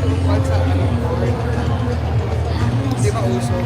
pag sa ano, board. Hindi ba uso?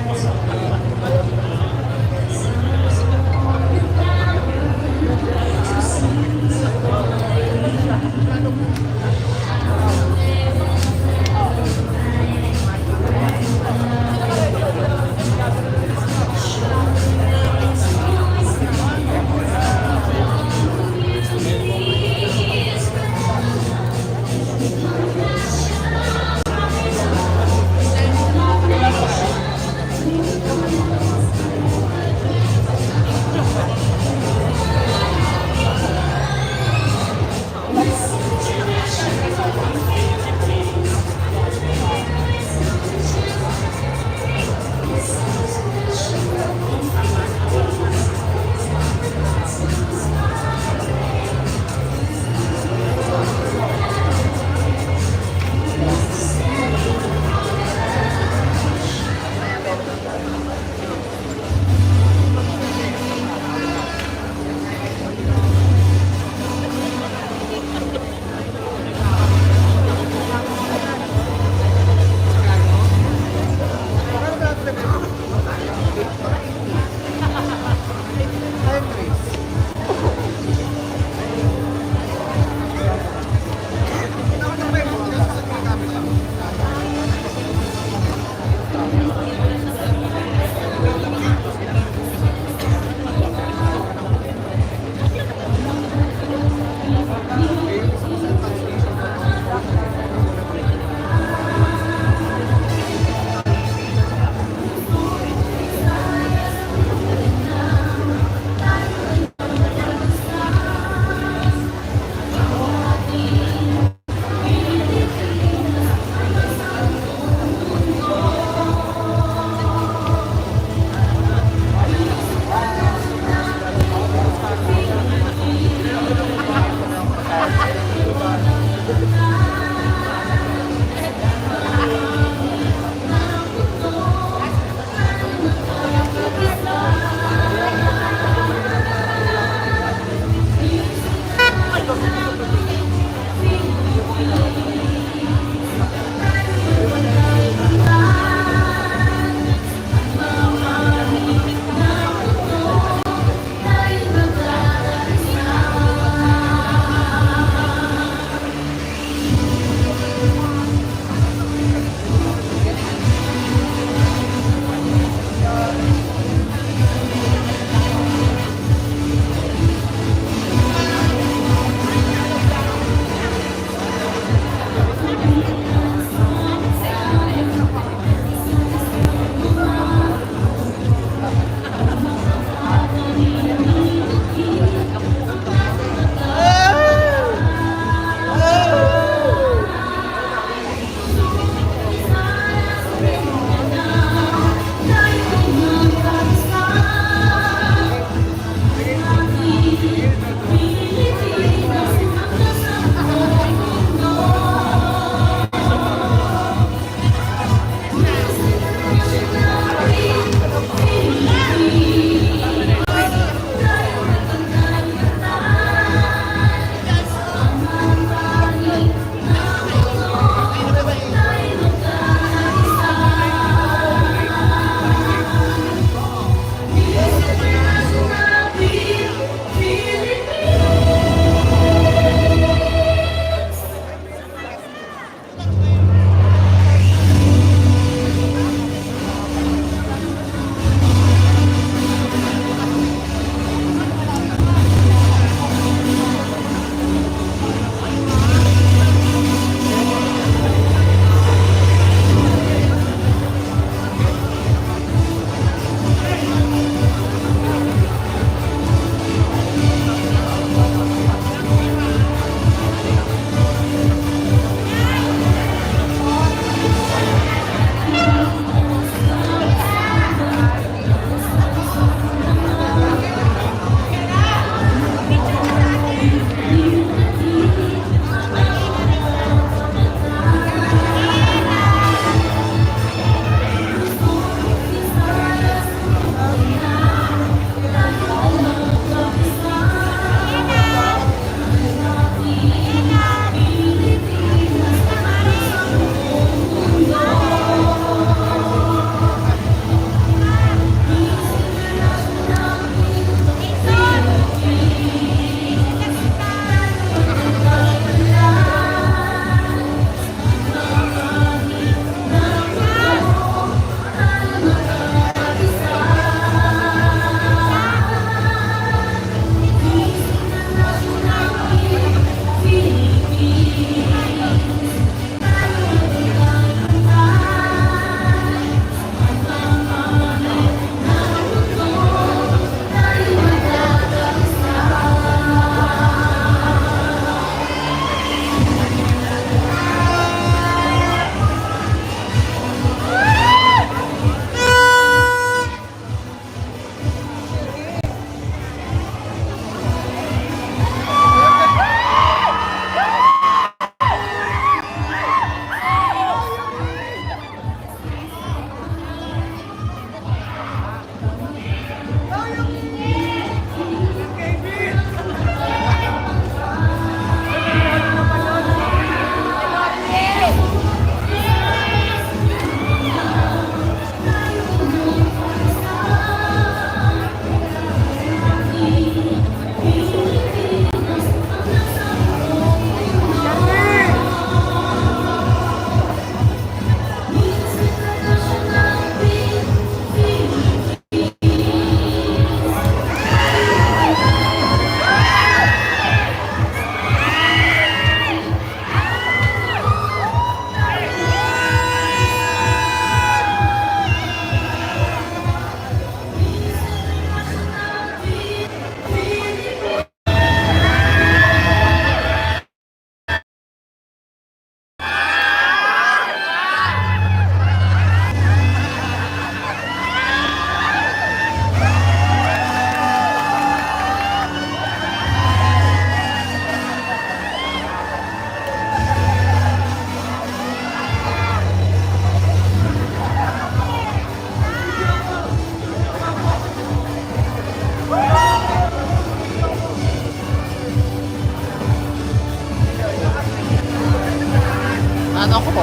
Ano ako po?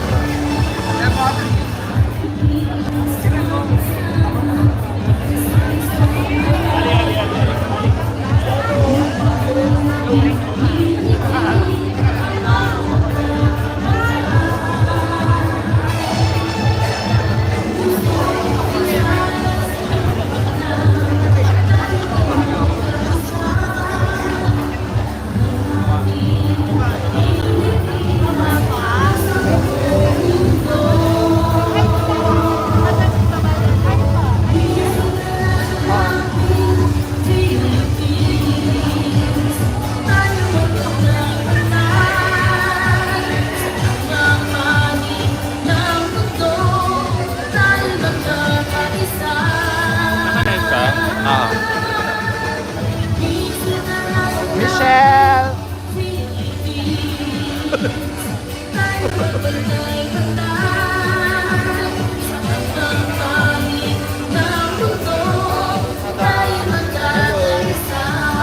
Michelle!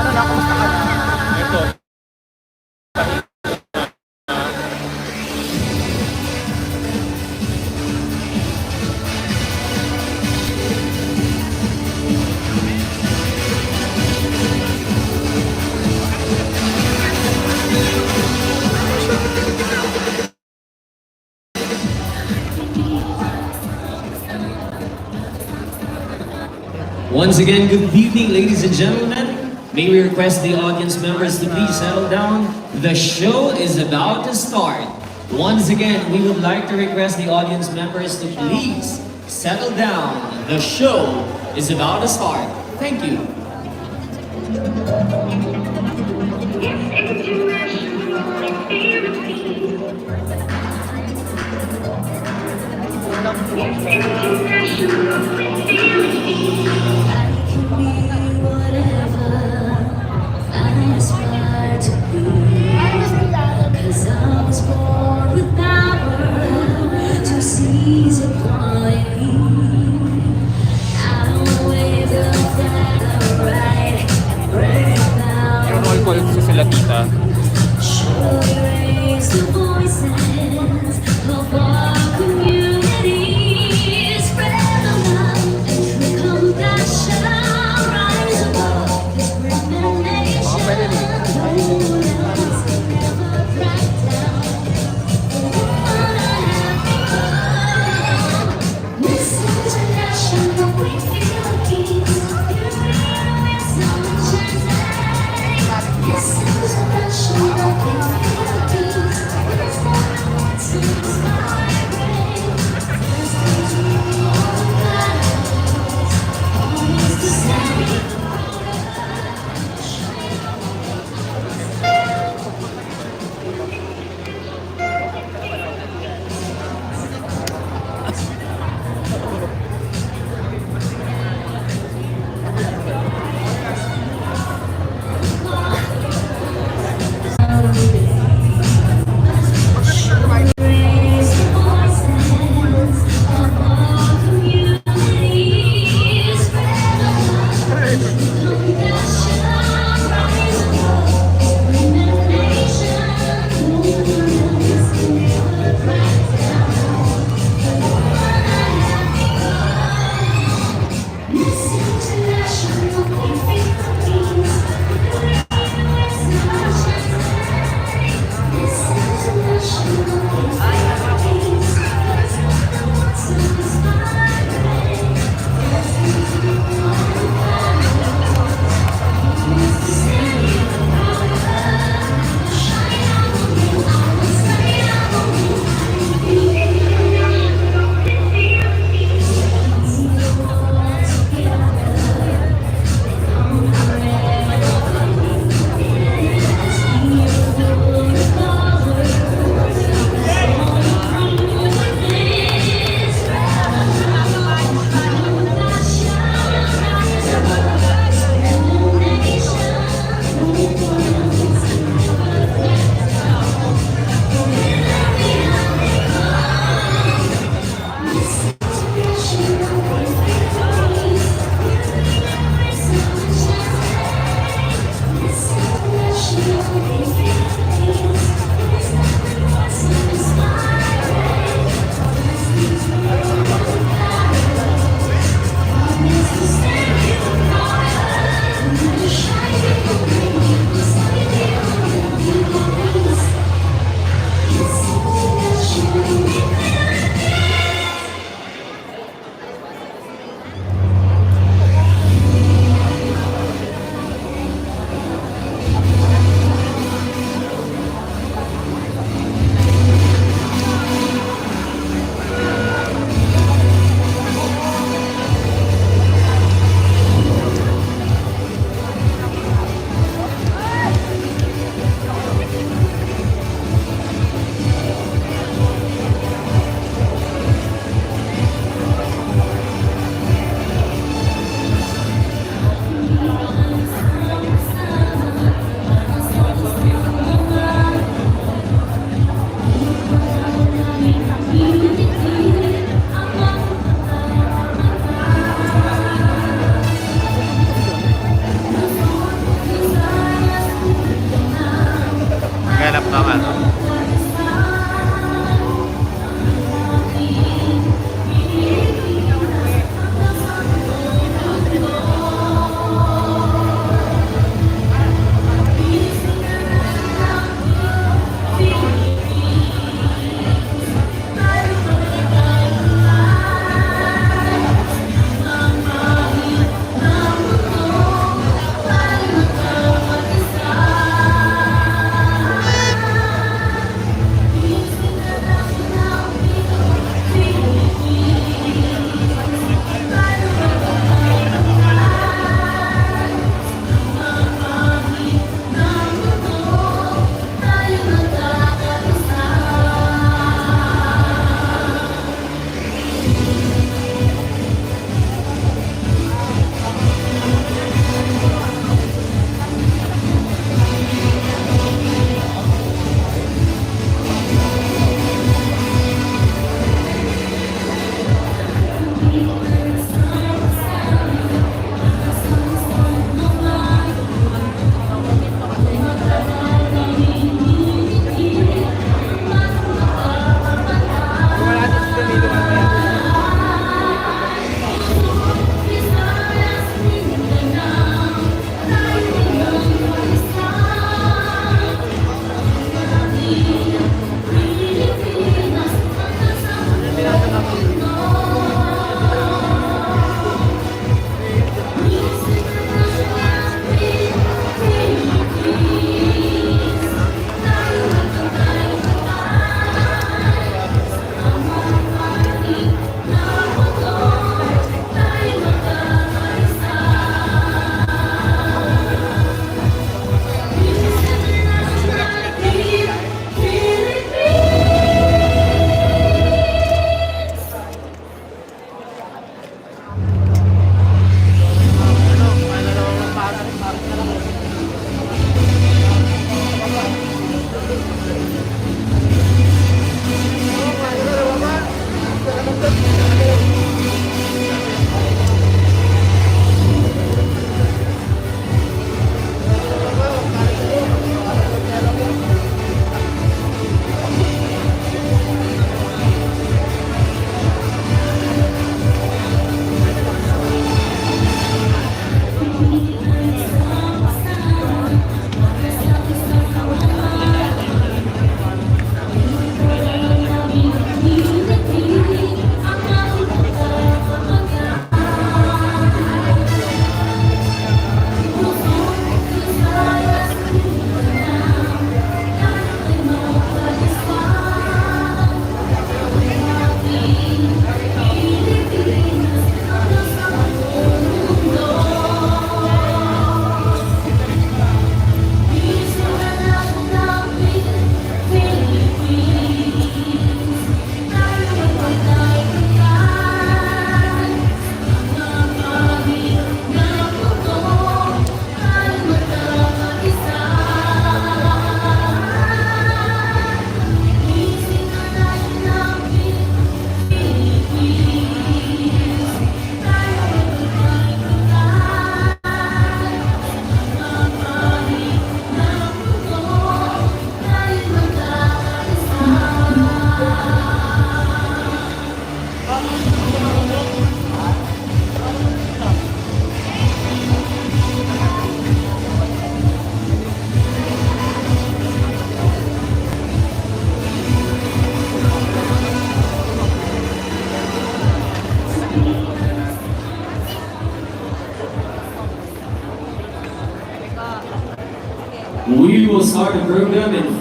Ano na, kumusta ka na? Ito. Once again, good evening, ladies and gentlemen. May we request the audience members to please settle down. The show is about to start. Once again, we would like to request the audience members to please settle down. The show is about to start. Thank you. Roll call ko sila tita.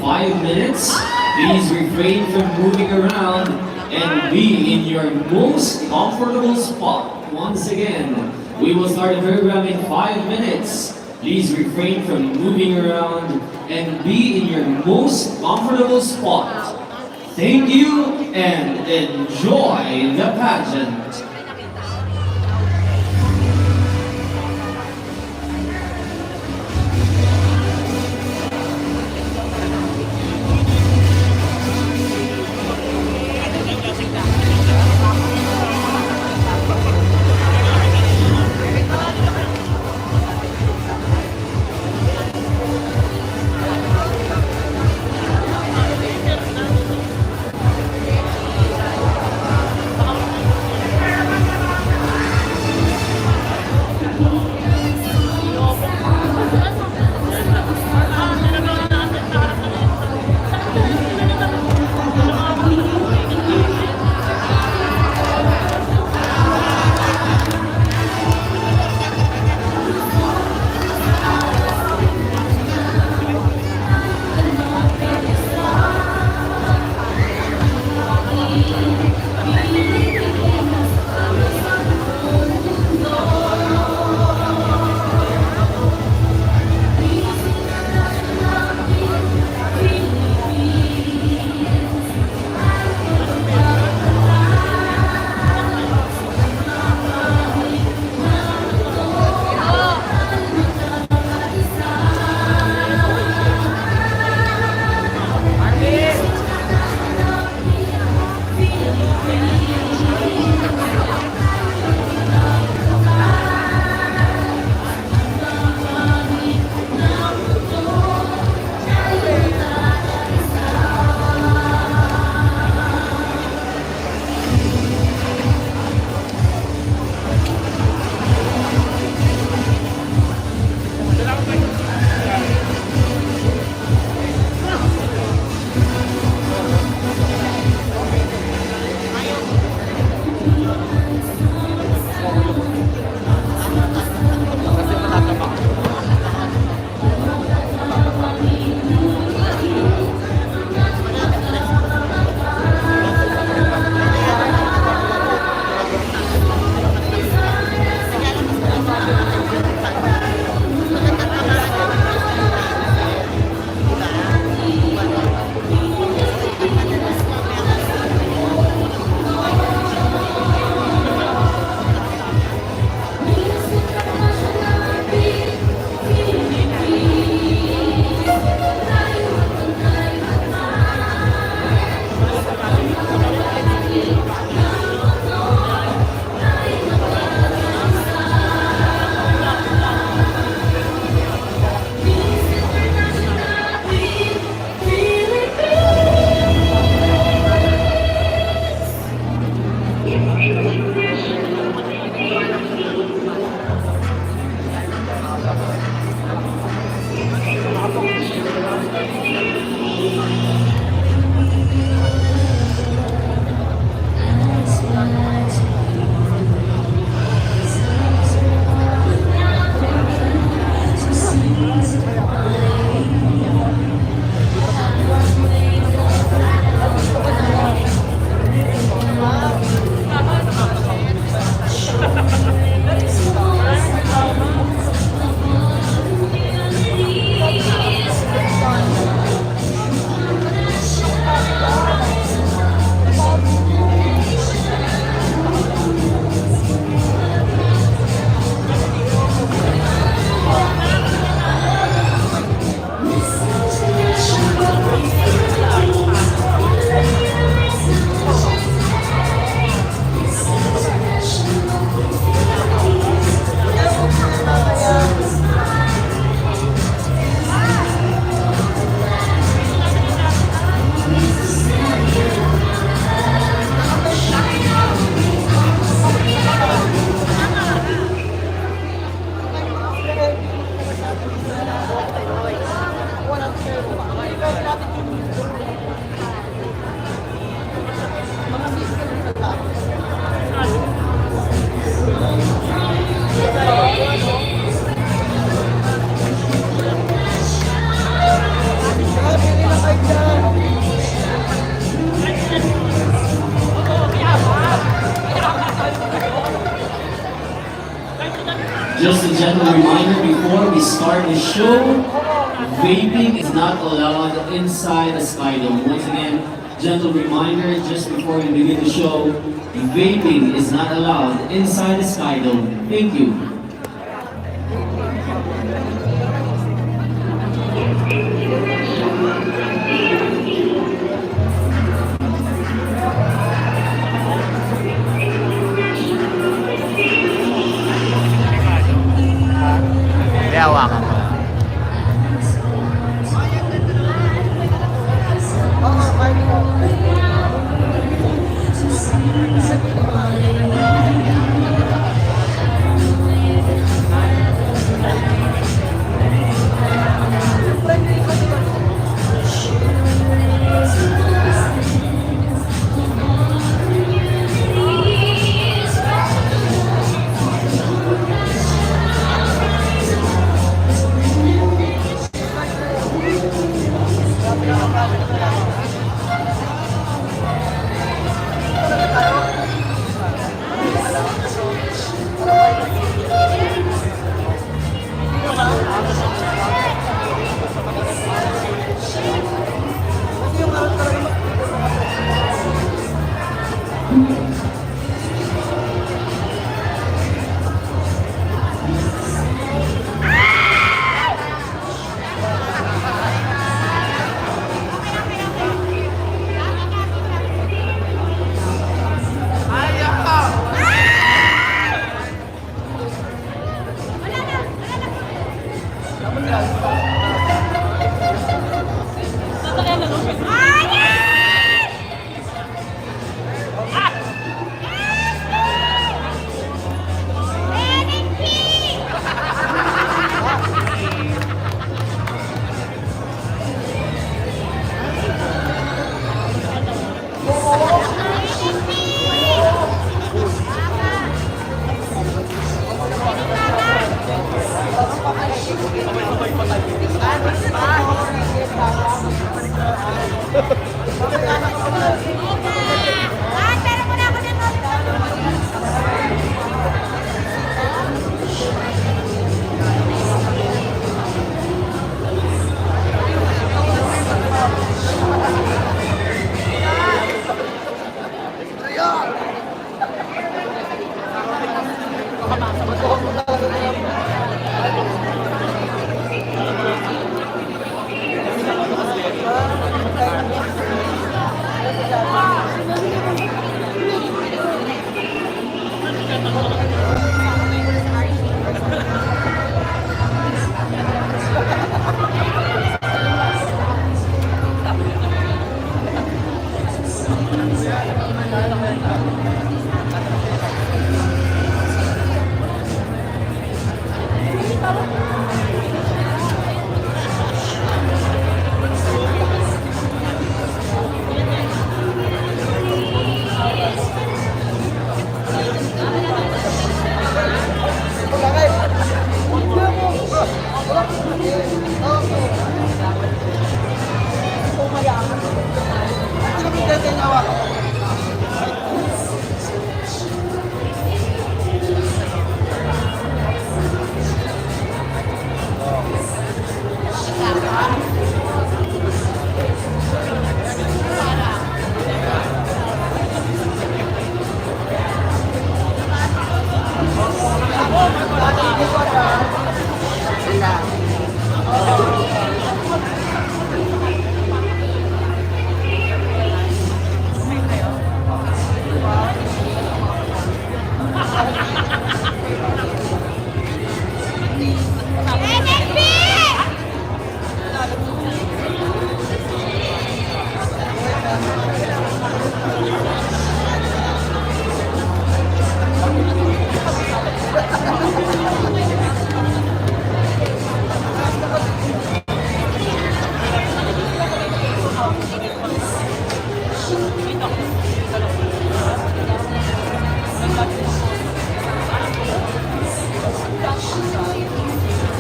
5 minutes. Please refrain from moving around and be in your most comfortable spot. Once again, we will start the program in 5 minutes. Please refrain from moving around and be in your most comfortable spot. Thank you and enjoy the pageant. Just a gentle reminder before we start the show, vaping is not allowed inside the Skydome. Once again, gentle reminder just before we begin the show, vaping is not allowed inside the Skydome. Thank you. Hawakan mo.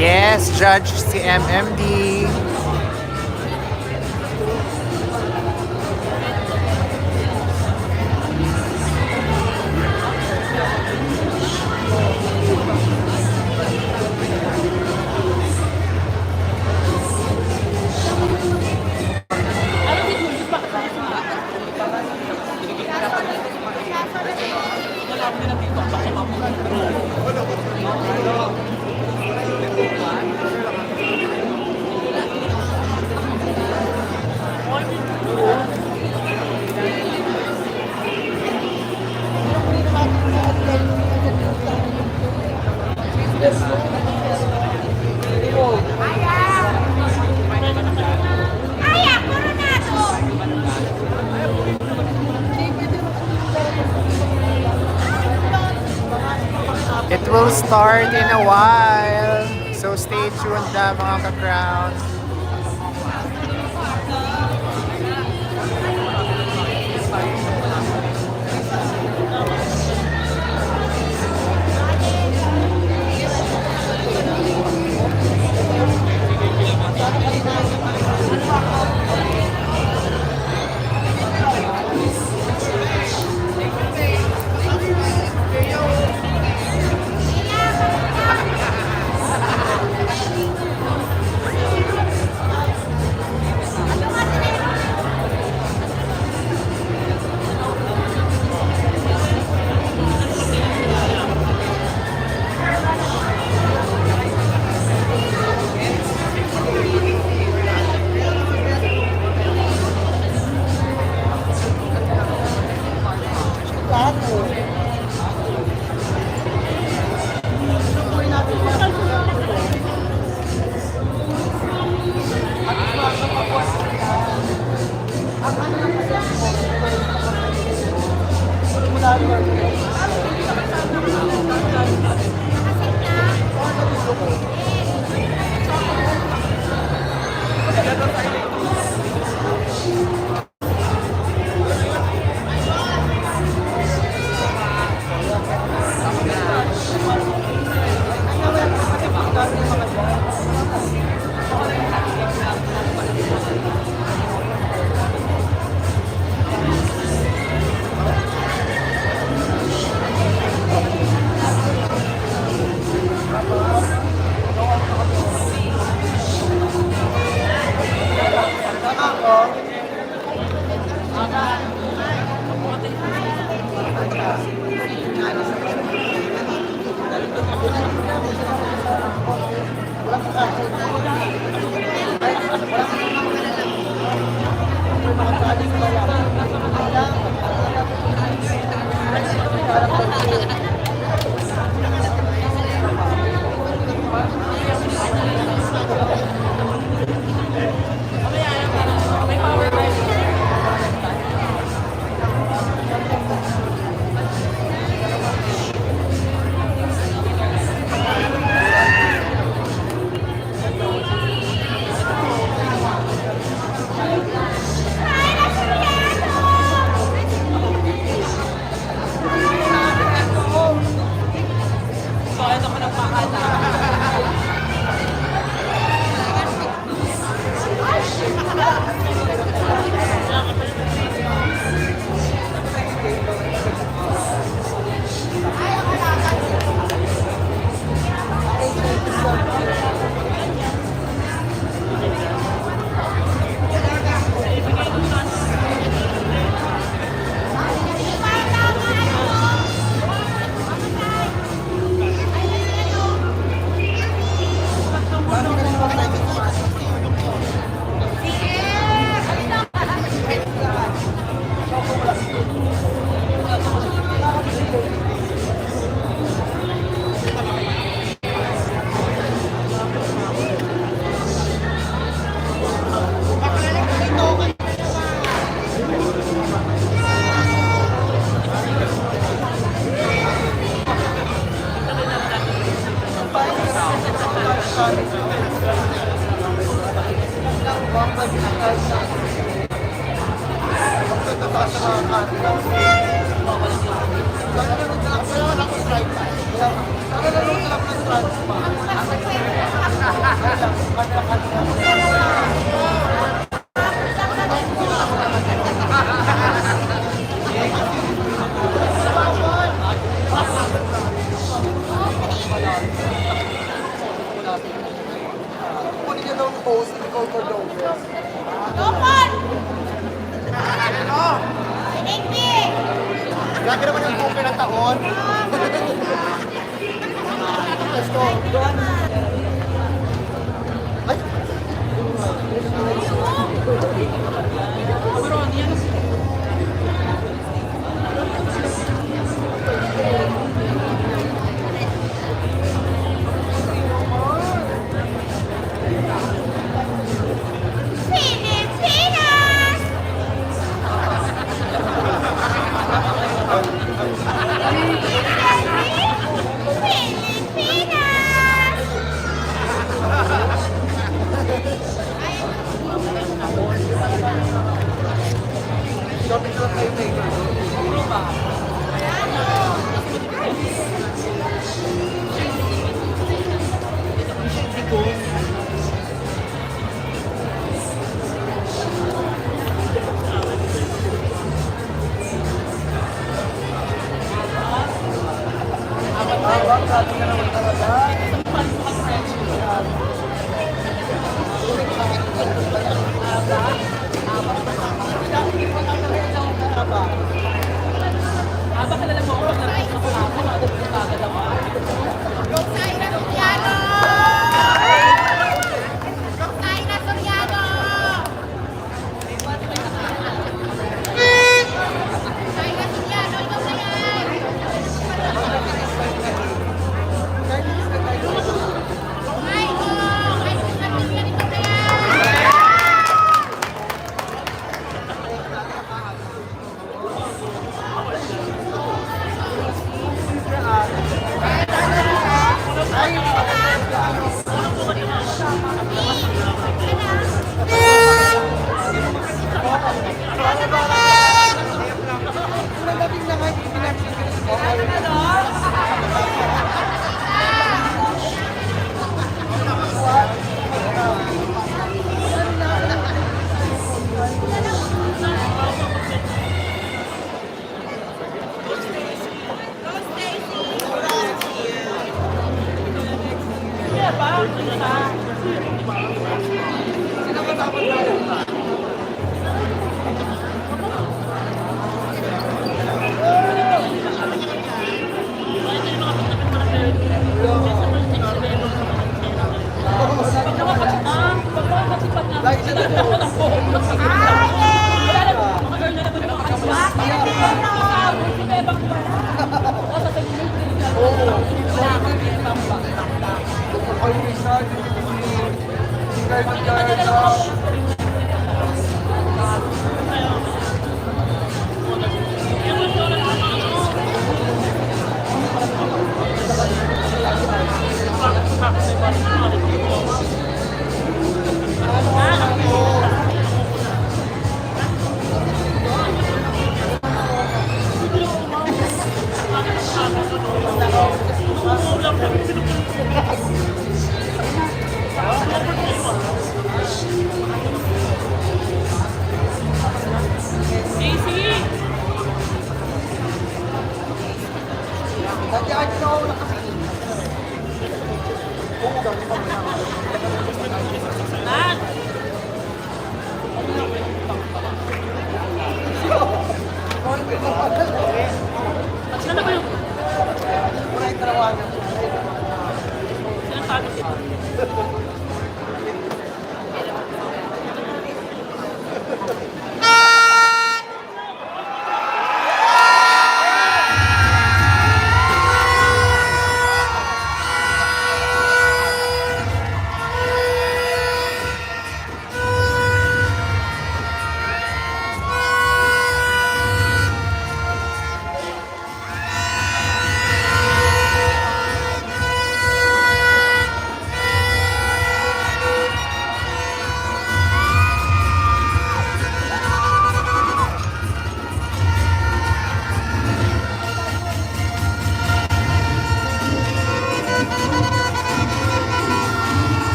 Yes, Judge si MMD. will start in a while. So stay tuned na mga ka-crown. Lagi naman yung buke ng taon. Let's go. Ay!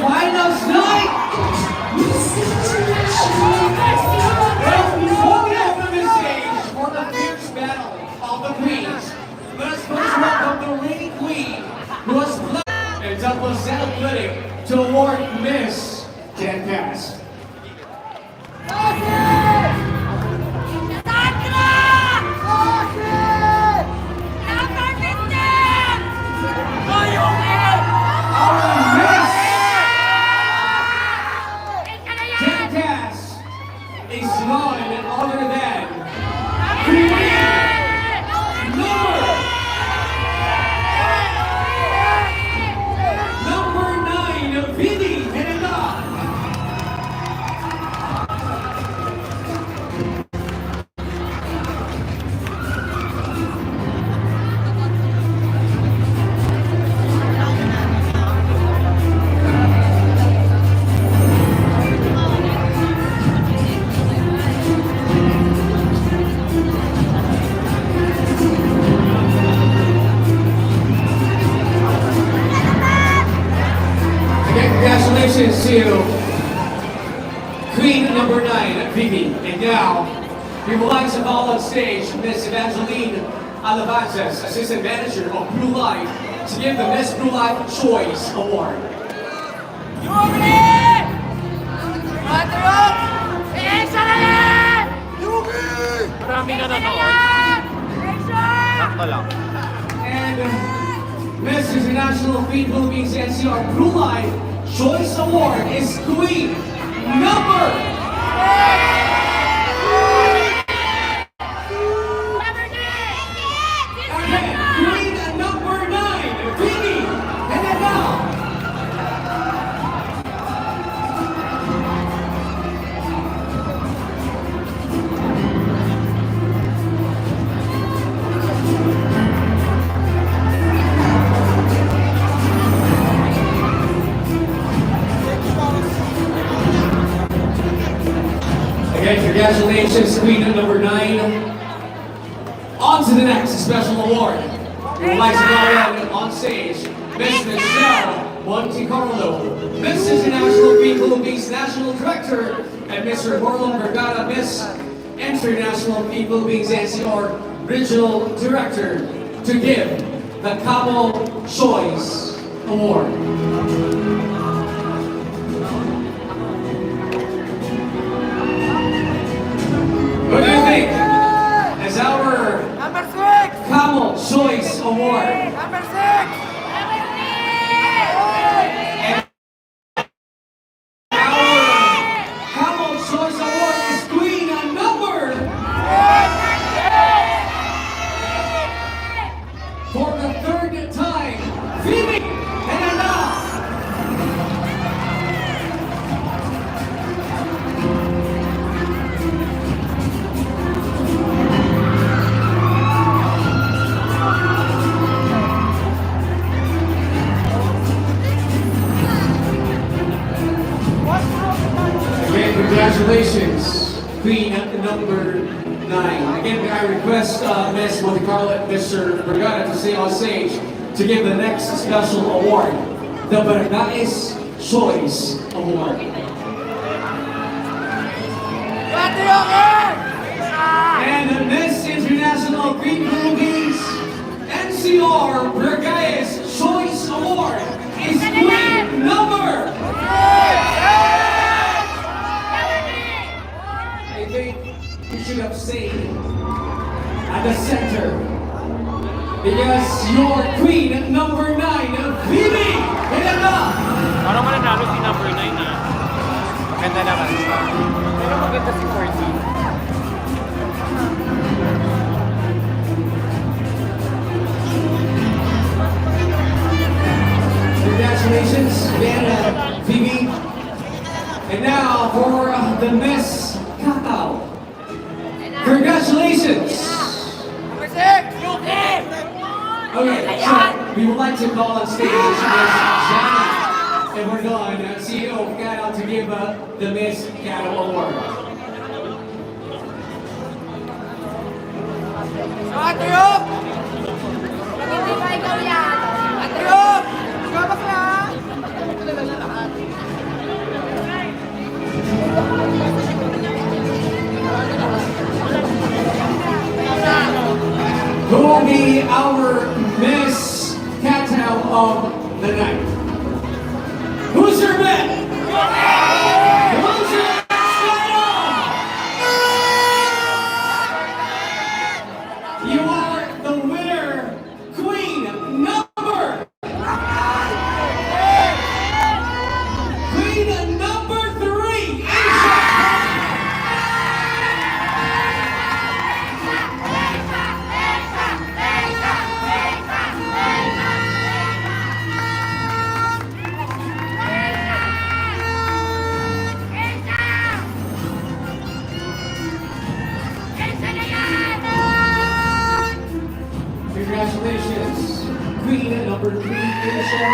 finals night. Well, before we open the stage for the fierce battle of the queens, let's first welcome the reigning queen, who was blessed and double celebrating to award Miss Jan Pass. Congratulations to Queen number 9, Vivi. And now, we would like to call on stage Miss Evangeline Alavanzas, Assistant Manager of Blue Life, to give the Miss Blue Life Choice Award. And Miss International Queen Philippines NCR Blue Life Choice Award is Queen number 9, Vivi. And then now, again, congratulations, Queen number 9. On to the next special award. We would like to call in on stage Miss Michelle Monte Carlo, Miss International Queen Philippines National Director, and Mr. Marlon Vergara, Miss International Queen Philippines NCR Regional Director, to give the Couple Choice Award. What do you think? As our Number 6! Couple Choice Award. Number 6! Couple Choice Award is Queen number for the 3rd time, Vivi. And now, again, congratulations, Queen number 9. Again, I request Ms. Monte Carlo and Mr. Vergara to stay on stage to give the next special award, the Barangay's Choice Award. And the Miss International Queen Philippines NCR Barangay's Choice Award is Queen number. I think you should have stayed at the center because your Queen number 9, Vivi. Parang mananalo si number 9 ah. Maganda naman siya. Pero maganda si 14. Congratulations again, Vivi. And now for the Miss Kakao. Congratulations. Number 6! Okay, so we would like to call on stage Miss Jana. And we're going to CEO of Kakao to give the Miss Kakao Award. So, Ate Yok! Hindi ba ikaw yan? Ate Yok! Ikaw ba ka? the night. Who's your man? Who's your You are the winner, Queen number 3, Congratulations, Queen number 3, Asia.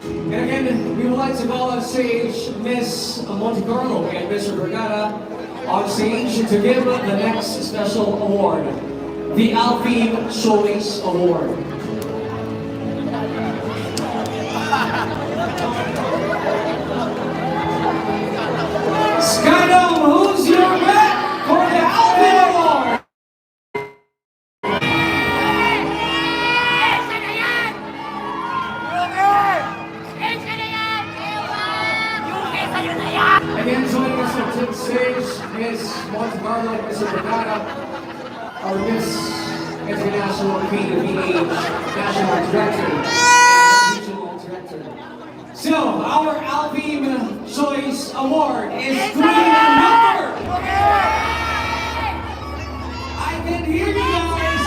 And again, we would like to call on stage Miss Monte Carlo and Mr. Vergara on stage to give the next special award, the Alpine Choice Award. Skydome, who's your bet for the Alpine Award? Again, joining us on the stage, Miss Monte Carlo and Mr. Vergara, our Miss International PWH National Director and Regional Director. So, our Alpine Choice Award is Queen number. I can hear you guys.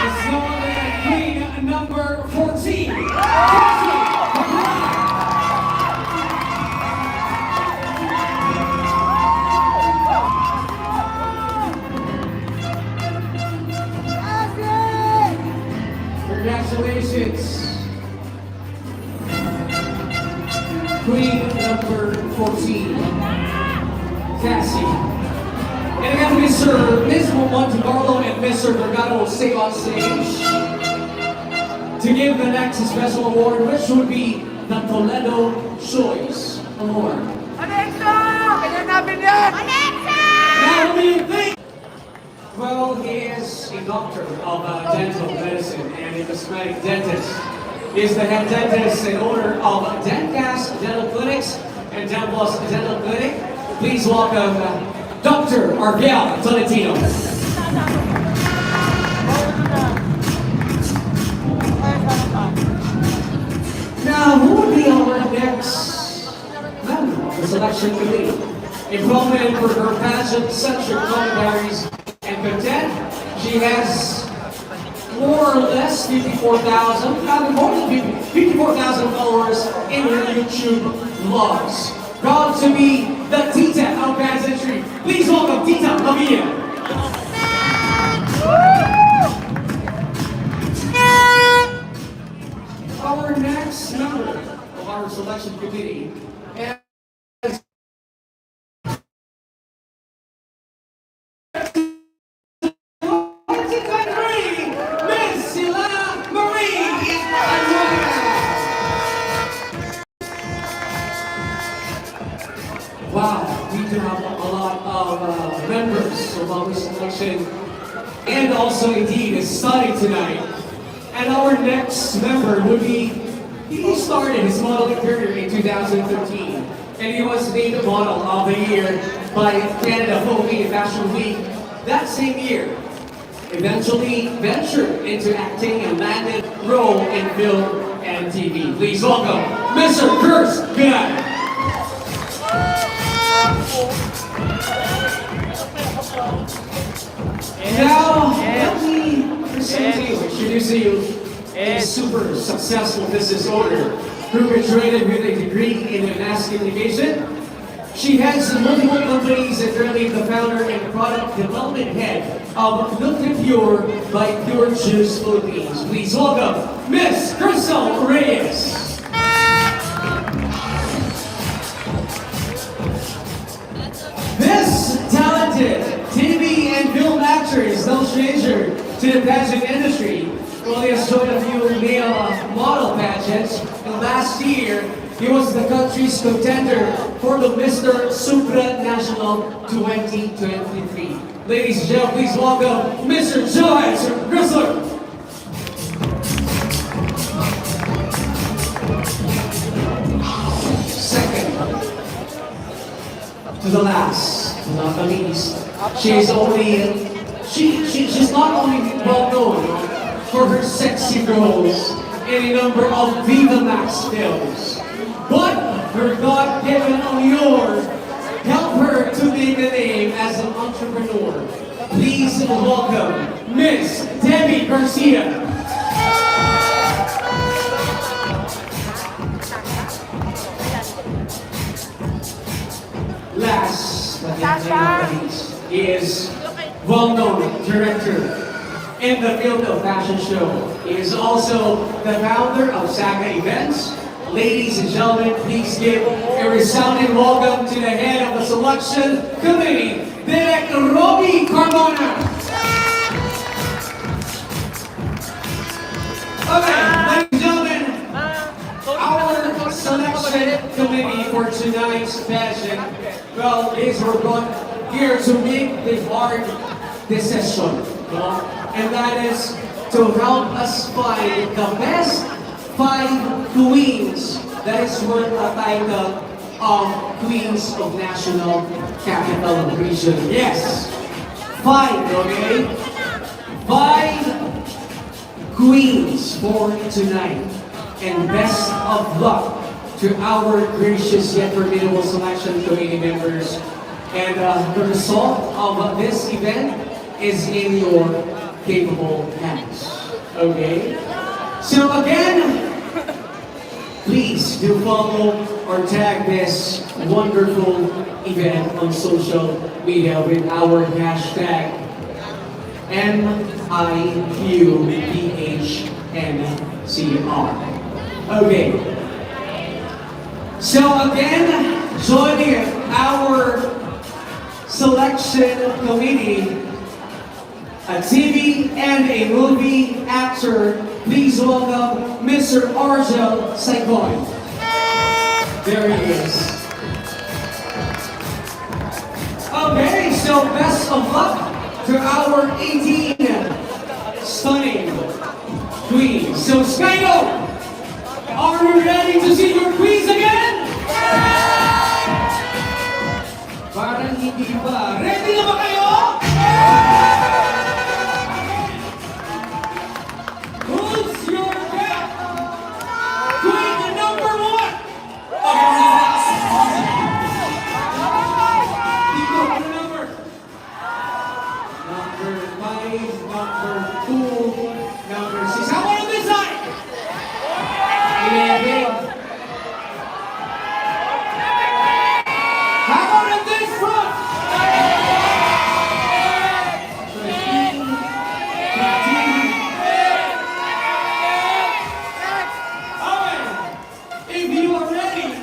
It's no other than Queen number 14. Congratulations, Queen number 14, Cassie. And again, Ms. Monte Carlo and Mr. Vergara will stay on stage to give the next special award, which would be the Toledo Choice Award. Alexa! Kanya namin yan! Now, what do you think? Well, he is a doctor of dental medicine and a cosmetic dentist. He is the head dentist and owner of Dentcast Dental Clinics and Denplus Dental Clinic. Please welcome Dr. Argel Tolentino. Now, who would be our next member of the selection committee? A prominent for her pageant-centric commentaries and content, she has more or less 54,000 followers in her YouTube vlogs. Proud to be the Tita of pageantry. Please welcome Tita Lavia. Our next member of our selection committee is wow, we do have a lot of members of our selection, and also indeed a study tonight. And our next member would be, he started his modeling career in 2013, and he was named Model of the Year by Canada Philippine Fashion Week that same year. Eventually ventured into acting and landed role in film and TV. Please welcome Mr. Kurt Good. Now, let me present you, introduce you a super successful business owner who graduated with a degree in mass communication. She heads multiple companies and currently the founder and product development head of Milk and Pure by Pure Juice Philippines. Please welcome Miss Crystal Reyes. This talented TV and film actor is no stranger to the pageant industry. Well, he has joined a few male model pageants, and last year He was the country's contender for the Mr. Supranational 2023. Ladies and gentlemen, please welcome Mr. Johansson Grissler. Second, to the last, not the least, she's not only well known for her sexy roles in a number of Viva Max films, but her God-given allure helped her to make a name as an entrepreneur. Please welcome Miss Debbie Garcia. Last but not least is well-known director in the field of fashion show. He is also the founder of Saga Events. Ladies and gentlemen, please give a resounding welcome to the head of the selection committee, Directorial Carmona. Okay, ladies and gentlemen, our selection committee for tonight's pageant, well, is we're going here to make the hard decision, and that is to help us find the best 5 queens that is worth a title of Queens of National Capital Region. Yes, 5, okay? 5 queens for tonight. And best of luck to our gracious yet formidable selection committee members. And the result of this event is in your capable hands. Okay? So again, please do follow or tag this wonderful event on social media with our hashtag MIUPHNCR. Okay. So again, joining our selection committee, a TV and a movie actor, please welcome Mr. Argel Saigon. There he is. Okay, so best of luck to our 18 stunning queens. So Skygo, are we ready to see your queens again? Parang hindi pa. Ready na ba kayo? Who's your bet? Queen number 1. Dito, ano number? Number 5, number 2, number 6. How about on this side? 11. How about on this front? 13, 14. Alright, if you are ready,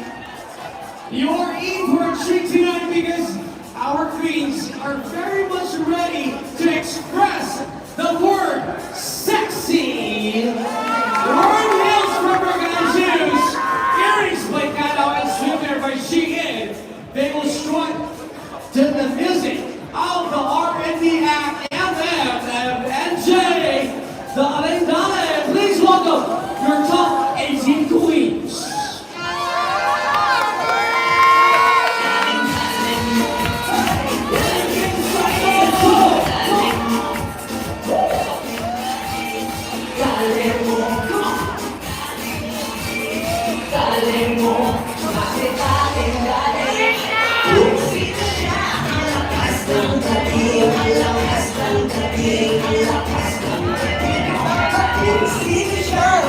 you are in for a treat tonight because our queens are very much ready to express the word sexy. Warm heels from Coronation shoes, earrings by Kalaw and Swimwear by Shein. They will strut to the music of the R&B act MJ, the Alendale. Please welcome your top 18 queens. Sing the show.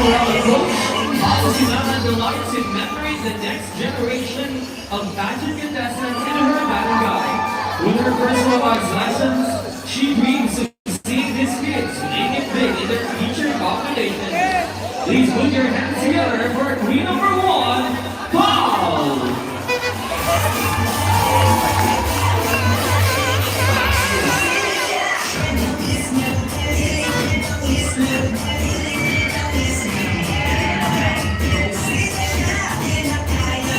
Directorial approach, policy method delights in mentoring the next generation of pageant contestants in her barangay. With her personalized lessons, she dreams of seeing these kids make it big in their future competition. Please put your hands together for queen number 1, Paul!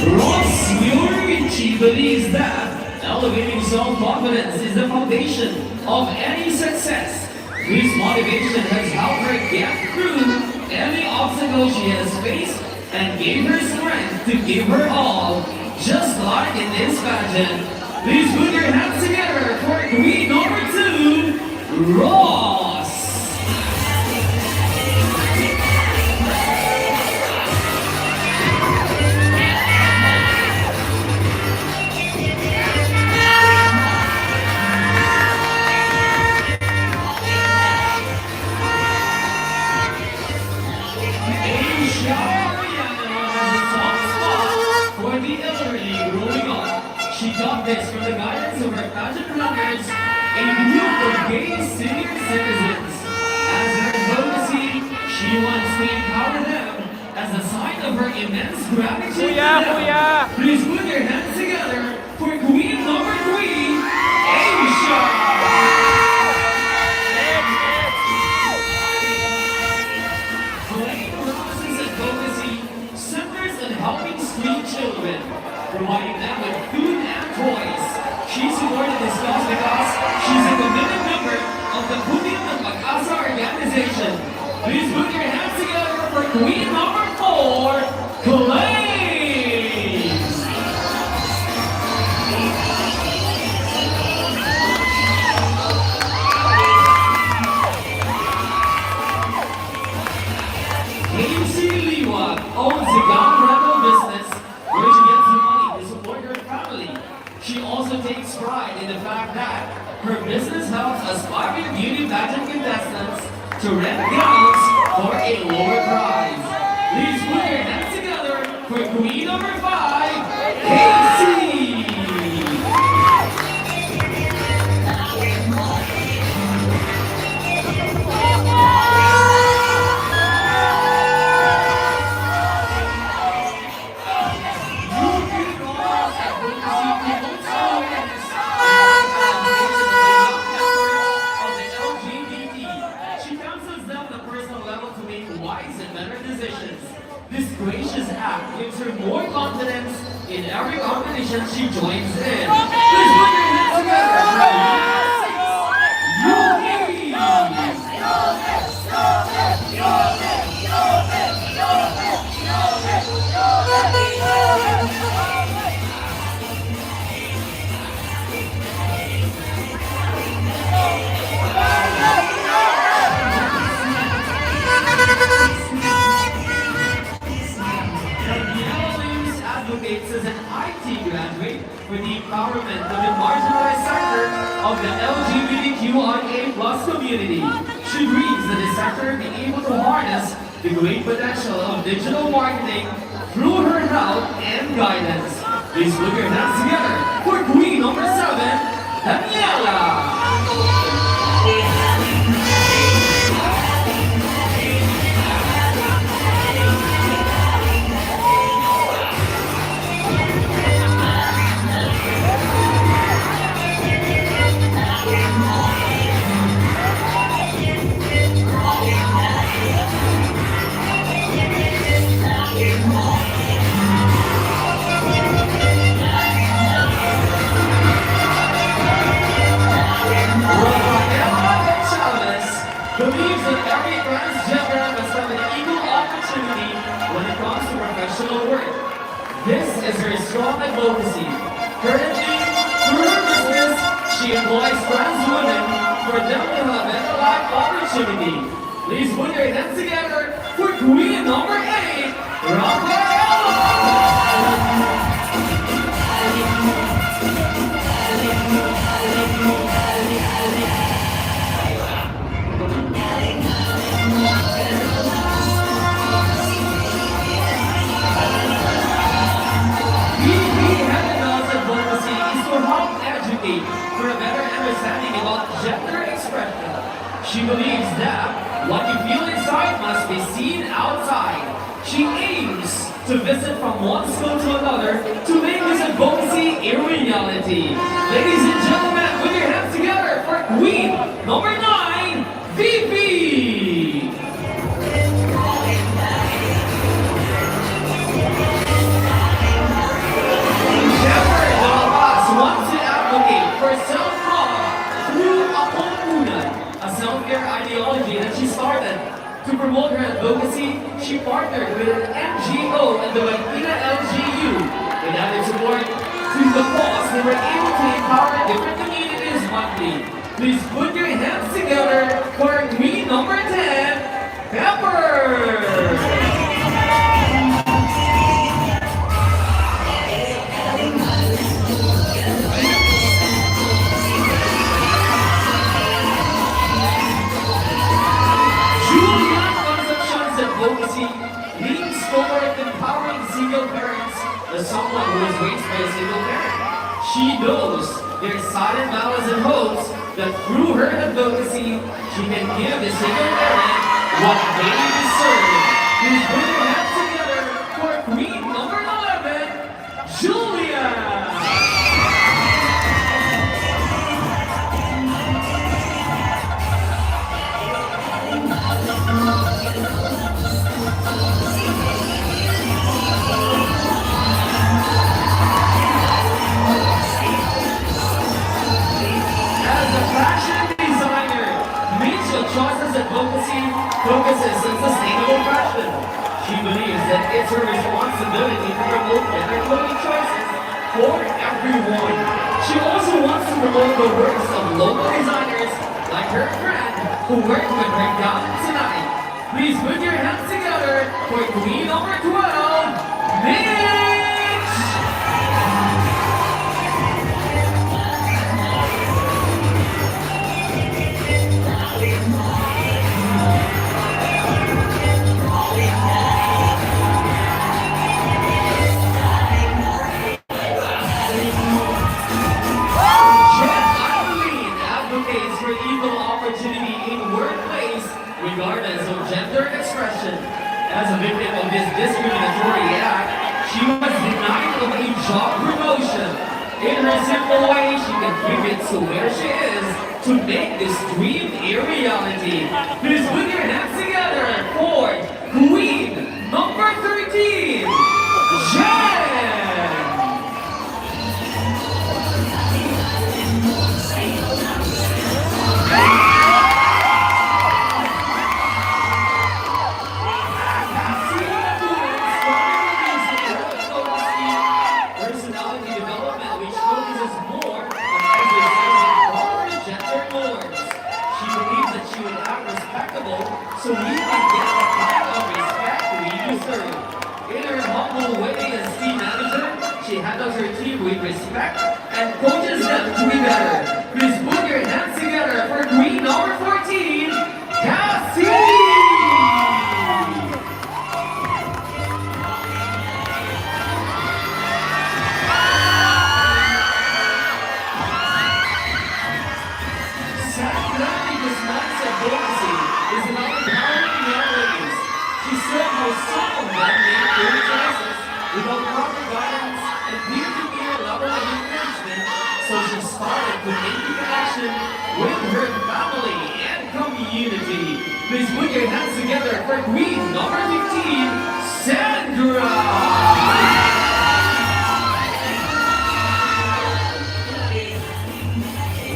Ross Murinci believes that elevating self-confidence is the foundation of any success. His motivation has helped her get through any obstacle she has faced and gave her strength to give her all, just like in this pageant. Please put your hands together for queen number 2, Ross! She got this from the guidance of her pageant partners, a group of gay senior citizens. As her advocacy, she wants to empower them as a sign of her immense gratitude to them. Please put your hands together for queen number 3, Aisha! Elaine Ross's advocacy centers on helping street children, providing them with food and toys. She supported this cause because she's a committed member of the Putin and Pag-asa organization. Please put your hands together for queen number 4, Clay! Casey Liwa owns a gown rental business where she gets the money to support her family. She also takes pride in the fact that her business helps aspiring beauty pageant contestants to rent gowns for a lower price. Please put your hands together for queen number 5, Casey! This gracious act gives her more confidence in every competition she joins in. Please put your hands together advocates as an IT graduate for the empowerment of the marginalized sector of the LGBTQIA plus community. She dreams that the sector be able to harness the great potential of digital marketing through her help and guidance. Please put your hands together for queen number 7, Daniela! Believes that every transgender must have an equal opportunity when it comes to professional work. This is her strong advocacy. Currently, through her business, she employs trans women for them to have better life opportunity. Please put your hands together for queen number 8, Rafaela! about gender expression. She believes that what you feel inside must be seen outside. She aims to visit from one school to another to make this advocacy a reality. Ladies and gentlemen, put your hands together for Queen number 9, VP! Shepherd Dallas wants to advocate for self-love through Apong a self-care ideology that she started. To promote her advocacy, she partnered with an NGO and the Latina LGU. With added support to the cause, they were able to empower different communities monthly. Please put your hands together for Queen number 10, Pepper! Advocacy leans toward empowering single parents as someone who was raised by a single parent. She knows their silent vows and hopes that through her advocacy, she can give the single parent what they deserve. Please put your hands together for Queen number 11, Julia! Advocacy focuses on sustainable fashion. She believes that it's her responsibility to promote better clothing choices for everyone. She also wants to promote the works of local designers like her friend who worked with her down tonight. Please put your hands together for Queen number 12, Mitch! Regardless of gender expression. As a victim of this discriminatory act, she was denied of a job promotion. In her simple way, she contributes to where she is to make this dream a reality. Please put your hands together for Queen number 13, Jen! So we can get the kind of respect we deserve. In her humble way as team manager, she handles her team with respect and coaches them to be better. Please put your hands together for Queen number 14, Cassie! Without proper guidance and peer-to-peer level of encouragement, so she started to make the connection with her family and community. Please put your hands together for Queen number 15, Sandra!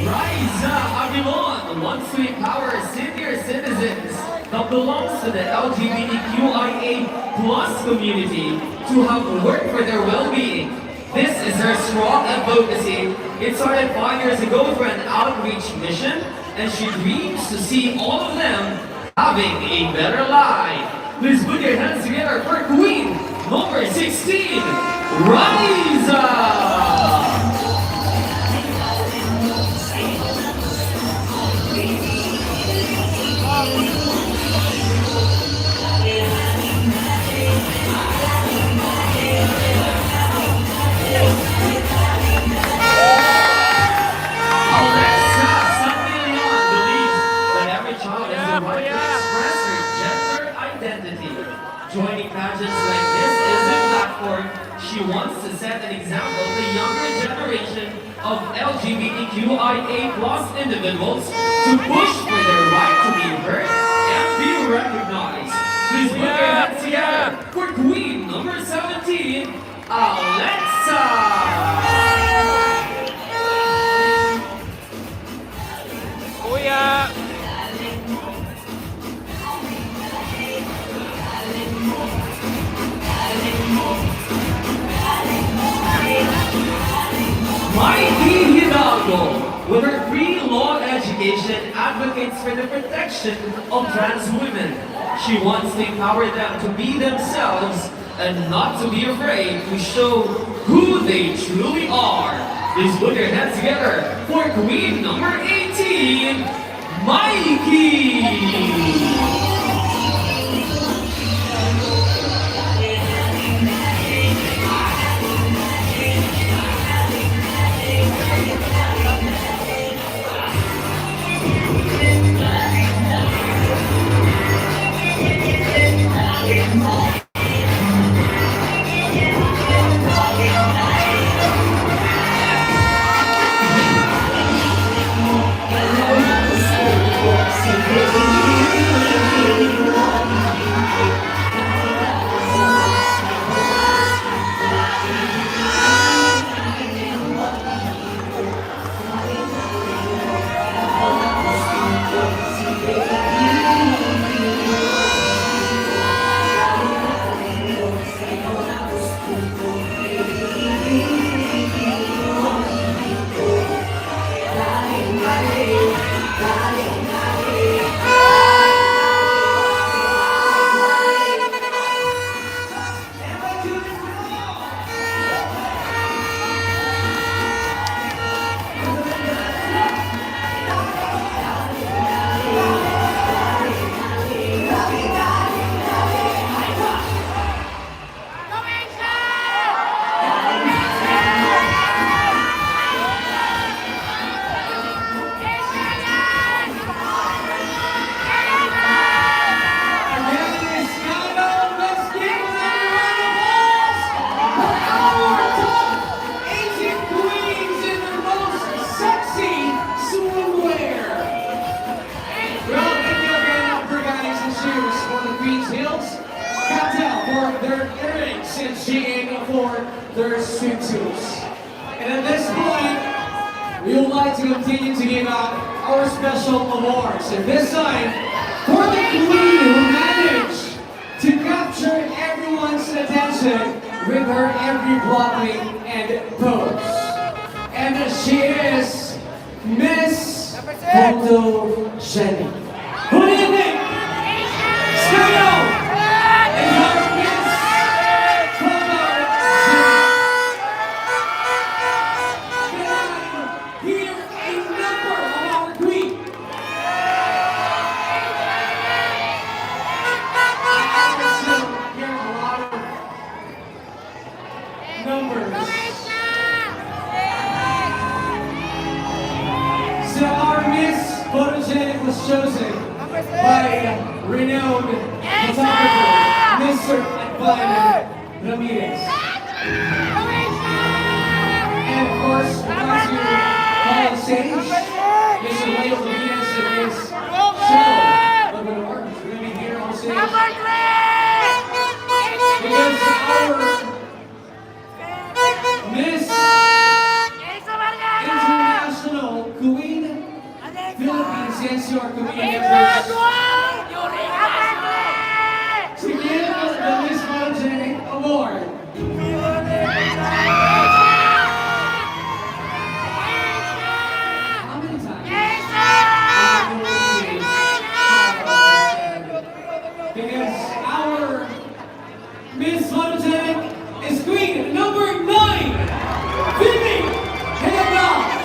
Rise Aguilon wants to empower senior citizens that belongs to the LGBTQIA plus community to have work for their well-being. This is her strong advocacy. It started 5 years ago through an outreach mission, and she dreams to see all of them having a better life. Please put your hands together for Queen number 16, Riza! Alexa by A-plus individuals to push for their right to be heard and be recognized. Please put your hands together for Queen number 17, Alexa! Kuya! Mikey Hidalgo, with her free law education, advocates for the protection of trans women. She wants to empower them to be themselves and not to be afraid to show who they truly are. Please put your hands together for Queen number 18, Mikey! Their swimsuits. And at this point, we would like to continue to give out our special awards. And this time, for the queen who managed to capture everyone's attention with her every blocking and pose. And she is Miss Photogenic. Who do you think? Studio! And her Miss Photogenic was chosen by renowned photographer, Mr. Edwin Ramirez. And of course, we'd like to call on stage Mr. Leo Ramirez and Miss Cheryl Labrador. We're going to be here on stage. Because our Miss International Queen Philippines NCR Community Empress to give the Miss Photogenic Award. How many times? Because our Miss Photogenic is Queen number 9, Phoebe Hidalgo.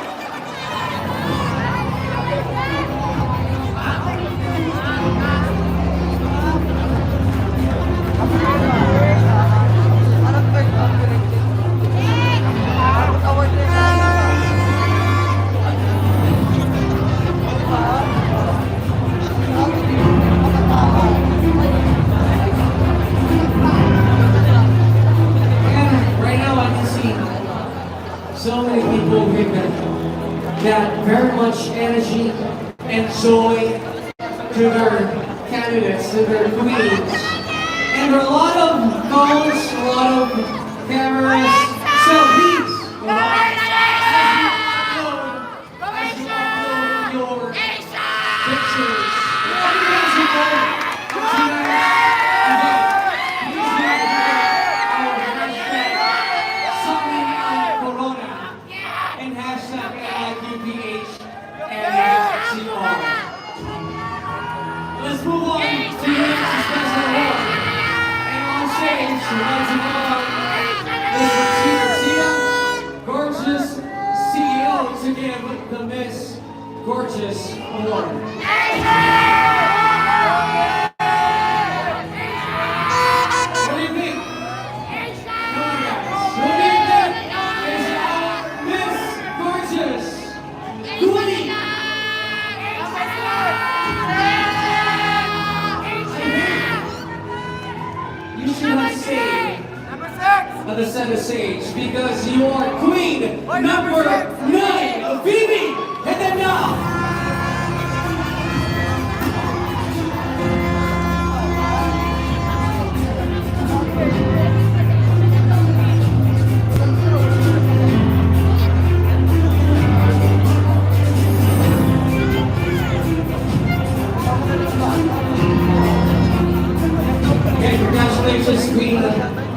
energy and joy to their candidates, to their queens. And there are a lot of phones, a lot of cameras. So please, go on. As you upload your pictures, and hashtag LIQPH and NCR. Let's move on to the next special award. And on stage, once again, is Gorgeous CEO to give the Miss Gorgeous Award. What do you think? Come on, guys. What do you think is our Miss Gorgeous Queen? You should have stayed at the center stage because you are Queen number 9, Phoebe. And then now. Okay, congratulations, Queen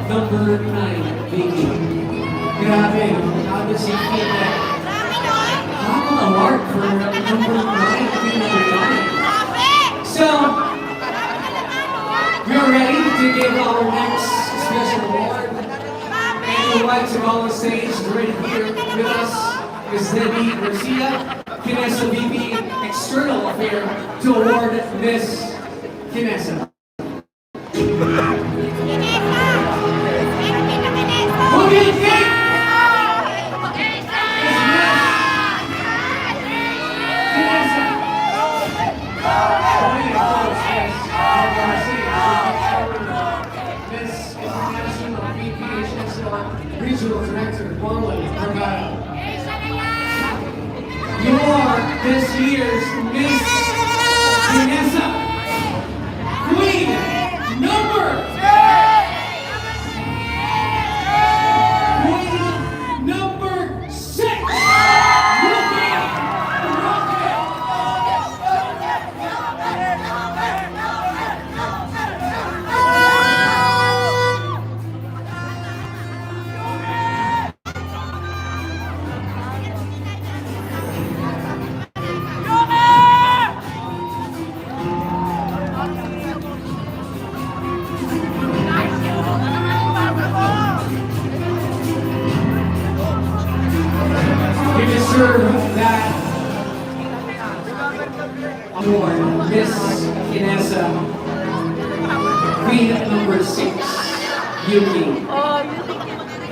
number 9, Vicky. Grabe si Queen. Ang award for number 9, Queen number 9. So, we are ready to give our next special award. And we'd like to call on stage right here with us is Debbie Garcia, Kinesa VP External Affair, to award Miss Kinesa. Who do you think? Miss International VPHSL Regional Director, Marlon Argyle. You are this year's Miss Vanessa, Queen number 6. You deserve that award, Miss Inessa, Queen number 6, Yuki.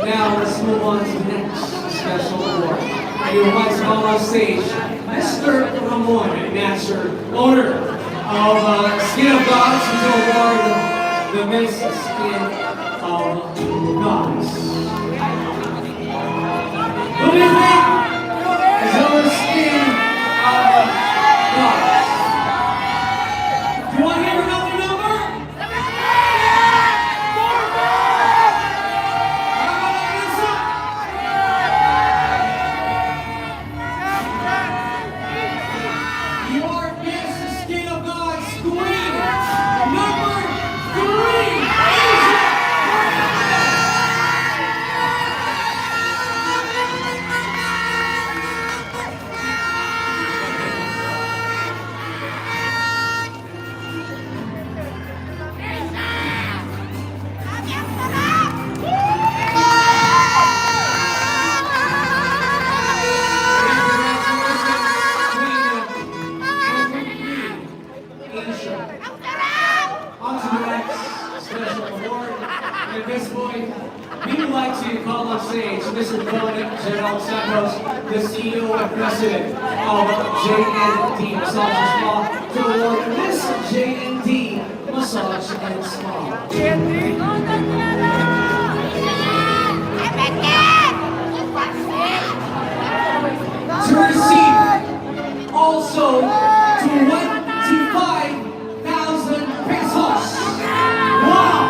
Now let's move on to the next special award. And you want to call on stage Mr. Ramon Nasser, owner of Skin of Gods, to award the Miss Skin of Gods. Who do you think is our Skin of Gods? Do you want to hear another number? You are Miss Skin of Gods, Queen number 3. On to the next special award. And at this point, we would like to call on stage Mr. Don Gerald Santos, the CEO and President of J&D Massage and Spa, to award Miss J&D Massage and Spa. To receive also 25,000 pesos. Wow!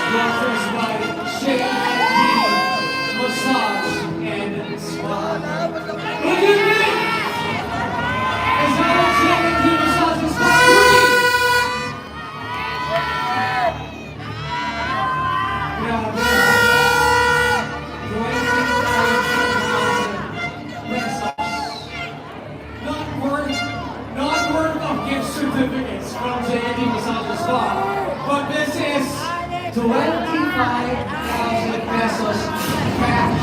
Sponsors by Shake and Massage and Spa. What do you think? Is that a Shake and Massage and Spa? Not worth of gift certificates from Shake and Massage and Spa, but this is 25,000 pesos cash.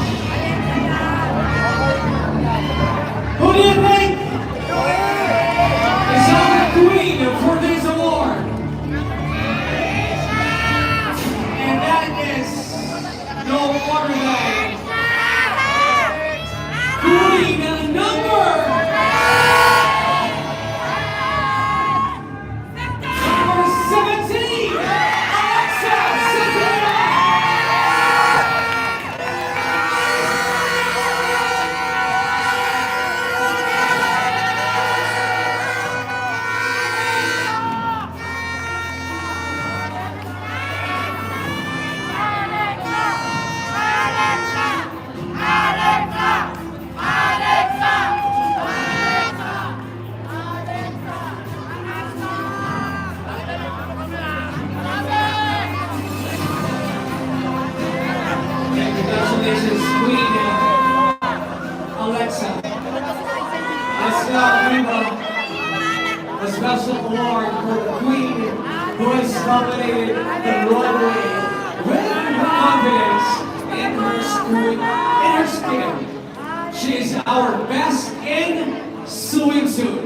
Who do you think is our queen for this award? And that is no other than queen number 17. Congratulations, Queen Alexa. Let's now give a special award for the Queen who has dominated the runway with her confidence in her skin. She is our best in swimsuit.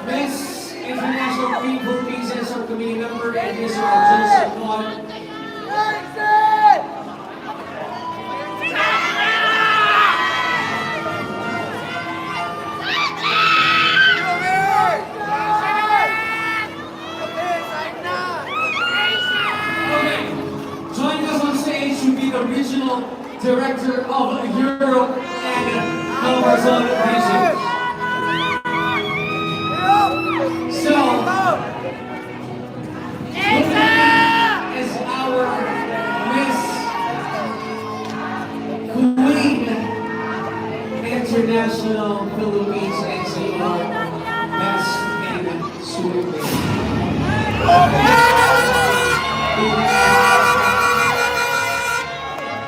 Miss International Queen Philippines as our committee member and Mr. Joseph Juan. Okay, joining us on stage will be the regional director of Europe and Amazon region. So, is our Miss Queen International Philippines NCR Best in Swimwear.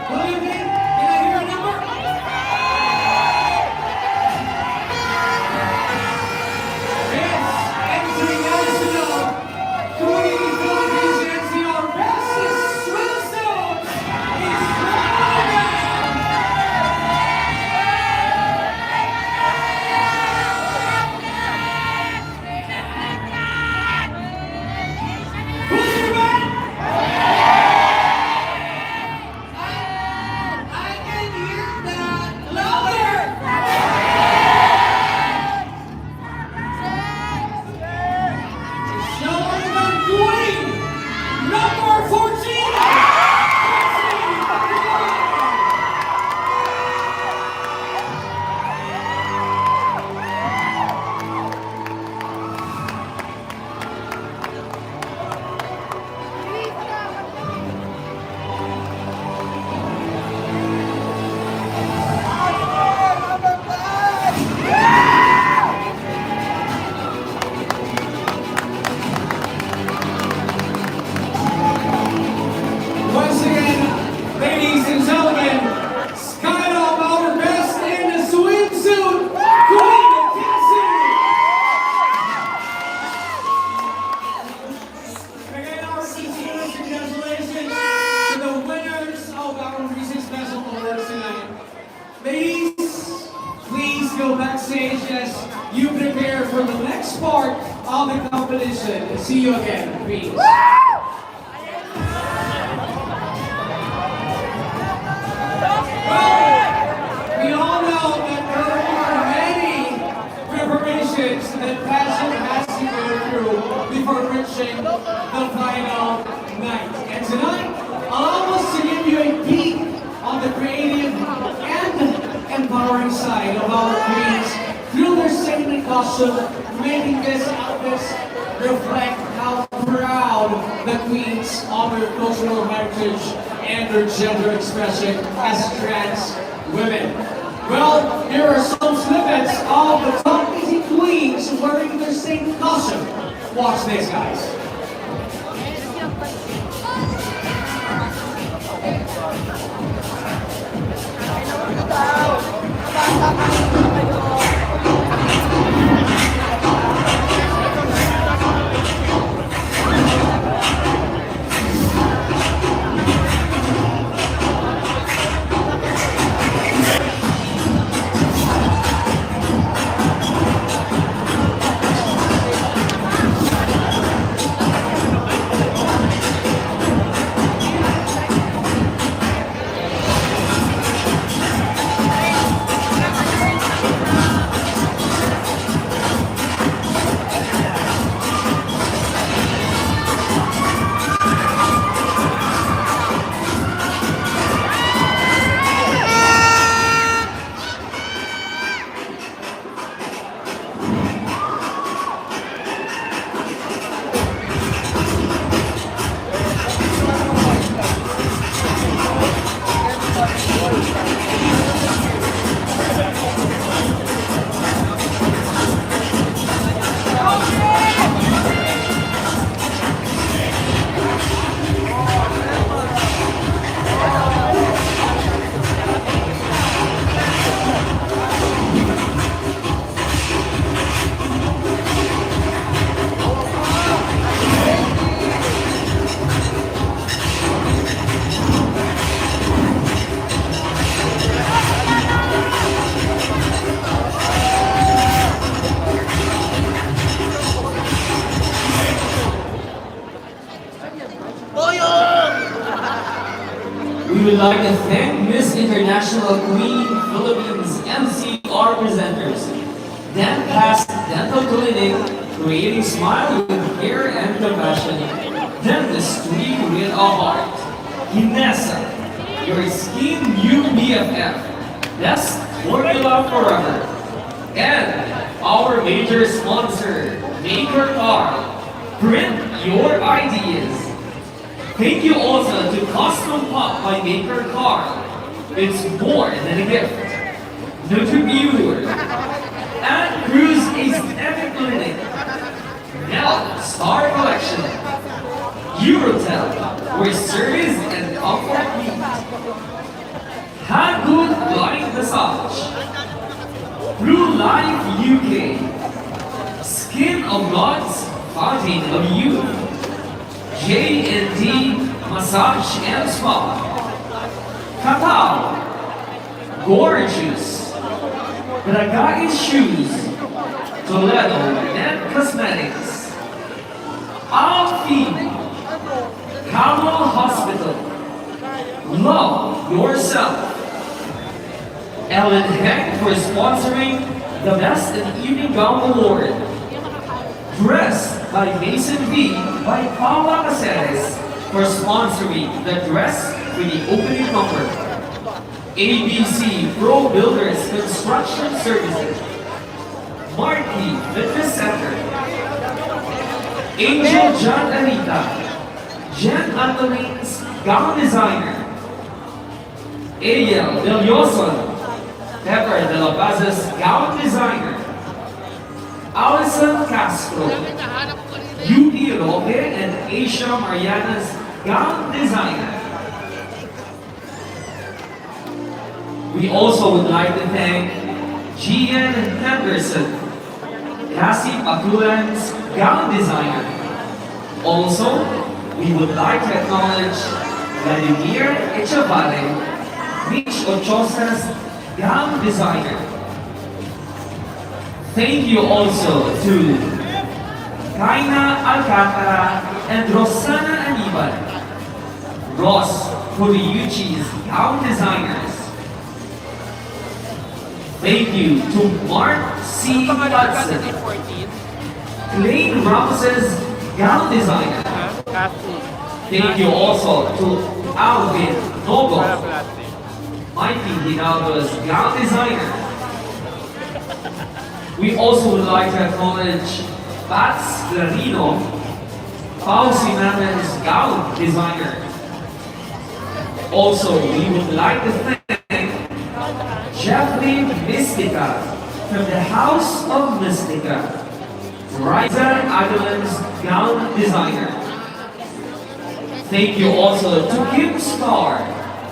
What do you think? Can I hear a number? competition. See you again, Queens. We all know that there are many preparations that passion has to go through before reaching the final night. And tonight, allow us to give you a peek on the creative and empowering side of our queens through their statement costume, making this outfits reflect how proud the queens of their cultural heritage and their gender expression as trans women. Well, here are some snippets of the top 80 queens wearing their statement costume. Watch this, guys. We would like to thank Miss International Queen Philippines NCR presenters, Dan Past Dental Clinic, creating smile with care and compassion, dentistry with a heart, Inessa, your skin new BFF, best formula forever, and our major sponsor, Maker Car, print your ideas. Thank you also to Custom Pop by Maker Car. It's more than a gift. Nutribure and Cruise Aesthetic Clinic. Now, Star Collection. Eurotel, where service and comfort meet. Handgood Light Massage. Blue Life UK. Skin of God's Fountain of Youth. J&D Massage and Spa. Cacao. Gorgeous. Bragais Shoes. Toledo and Cosmetics. Alfie. Camel Hospital. Love yourself. Ellen Heck for sponsoring the Best in Evening Gown Award. Dressed by Mason V by Paula Caceres for sponsoring the dress for the opening number. ABC Pro Builders Construction Services. Marquee Fitness Center. Angel John Anita. Jen Antonine's Gown Designer. Ariel Del Yoson. Pepper de la Paz's Gown Designer. Alison Castro, Yuki Roque, and Asia Mariana's Gown Designer. We also would like to thank Gian Henderson, Cassie Patulan's Gown Designer. Also, we would like to acknowledge Vladimir Echavale, Mitch Ochosa's Gown Designer. Thank you also to Kaina Alcantara, and Rosana Anibal. Ross Horiuchi's gown designers. Thank you to Mark C. Hudson, Lane Ramos's gown designer. Thank you also to Alvin Nogo, Mikey Hinaldo's gown designer. We also would like to acknowledge Bats Clarino, Pao Sinana's gown designer. Also, we would like to thank Jeffrey Mystica from the House of Mystica, Riza Adelan's gown designer. Thank you also to Kim Star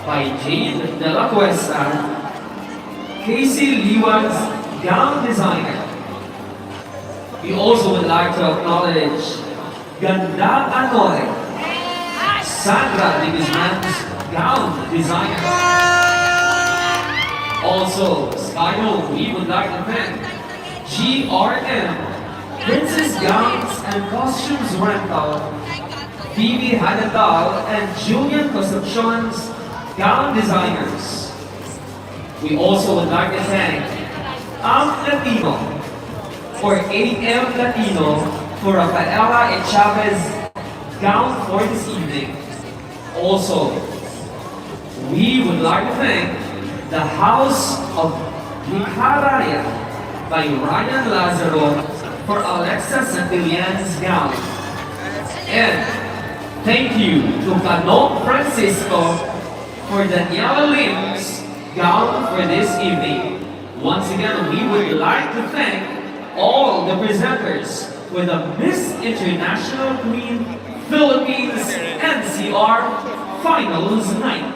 by Jade De La Cuesta, Casey Liwan's gown designer. We also would like to acknowledge Ganda Anore, Sandra de Guzman's gown designer. Also, Skyro, we would like to thank GRM, Princess Gowns and Costumes Rental, Phoebe Hadadal and Julian Concepcion's gown designers. We also would like to thank Latino or AM Latino for Rafaela and Chavez gown for this evening. Also, we would like to thank the House of Nicaraya by Ryan Lazaro for Alexa Santillan's gown. And thank you to Cano Francisco for Daniela Lim's gown for this evening. Once again, we would like to thank all the presenters for the Miss International Queen Philippines NCR Finals Night.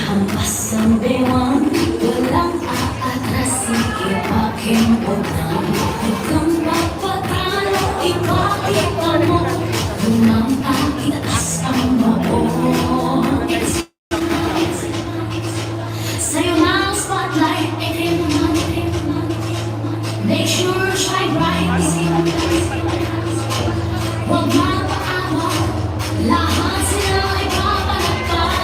Hampas ang bewang, walang aatras, sige aking butang. Huwag kang magpatalo, ipakita mo, lumang itaas ang maon. Sa'yo na ang spotlight, itim naman. Make sure shine bright, huwag mapaawa, lahat sila ay papalagpas.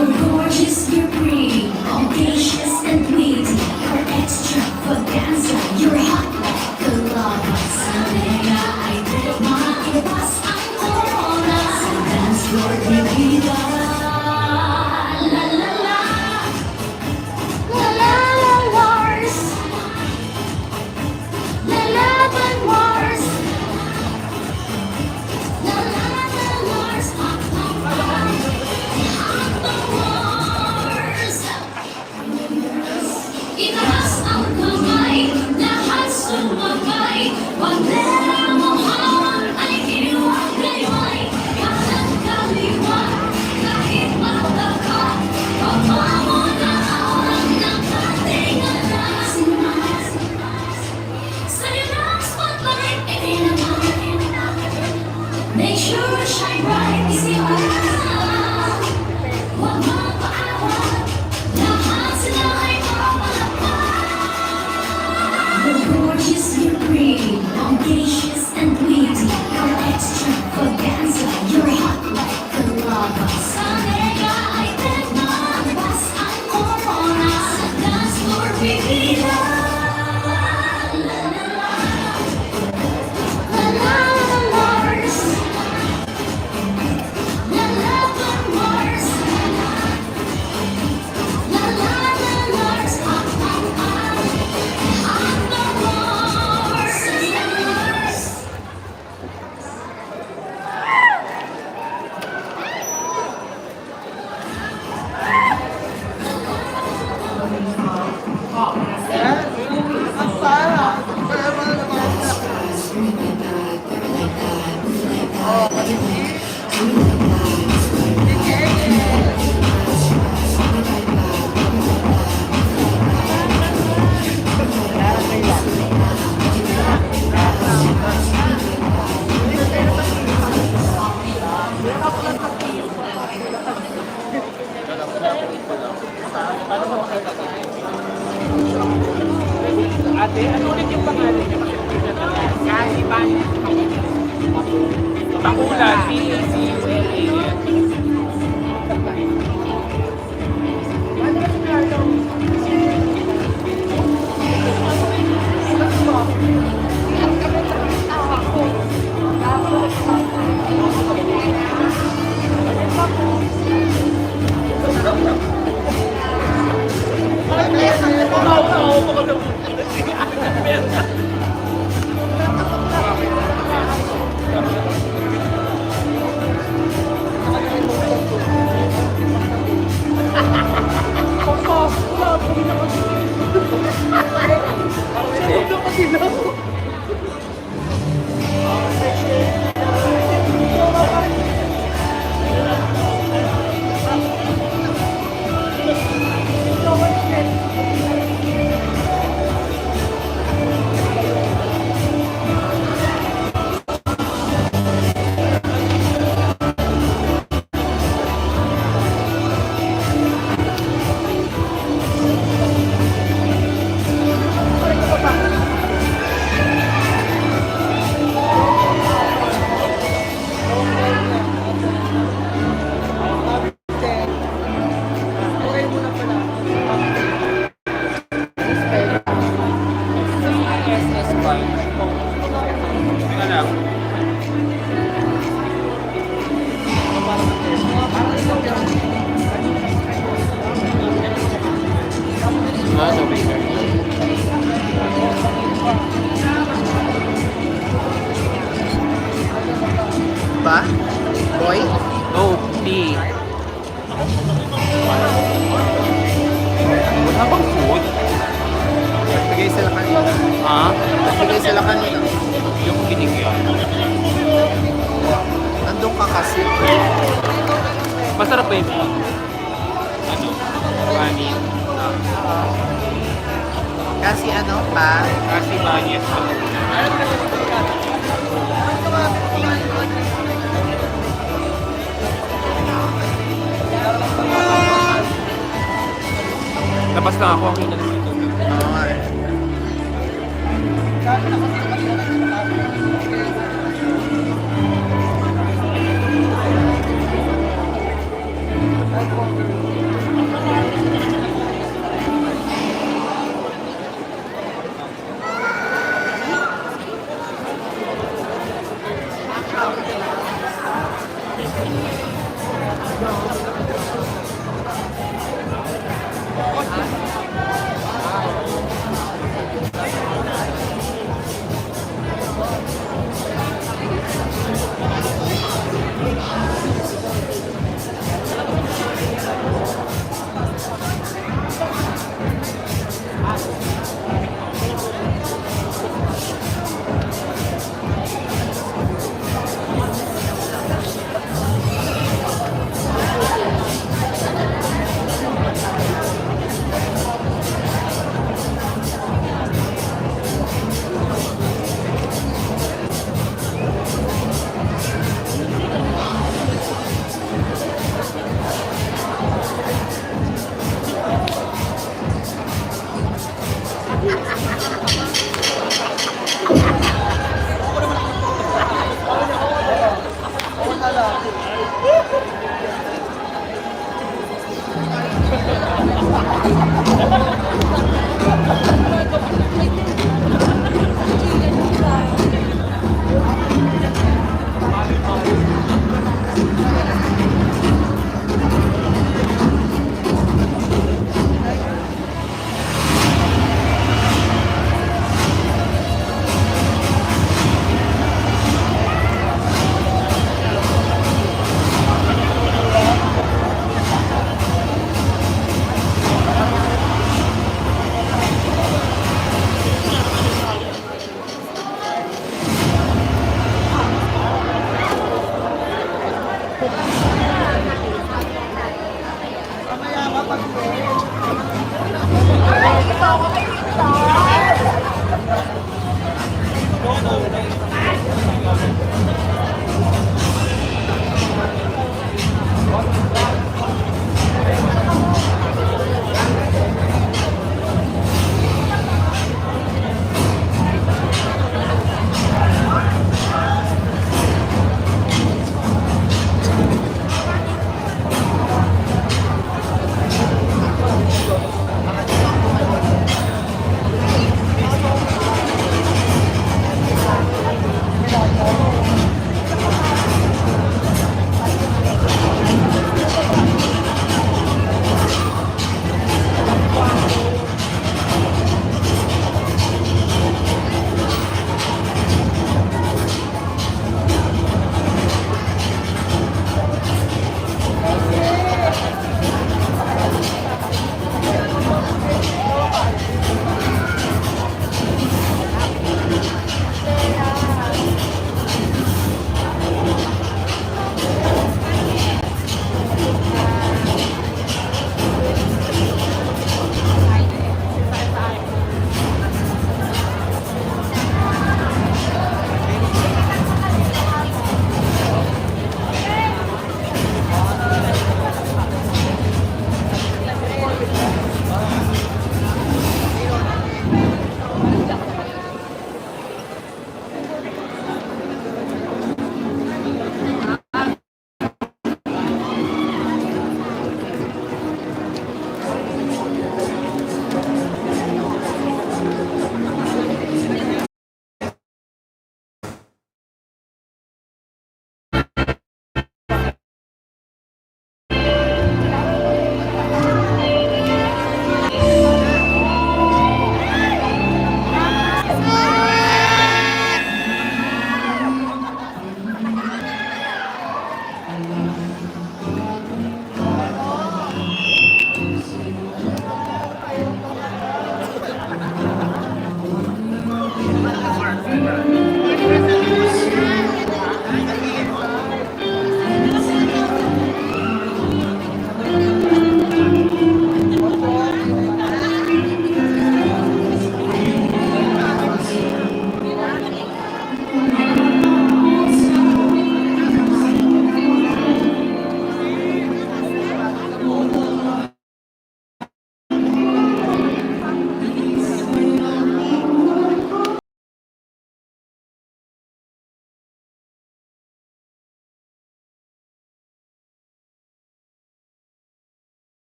You're gorgeous, you're pretty, audacious and witty. You're extravaganza, you're hot like a lava. Sanaya ay di maiwas ang corona. Sa dance floor, bibida. La la la, la la la wars, la laban wars, la la la wars, hot wars. Itaas ang kamay, lahat sumabay. Wag na mo hawan, ay hiwag-hiwalay. Kanan kaliwa, kahit mataka. Papa mo na ang nakatingala. Sa'yo na ang spotlight, make sure you shine bright. Huwag mapaawa, lahat sila ay you're gorgeous, you're pretty, audacious and witty. You're extravaganza, you're hot like a lava. Sanaya ay nagmamabas ang corona. Sa dance floor, bibida. La la la, la la la Mars, la la la Mars, la la la Mars, hot hot hot. Yes. ate, ano ulit yung pangalan niya? Kasi Bakulan, P-A-C-U-L-A-N. Ba? Boy? Oh, P. Wala bang food? Nagbigay sila kanina. Ha? Nagbigay sila kanina. Yung binigyan. Nandun ka kasi. Masarap ba ito? Ano? Kanin. Kasi ano pa? Kasi banyes. Labas na ako ang inalis ito. Oo nga eh.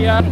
Kuya.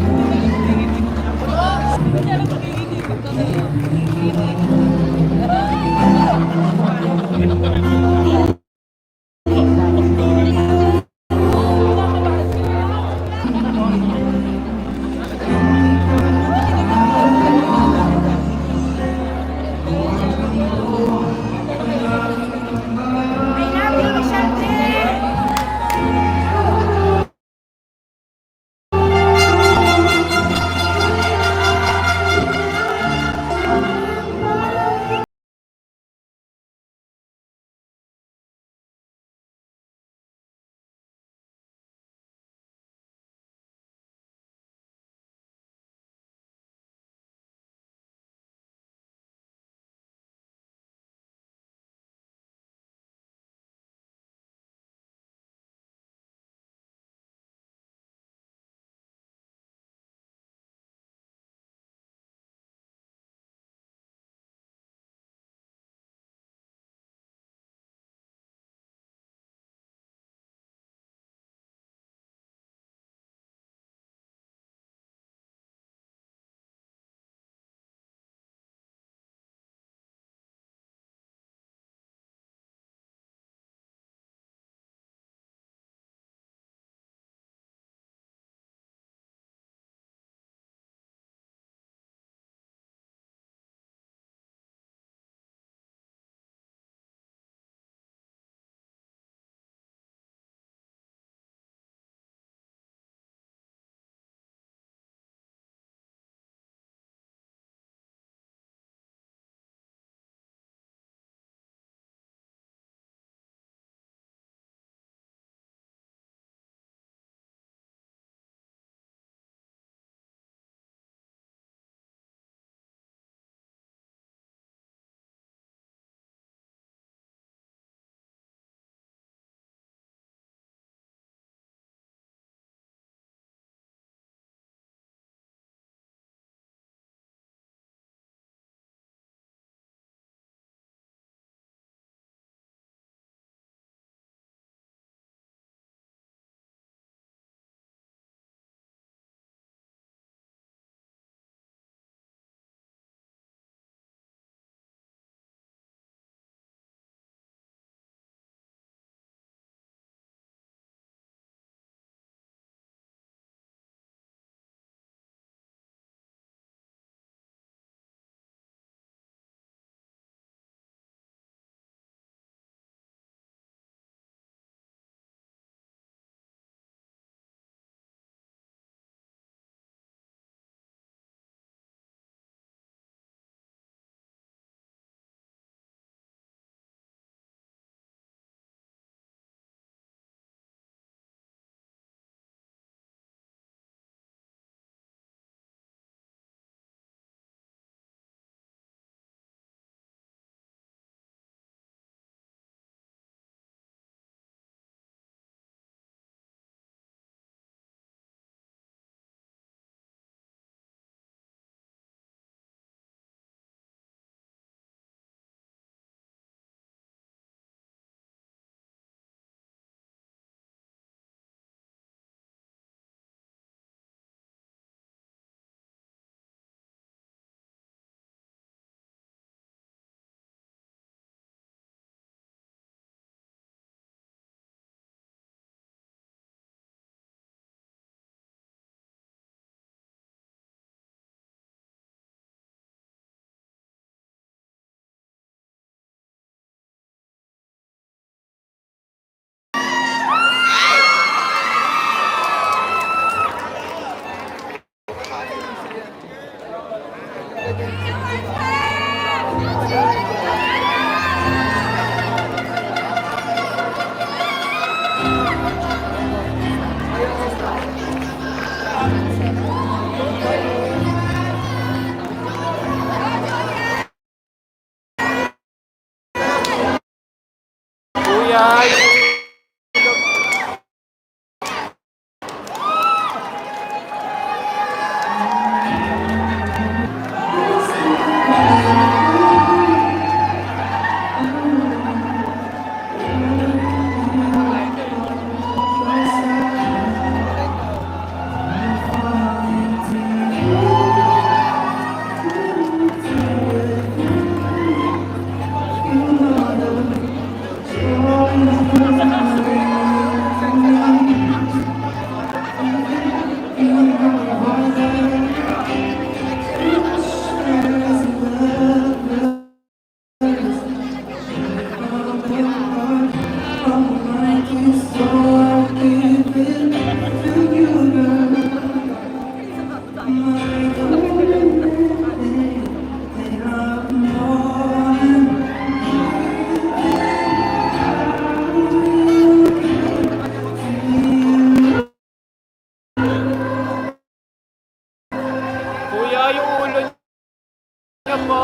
niyo po.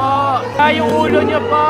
Yung ulo niyo po.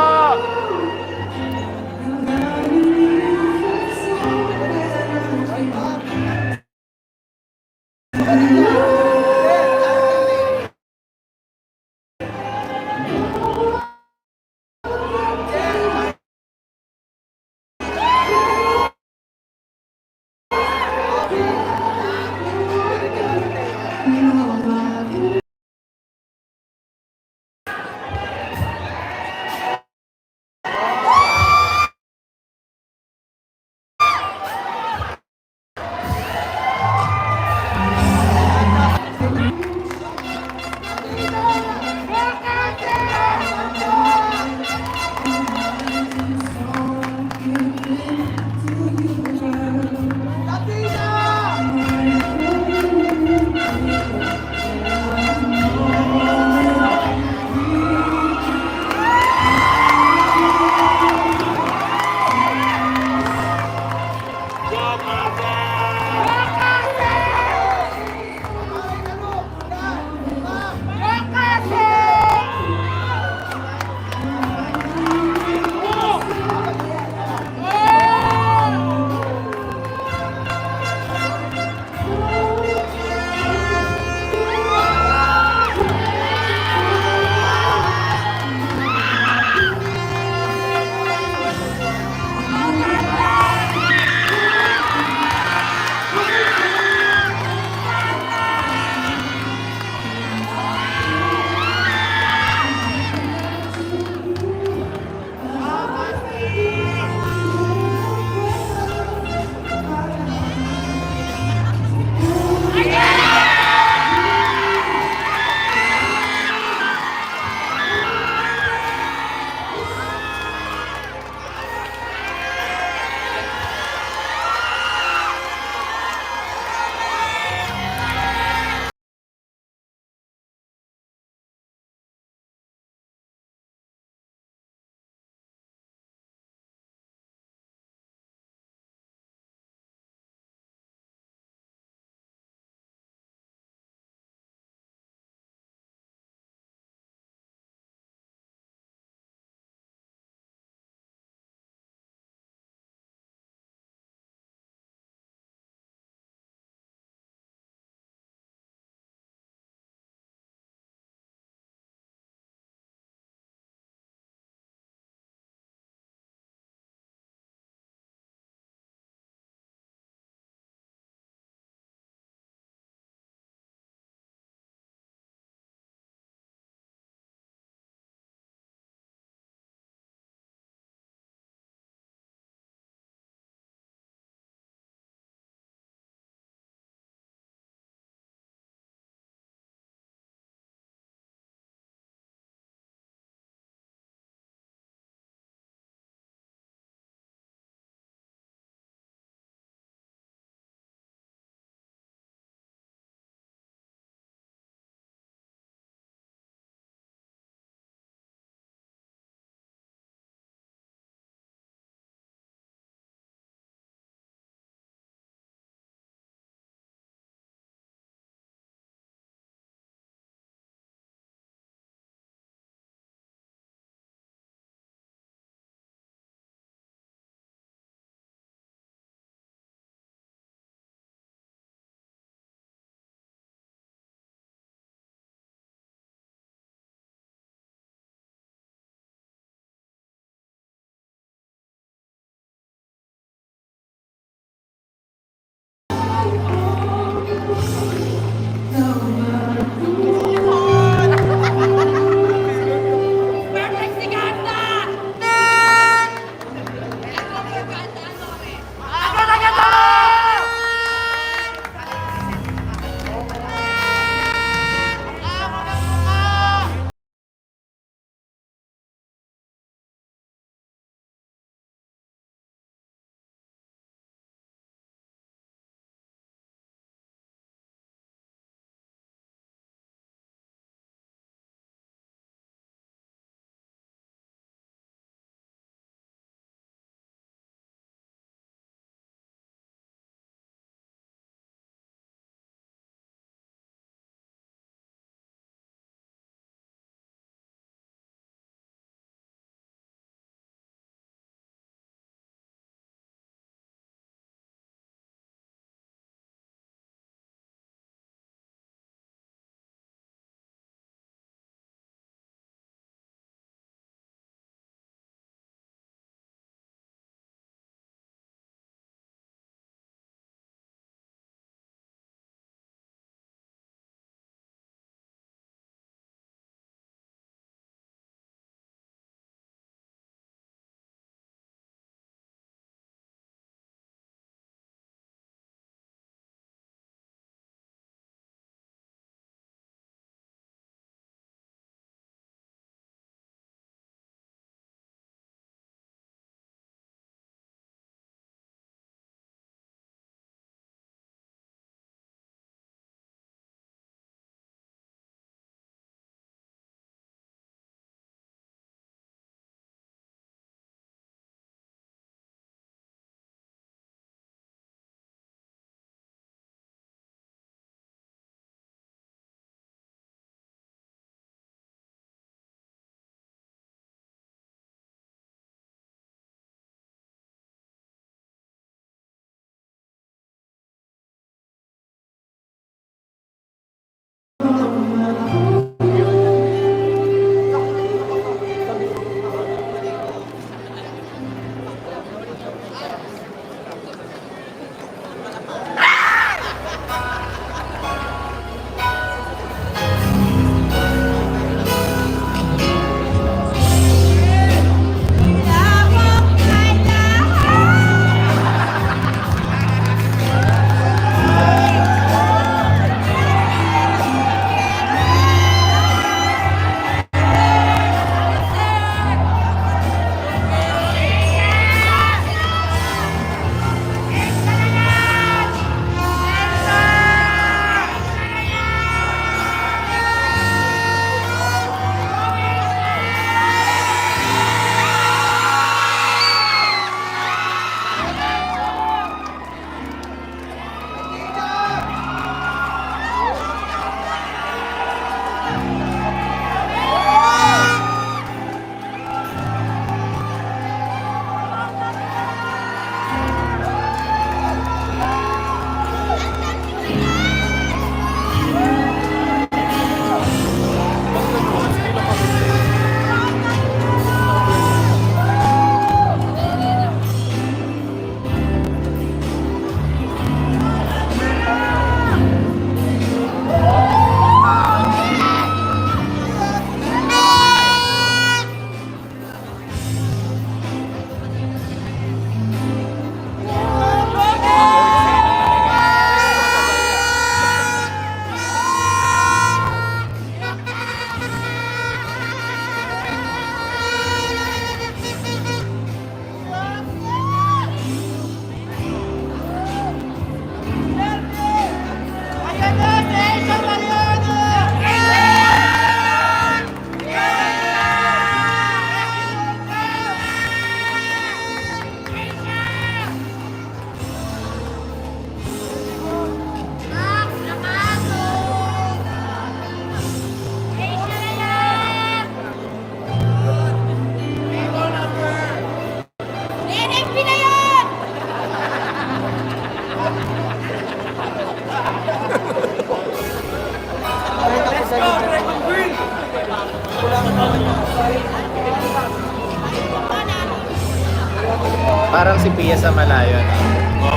Parang si Pia sa malayo, no?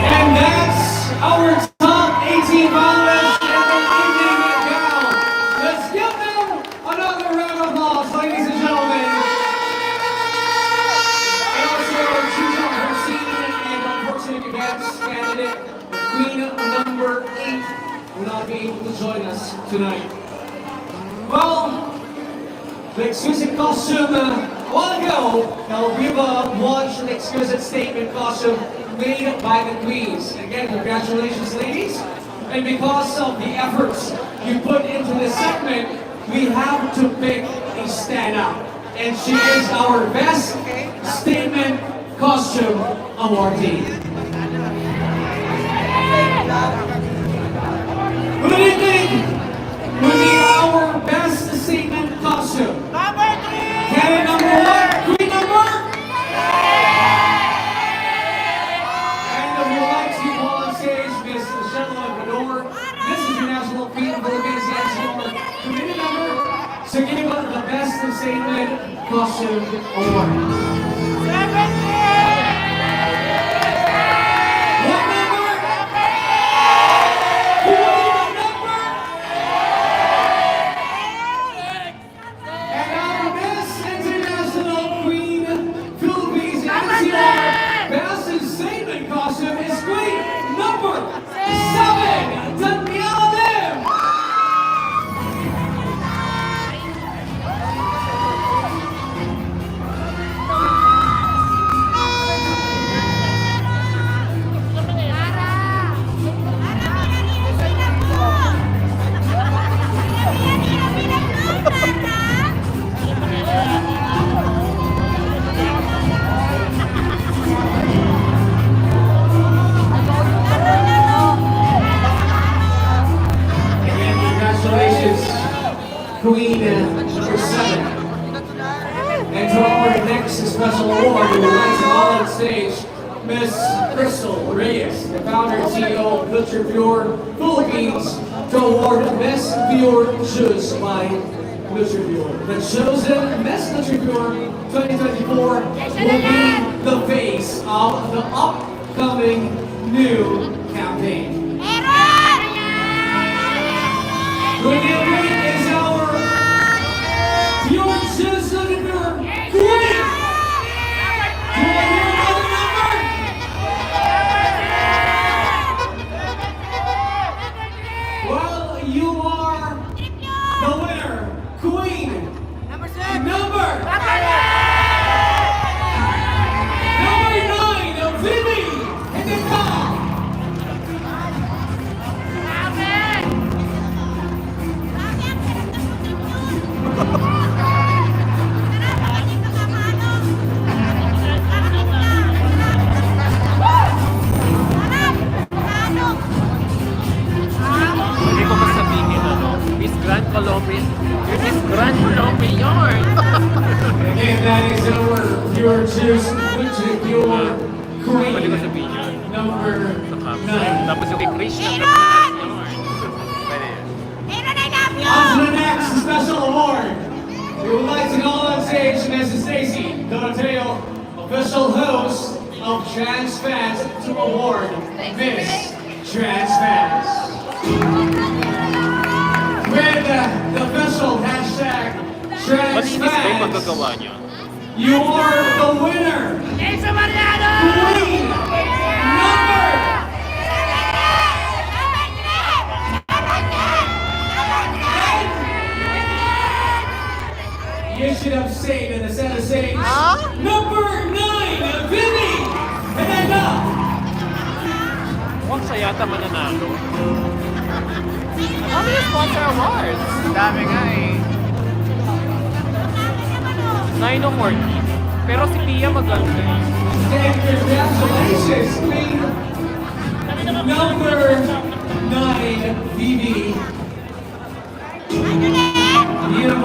And that's our top 18 finalists in the evening gown. Let's give them another round of applause, ladies and gentlemen. And also choose our scene and unfortunate events candidate, Queen number 8, will not be able to join us tonight. Well, the exquisite costume a while ago, now we've watched an exquisite statement costume made by the queens. Again, congratulations, ladies. And because of the efforts you put into this segment, we have to pick a standout. And she is our best statement costume awardee. Who do you think would be our best statement costume? Candidate number 1, queen number? And if you like to call on stage, Miss Michelle Ecuador, Miss International Queen of Philippines, NCR, committee member, to give us the best statement costume award. What number? Who will be the number? And our Miss International Queen Philippines NCR best statement costume is Queen number 7, Daniela Lim. Again, congratulations, Queen number 7. And to our next special award, we would like to call on stage Miss Crystal Reyes, the founder and CEO of Intermission Philippines, to award Miss Pure Shoes by Intermission. The chosen Miss Intermission 2024 will be the face of the upcoming new campaign. Good evening is our Pure Shoes Intermission Queen. Do I hear another number? Well, you are the winner, Queen. Number 6. Number 9, Vivi. And then Tom. Hindi ko masabihin, Miss Grand Colombian. Miss Grand Colombian. Again, that is our Pure Juice, which is your Pwede ko Queen sabihin yun. number Sa cup. 9. Tapos yung kay Krishna. Pwede yan. On to the next special award. We would like to call on stage Mrs. Stacy Directorial, official host of Trans Fans, to award Miss Trans Fans. With the official hashtag Trans Malinis ba yung Fans, magagawa niya? you are the winner. Queen number. You should have said it instead of saying number 9, Vivi. And then Huwag siya yata mananalo. How many sponsor awards? Dami nga eh. 9 o 14. Pero si Pia maganda eh. and congratulations, Queen number 9, Vivi. You've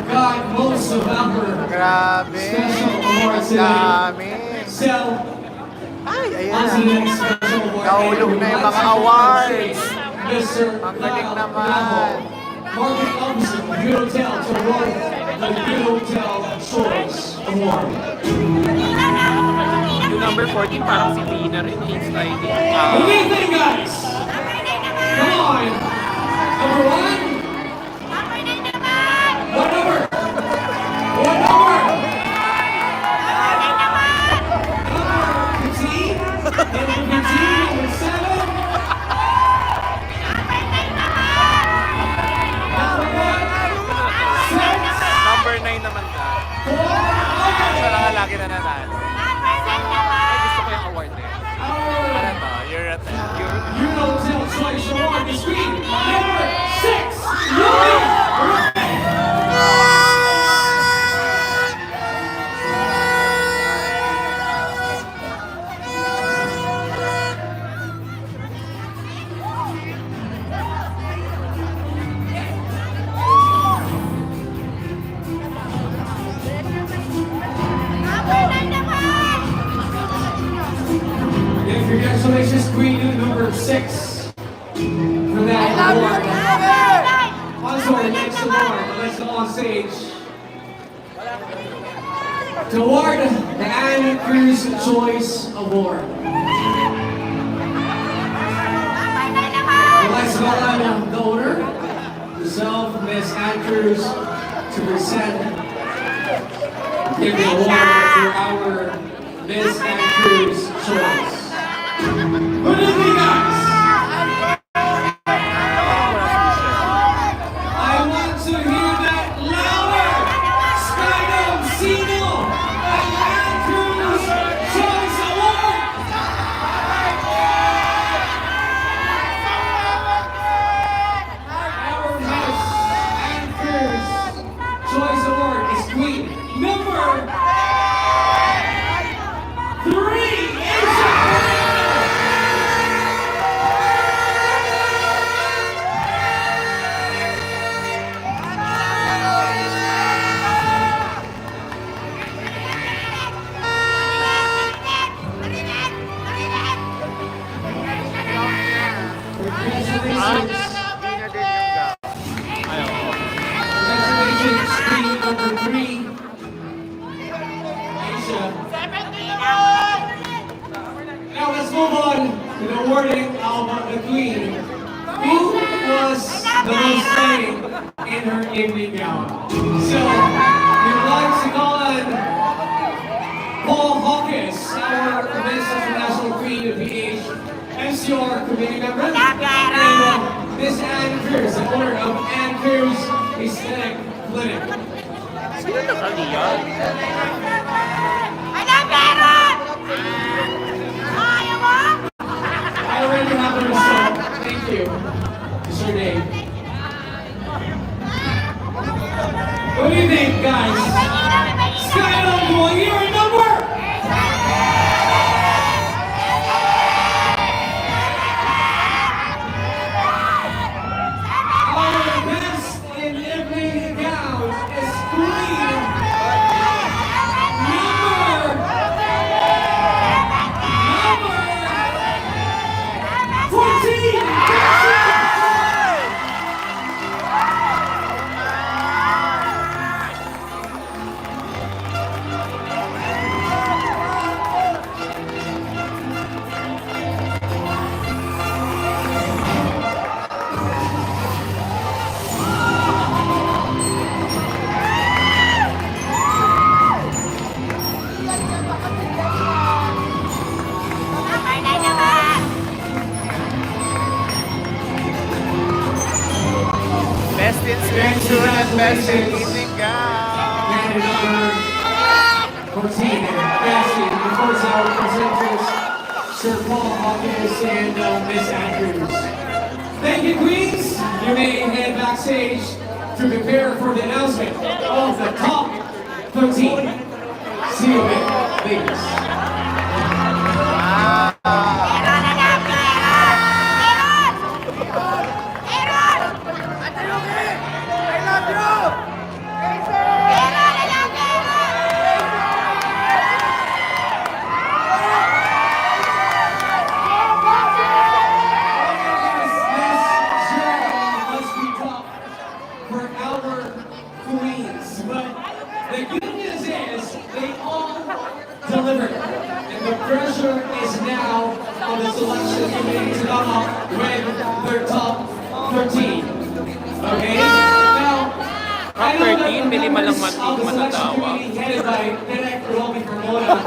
got most of our Grabe. special awards Ang today. dami. So, Ay, ayan on to the na. next special award. Nahulog na yung mga awards. Mr. Ang galing Lau naman. Bravo, Market Officer, Good Hotel, to award the Good Hotel Choice Award. Yung number 14, parang si Tina rin. It's like, What do you think, guys? Come on. Number one? What number? What number? Number 15? Number 15? Number 7? Number what? 6? number 9 naman ka. 4? Siya lang ang lagi na nanalo. Ay, gusto ko yung award na yun. Ano to? You're at You know, tell choice award is green. Number 6. Ruby. And congratulations, Queen number 6 for that award. On to our next award. Let's go on stage. To award the Anne Cruz Choice Award. Let's call on the owner, herself, Miss Anne Cruz, to present, give the award to our Miss Anne Cruz Choice. What do you think, guys? I want to hear that louder! Skydome Sino! The Anne Cruz Choice Award! Our Miss Anne Cruz Choice Award is Queen number 3! Congratulations! Congratulations, Queen number 3. Aisha. Now let's move on to the awarding of the Queen. Who was the most stunning in her evening gown? So, we'd like to call on Paul Hawkins, our Miss International Queen of PH, NCR committee member, and Miss Anne Cruz, the owner of Anne Cruz Aesthetic Clinic. Sino nagkaliyan? I already have the result. Thank you. It's your name. What do you think, guys? Skydome, will you hear a number? Our best in evening gown is Queen number 14! Best in swimsuit and best in evening gown. And number 14, Bastion, the first hour presenters, Sir Paul Hawkins and Miss Anne Cruz. Thank you, Queens. You may head backstage to prepare for the announcement of the top 13. See you in Vegas. Queens, but the good news is they all delivered. 13. Okay? Now, I know that 13, hindi man lang the selection matatawa. committee headed by Directorial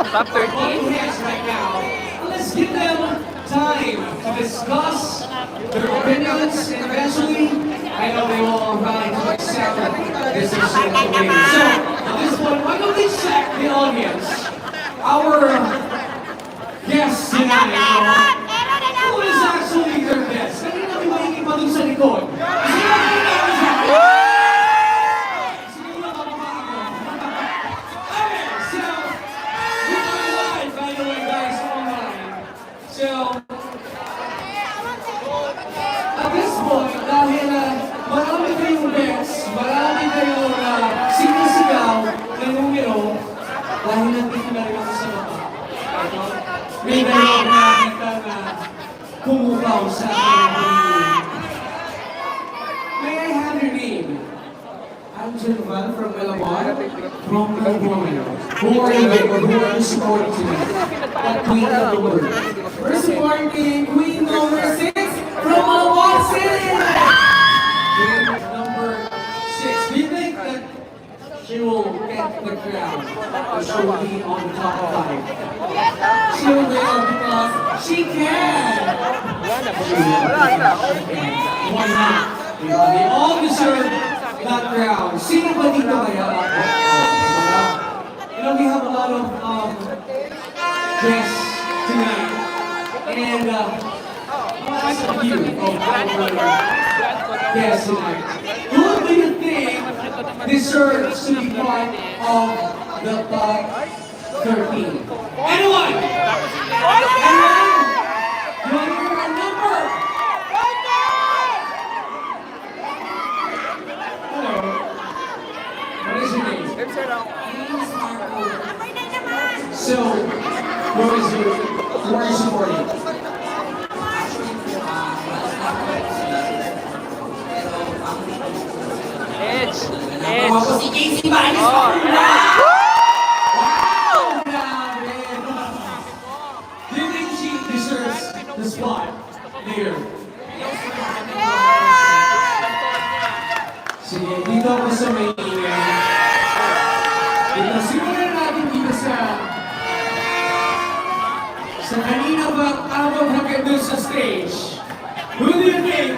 Top 13? right now. Let's give them time to discuss their opinions and eventually, I know they will arrive to accept this decision later. So, at this point, why don't we check the audience? Our guests tonight, who is actually their best? Kanina may mahinig pa dun sa likod. Sino ang pinaka-best? Sige lang ako ako. Okay, so, we are live, by the way, guys, online. So, at this point, dahil marami kayong bets, marami kayong sinisigaw na numero, dahil nandito na rin ako sa baba. May dalawang nakita na kumukaw sa akin. May I have your name? I'm Gentleman from Melbourne, from California. Who are you or who are you supporting today? That Queen of the World. We're supporting Queen number 6 from Melbourne City! Queen number 6. Do you think that she will get the crown? Or she will be on the top 5? She will because she can! Why not? They all deserve that crown. Sino ba dito kaya? You know, we have a lot of guests tonight. And ask of you, guests tonight. Who do you think deserves to be part of the top 13? Anyone? Anyone? You want to hear a number? Hello. What is your name? So, who are you supporting? Edge. Ako si Casey Banis. Wow! Grabe! Do you think she deserves the spot here? Sige, dito ako sa may dito, simulan natin dito sa kanina ba tawag hanggang doon sa stage. Who do you think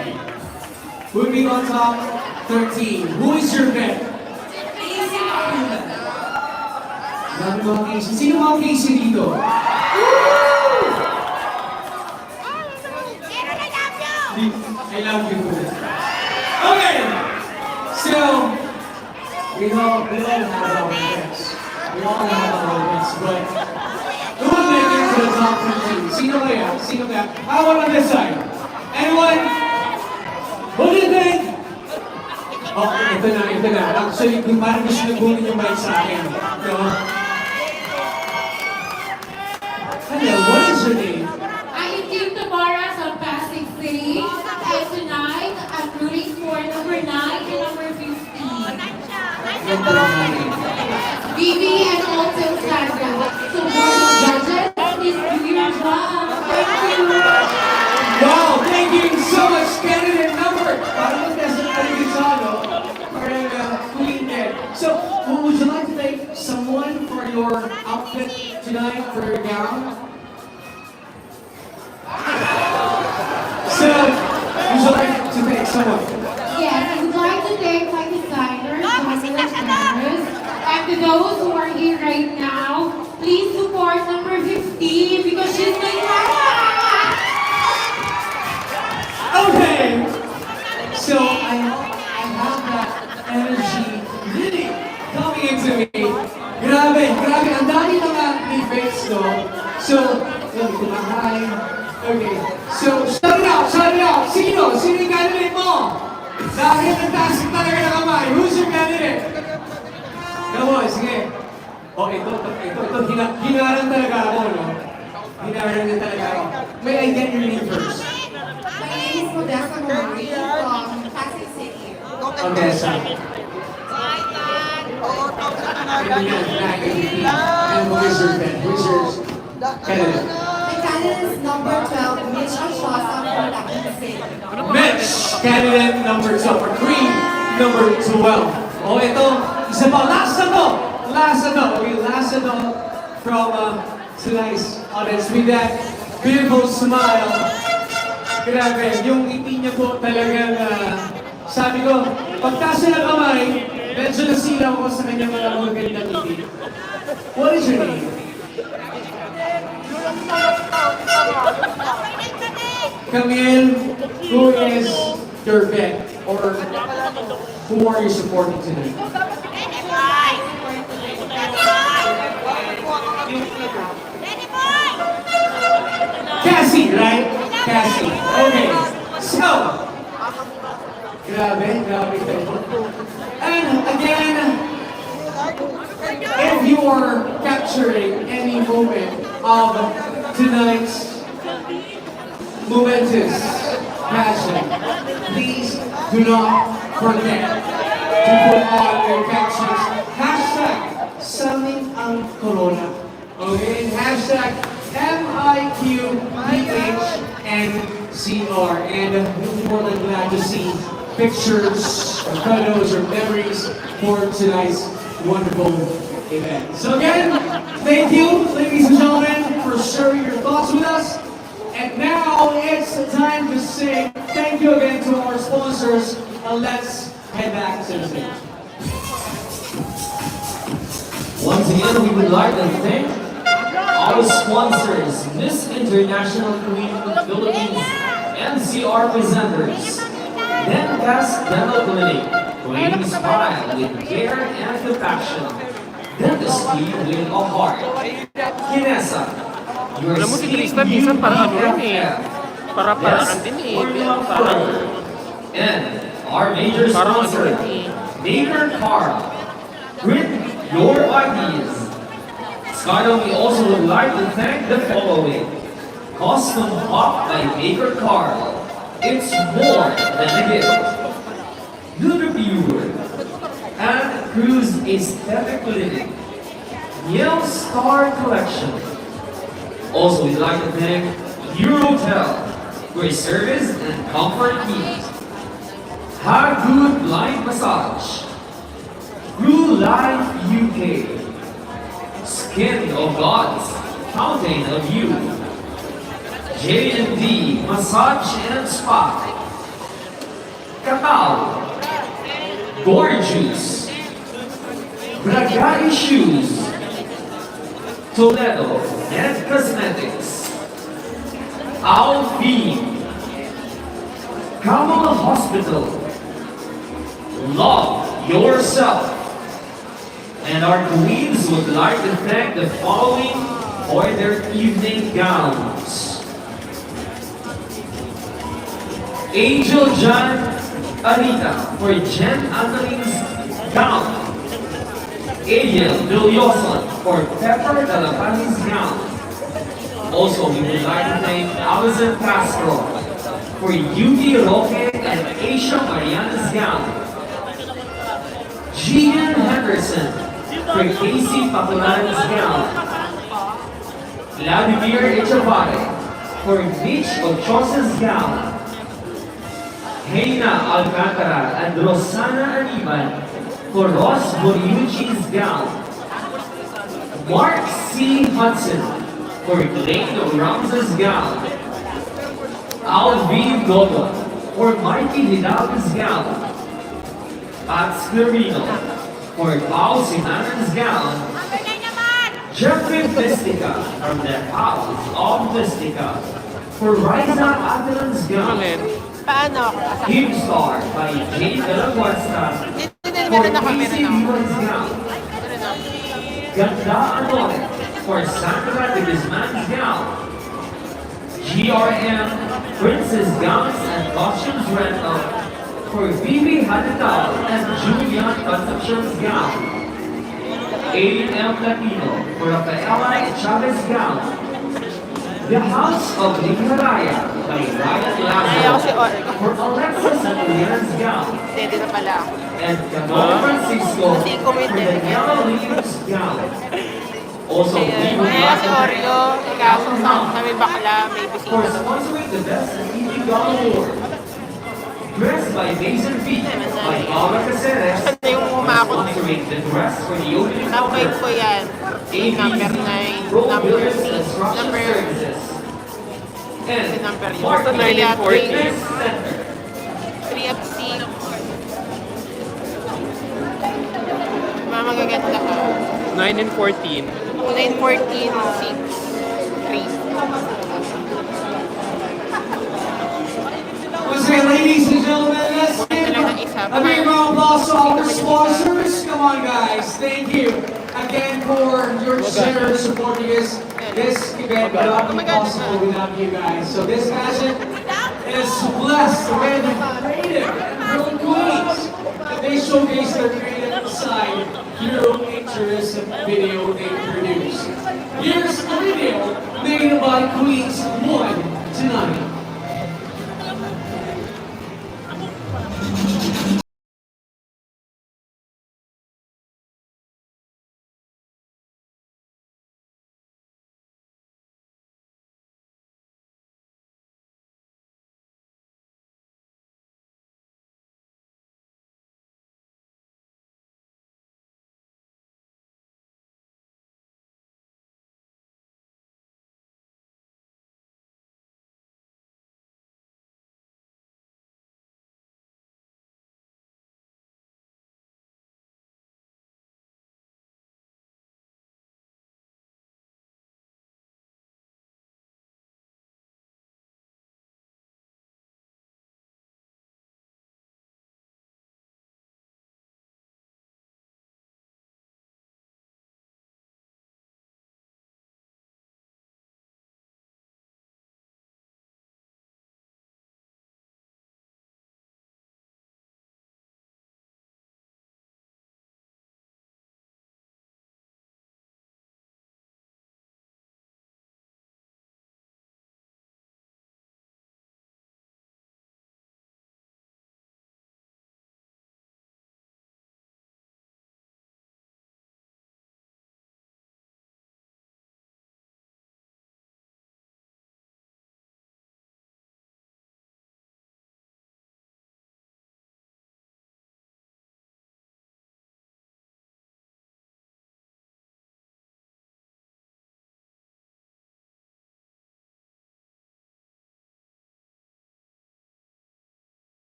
would be on top 13? Who is your bet? Dami mga Casey. Sino mga Casey dito? I love you. Okay! So, we all have our bets. We all have our bets, but who would make it to the top 15? Sino kaya? Sino kaya? How about on this side? Anyone? Who do you think? Oh, ito na. Actually, parang gusto na kunin yung mic sa akin. No? Hello, what is your name? I'm Team Tamara from Pasig City. And tonight, I'm rooting for number 9 and number 15. Vivi and also Sandra. So, board of judges, please do your job. Thank you. Wow, thank you so much, candidate number. Parang nasa Taligizano, parang Queen Ed. So, would you like to thank someone for your outfit tonight, for your gown? So, would you like to thank someone? Yes, I would like to thank my designers, designers, and to those who are here right now, please support number 15 because she's my mama. Okay! So, I have that energy really coming into me. Grabe, ang dami mga effects, no? So, hi. Okay, so, shout it out! Sino yung candidate mo? Dahil nagtaas talaga ng kamay, who's your candidate? Come on, sige. Oh, ito, hinaran talaga ako, no? Hinaran din talaga ako. May I get your name first? My name is Modesta Mori from Pasig City. Odessa. And who is your candidate? The candidate is number 12, Mitch Ashosa from Pasig City. Mitch! candidate number 12, or queen number 12. Oh, ito, isa pa, last na to. Okay, last na to from tonight's audience with that beautiful smile. Grabe, yung ngiti niya po talagang, sabi ko, pagtaas niya ng kamay, medyo nasilaw ko sa kanyang mga magandang ngiti. What is your name? Camille, who is your vet? Or who are you supporting tonight? Cassie, right? Cassie. Okay. So, grabe kayo. And again, if you are capturing any moment of tonight's momentous passion, please do not forget to put on your captions hashtag selling ang corona. Okay? Hashtag MIQPHNCR. And we're more than glad to see pictures, or photos, or memories for tonight's wonderful event. So again, thank you, ladies and gentlemen, for sharing your thoughts with us. And now it's time to say thank you again to our sponsors, and let's head back to the stage. Once again, we would like to thank our sponsors, Miss International Queen of the Philippines, NCR presenters, Dentcast Dental Clinic, creating smile with care and compassion, dentistry with a heart, Kinesa, your Alam mo si sleep Tristan, minsan para ano rin eh. BFF. Para-paraan din eh. Parang, And our major Parang sponsor, ano eh. Baker Carl. Print your ideas. Scardo, we also would like to thank the following. Custom Pop by Baker Carl. It's more than a gift. Lunar Viewer. And Cruise Aesthetic Clinic. Yale Star Collection. Also, we'd like to thank Eurotel for his service and comfort needs. Have Good Blind Massage. Blue Life UK. Skin of Gods, Fountain of Youth. J&D Massage and Spa. Kakao. Gorgeous. Bragari Shoes. Toledo and Cosmetics. Alfie. Kamala Hospital. Love yourself. And our queens would like to thank the following for their evening gowns. Angel John Anita for Jen Annaline's gown. Ariel Villoson for Pepper Galapani's gown. Also, we would like to thank Alison Castro for Yuki Roque and Aisha Mariana's gown. Gian Henderson for Casey Papulan's gown. Vladimir Echavare for Mitch Ochosa's gown. Heina Alcantara and Rosana Aniban for Ross Boriucci's gown. Mark C. Hudson for Glenn Rams's gown. Alvin Godo for Mikey Hidalgo's gown. Pat Sclarino for Pao Sinanan's gown. Jeffrey Festica from the House of Festica for Riza Adelan's gown. Paano? Hipstar by Jane Delaguasta for Casey Vivan's gown. Ganda Anoy for Sandra de Guzman's gown. GRM Princess Gowns and Costumes Rental for Bibi Hanital and Julian Concepcion's gown. A.M. Latino for Rafaela Chavez gown. The House of Nicaraya by Ryan Ayaw si Lazo Org. for Alexis Napoleon's gown. Hindi na pala ako. And Camille Francisco for Daniela Leaves gown. Also, we Ayun. would Kaya like si to thank Orlo, ikaso sa may bakla, may for bisita. sponsoring the Best Evening Gown Award. Dress by Mason Feet by Paula Caceres. Ano yung umakot? Sponsoring the dress for the opening Number ko yan. Number 9, number 6, number... And number yun. Basta 9 and 14. 3 at 6. Mga magaganda ka. 9 and 14. 9, 14, 6, 3. Once again, ladies and gentlemen, let's give a big round of applause to our sponsors. Come on, guys. Thank you again for your generous supporting us. This event would not be possible without you guys. So this pageant is blessed with creative and queens. They showcase their creative side through interesting video they produce. Here's the video made by Queens 1 tonight.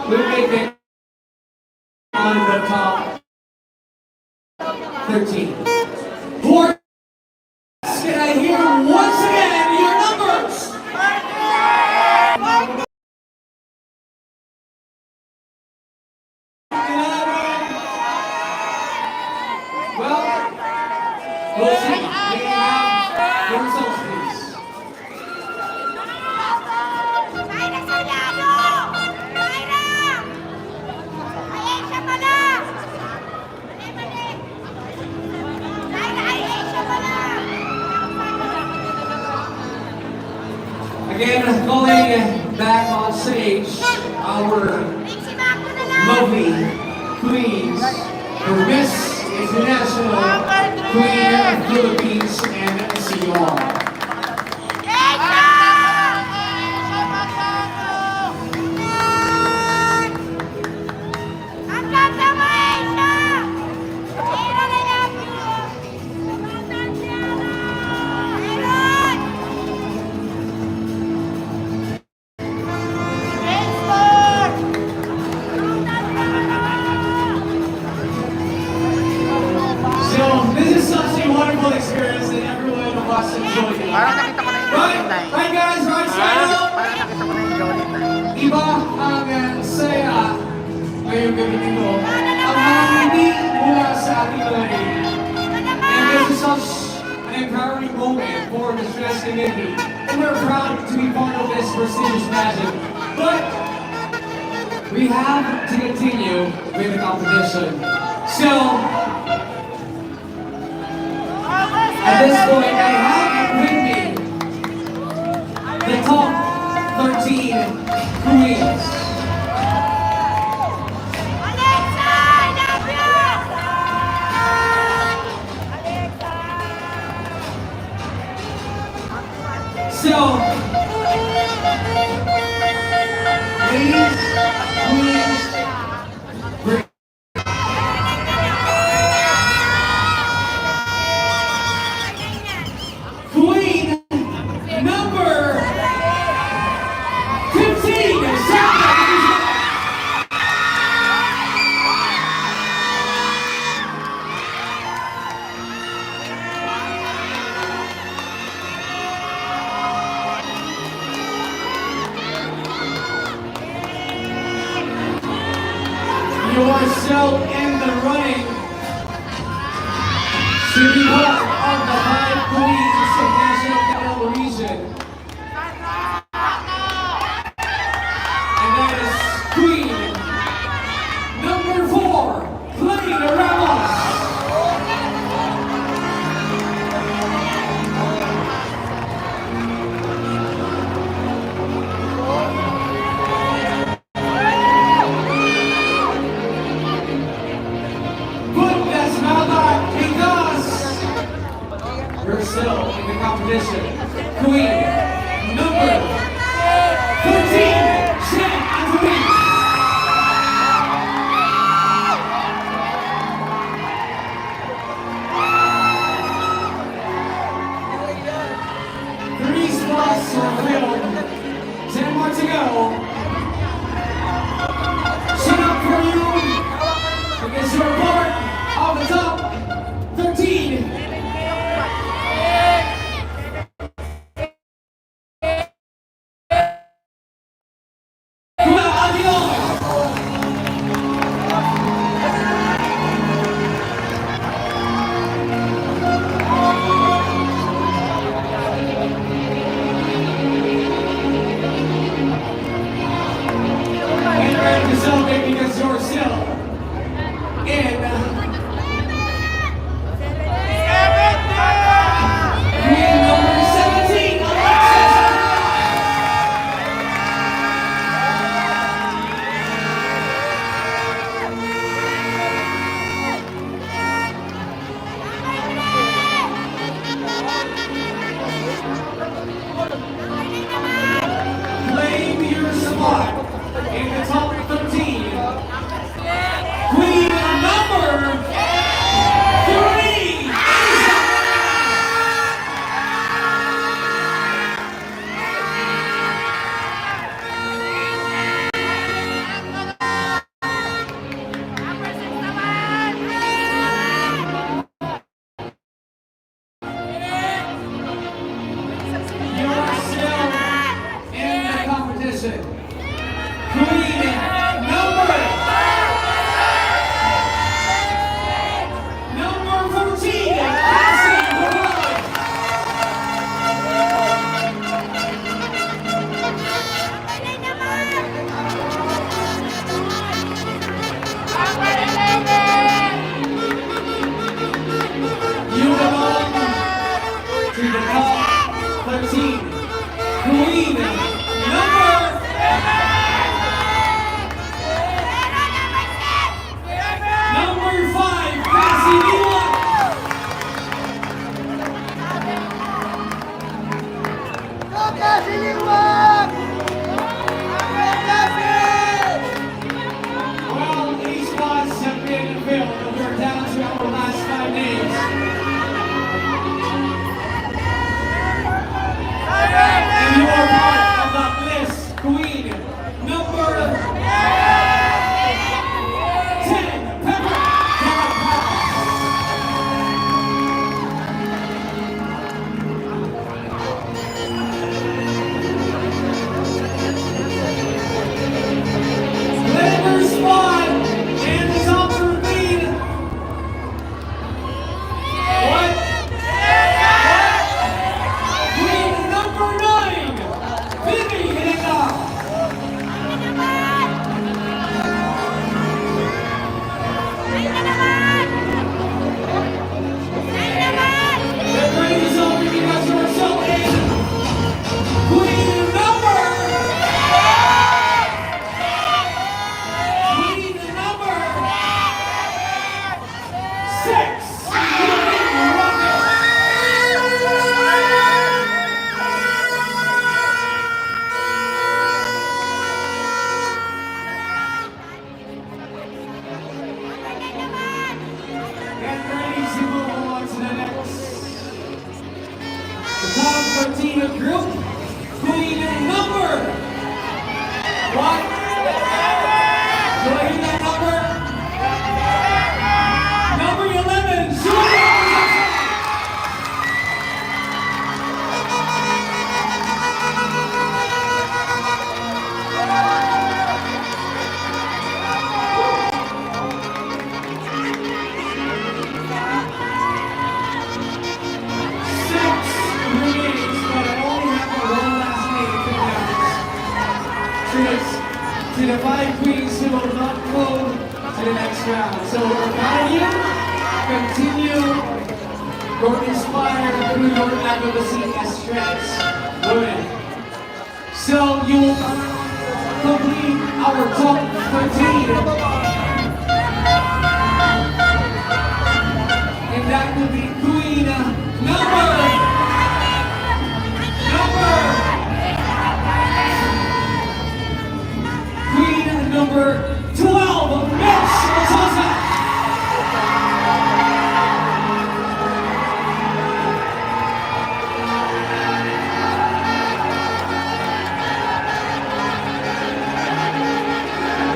We make it on the top 13. Board, can I hear once again your numbers? Well, we'll see. We have the results, please. Again, going back on stage, our lovely queens, the Miss International Queen of Philippines and NCR. and priority moment for the trans community. And we're proud to be part of this prestigious pageant. But we have to continue with the competition. So, at this point, I have with me the top 13 queens. So, ladies, queens, bring queen number 15, you are still in the running to be part of the 5 queens of National Capital Region. And that is queen number 4, Clay Ramos. But that's not that because you're still in the competition. Queen number 13, Jen Anthony. Three spots are filled. 10 more to go. Shut up for you because you're part of the top 13. And you're ready to celebrate because you're still in queen number 17, Alexis. Claim your spot in the top 13. Queen number 3, you are still in the competition. Queen number 14, Cassie Morales. You belong to the top 13. Queen number 5, Cassie Morales. Well, these spots have been filled, but we're down to our last 5 names. And you are part of that list, Queen number 10, Pepper. queen group. Queen number what? Do I hear that number? Number 11, Swimwear. To the 5 queens who will not go to the next round. So we're proud of you. Continue your inspire through your advocacy as strengths women. So you will complete our top 13. And that will be queen number number 12, Miss Sosa.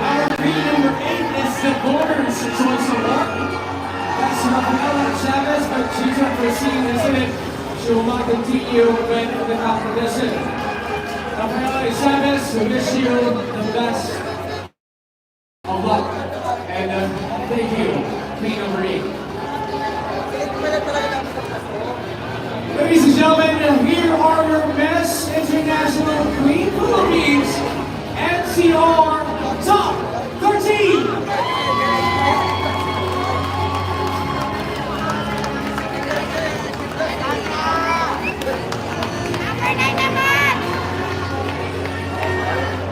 Our queen number 8 is the Borders Choice Award. That's Rafaela Chavez, but she's unforeseen incident. She will not continue with the competition. Rafaela Chavez, we wish you the best of luck. And thank you, queen number 8. Ladies and gentlemen, here are your Miss International Queen Philippines NCR Top 13.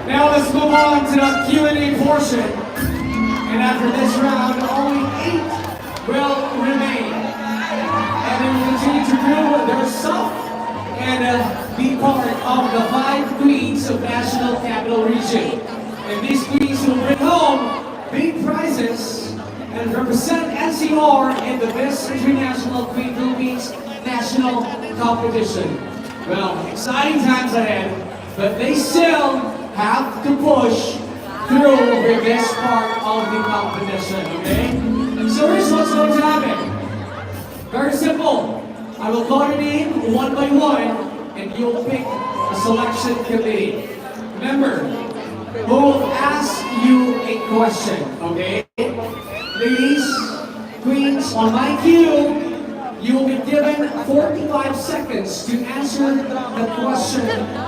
Now let's move on to the Q&A portion. And after this round, only 8 will remain. And they will continue to do their stuff and be part of the 5 queens of National Capital Region. And these queens will bring home big prizes and represent NCR in the Best International Queen Philippines National Competition. Well, exciting times ahead, but they still have to push through this part of the competition, okay? So here's what's going to happen. Very simple. I will call your name one by one, and you'll pick a selection committee. Remember, who will ask you a question, okay? Ladies, queens, on my cue, you will be given 45 seconds to answer the question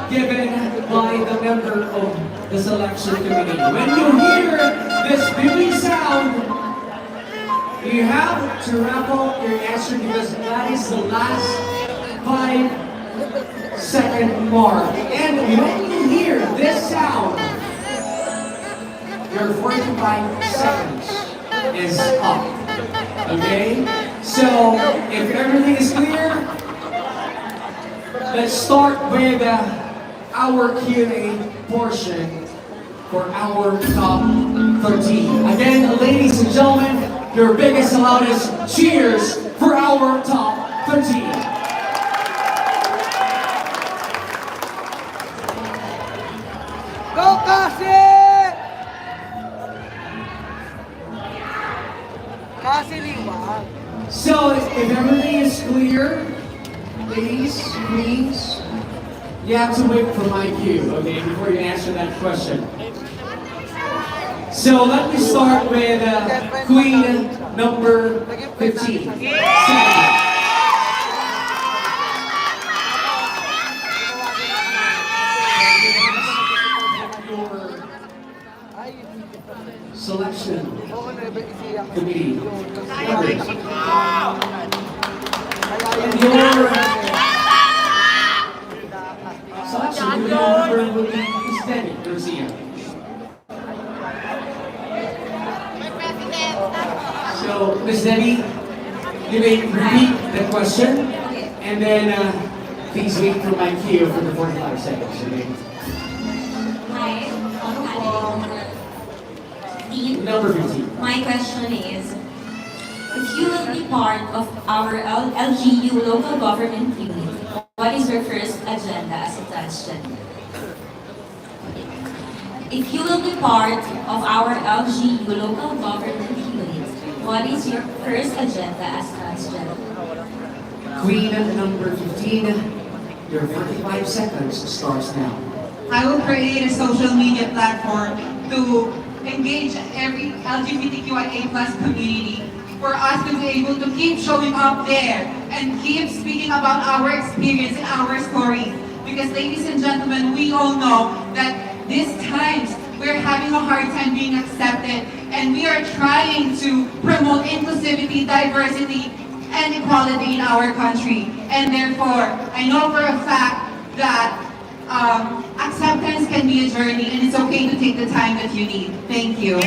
given by the member of the selection committee. When you hear this beeping sound, you have to wrap up your answer because that is the last 5-second mark. And when you hear this sound, your 45 seconds is up. Okay? So, if everything is clear, let's start with our Q&A portion for our top 13. Again, ladies and gentlemen, your biggest and loudest cheers for our top 13. Go, Kasi! Kasi liwag. So, if everything is clear, ladies, queens, you have to wait for my cue, okay, before you answer that question. So, let me start with queen number 15. Sandy. Selection committee members. And your selection committee member will be Steady Garcia. So, Ms. Debbie, you may repeat the question, and then please wait for my cue for the 45 seconds. Okay? Number 15. My question is, if you will be part of our LGU local government unit, What is your first agenda as a transgender? If you will be part of our LGU local government unit, what is your first agenda as transgender? Queen number 15, your 45 seconds starts now. I will create a social media platform to engage every LGBTQIA+ community for us to be able to keep showing up there and keep speaking about our experience and our stories. Because ladies and gentlemen, we all know that these times we're having a hard time being accepted, and we are trying to promote inclusivity, diversity, and equality in our country. And therefore, I know for a fact that acceptance can be a journey, and it's okay to take the time that you need. Thank you.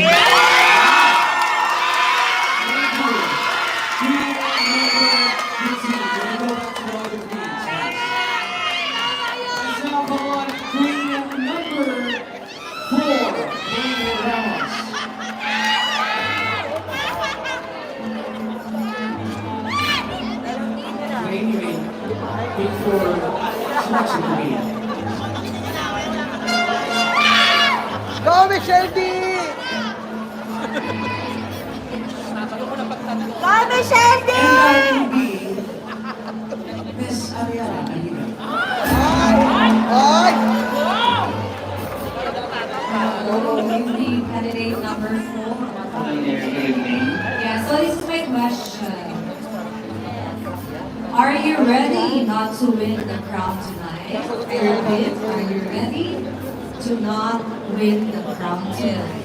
Go, Michelle D! Go, Michelle D! Miss Ariana. Ay! The candidate number 4. Yeah, so this is my question. Are you ready not to win the crown tonight? Are you ready to not win the crown tonight?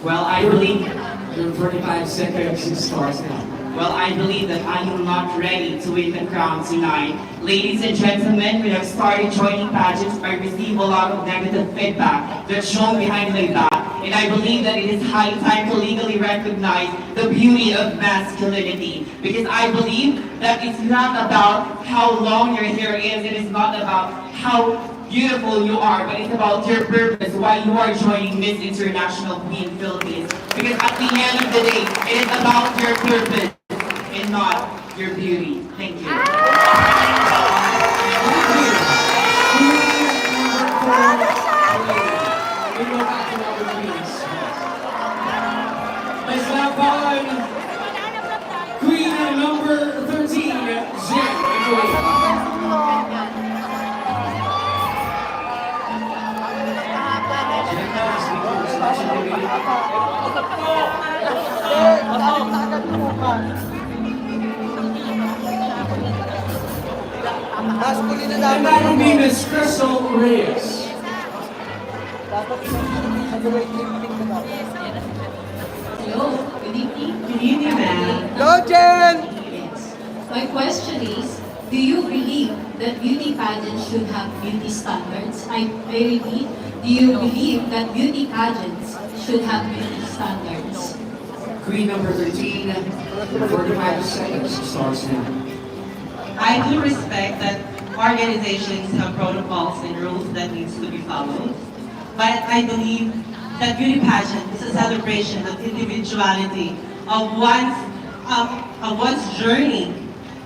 Well, I believe your 45 seconds starts now. Well, I believe that I am not ready to win the crown tonight. Ladies and gentlemen, when I started joining pageants, I received a lot of negative feedback that's shown behind my back. And I believe that it is high time to legally recognize the beauty of masculinity. Because I believe that it's not about how long your hair is, it is not about how beautiful you are, but it's about your purpose, why you are joining Miss International Queen Philippines. Because at the end of the day, it is about your purpose and not your beauty. Thank you. Let's have fun. Queen number 13, Jen. Masculine na And that would be Miss Crystal Reyes. Hello, good evening. Good evening, ma'am. Go, Jen! Yes. My question is, do you believe that beauty pageants should have beauty standards? I repeat, do you believe that beauty pageants should have beauty standards? Queen number 13, 45 seconds starts now. I do respect that organizations have protocols and rules that needs to be followed, but I believe that beauty pageant is a celebration of individuality, of one's journey,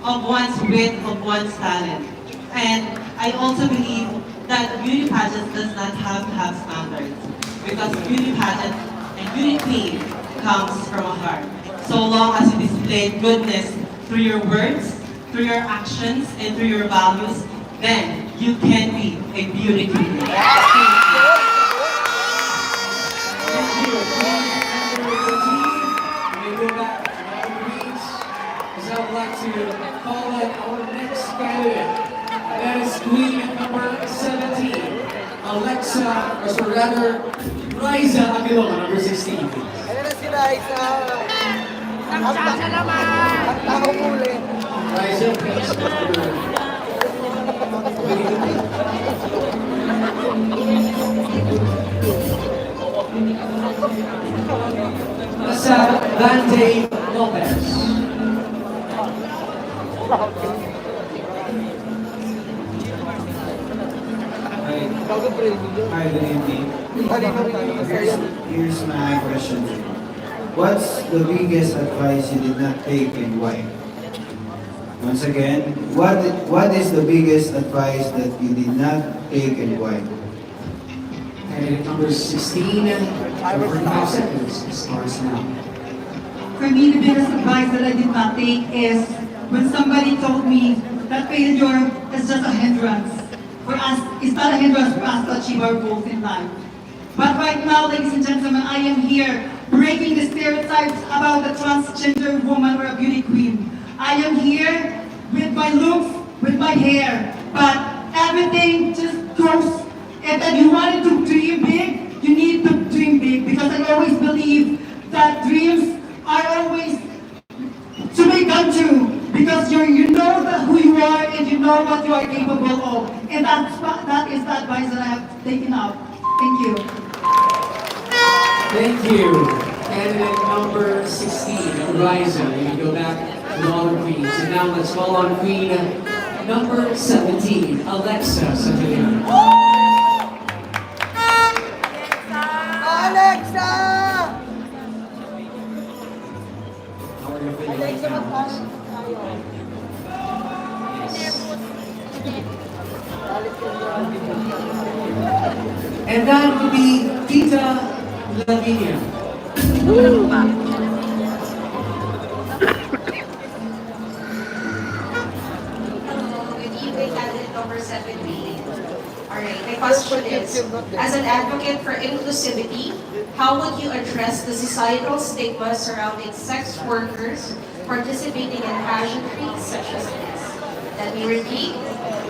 of one's wit, of one's talent. And I also believe that beauty pageant does not have to have standards, because beauty pageant and beauty queen comes from a heart. So long as you display goodness through your words, through your actions, and through your values, then you can be a beauty queen. I would like to call out our next candidate. That is Queen number 17, Alexa, or so rather, Riza Aguilera, number 16. Ayan na si Raisa. Nagtsatsa naman! Ang tao muli. Riza, please come forward. Nasa Dante Lopez. Hi, good evening. Here's my question. What's the biggest advice you did not take and why? Once again, what is the biggest advice that you did not take and why? Candidate number 16, 45 seconds starts now. For me, the biggest advice that I did not take is when somebody told me that failure is just a hindrance. For us, it's not a hindrance for us to achieve our goals in life. But right now, ladies and gentlemen, I am here breaking the stereotypes about the transgender woman or a beauty queen. I am here with my looks, with my hair, but everything just goes. And if you wanted to dream big, you need to dream big, because I always believe that dreams are always to be come true, because you know who you are and you know what you are capable of. And that is the advice that I have taken out. Thank you. Thank you. Candidate number 16, Eliza. We can go back to all the queens. And now let's call on queen number 17, Alexa Santillan. Alexa! How are you feeling right now? And that would be Tita Lavinia. Good evening, candidate number 17. Alright, my question is, as an advocate for inclusivity, how would you address the societal stigma surrounding sex workers participating in pageantry such as this? Let me repeat.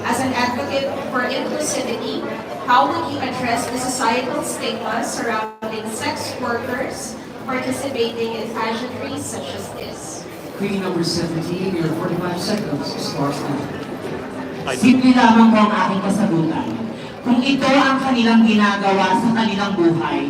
As an advocate for inclusivity, how would you address the societal stigma surrounding sex workers participating in pageantry such as this? Queen number 17, your 45 seconds starts now. Simple lamang po ang aking kasagutan. Kung ito ang kanilang ginagawa sa kanilang buhay,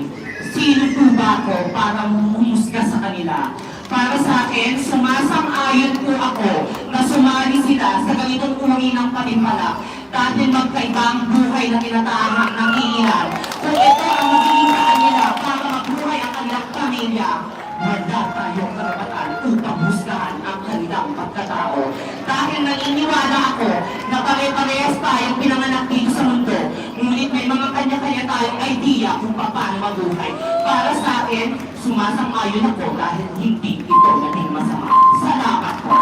sino po ba ako para humusga sa kanila? Para sa akin, sumasang-ayon po ako na sumali sila sa ganitong uri ng panimala dahil magkaibang buhay na tinatahak ng iilan. Kung ito ang magiging daan nila para magbuhay ang kanilang pamilya, wala tayong karapatan upang husgahan ang kanilang pagkatao. Dahil naniniwala ako na pare-parehas tayong pinanganak dito sa mundo, ngunit may mga kanya-kanya tayong idea kung paano mabuhay. Para sa akin, sumasang-ayon ako dahil hindi ito naging masama. Salamat po.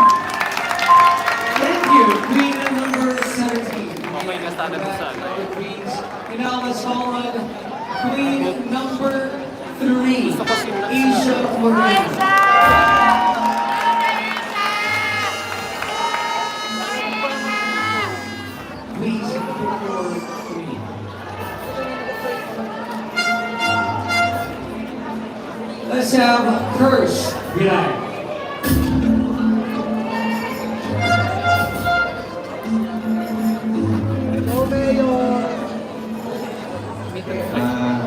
Thank you, Queen number 17. Okay na sana doon sa Queens. And now let's call on Queen number 3, Asia Moreno. Please, for Queen. Let's have Kirsch Bilal.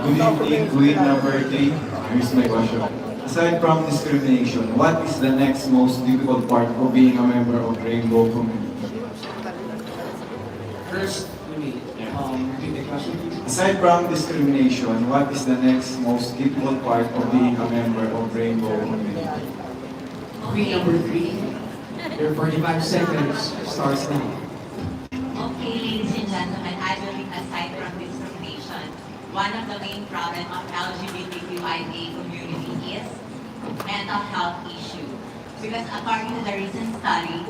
Good evening, Queen number 3. Here's my question. Aside from discrimination, what is the next most difficult part of being a member of Rainbow community? First, repeat the question, please. Aside from discrimination, what is the next most difficult part of being a member of Rainbow community? Queen number 3, your 45 seconds starts now. Okay, ladies and gentlemen, I believe aside from discrimination, one of the main problems of LGBTQIA community is mental health issue. Because according to the recent study,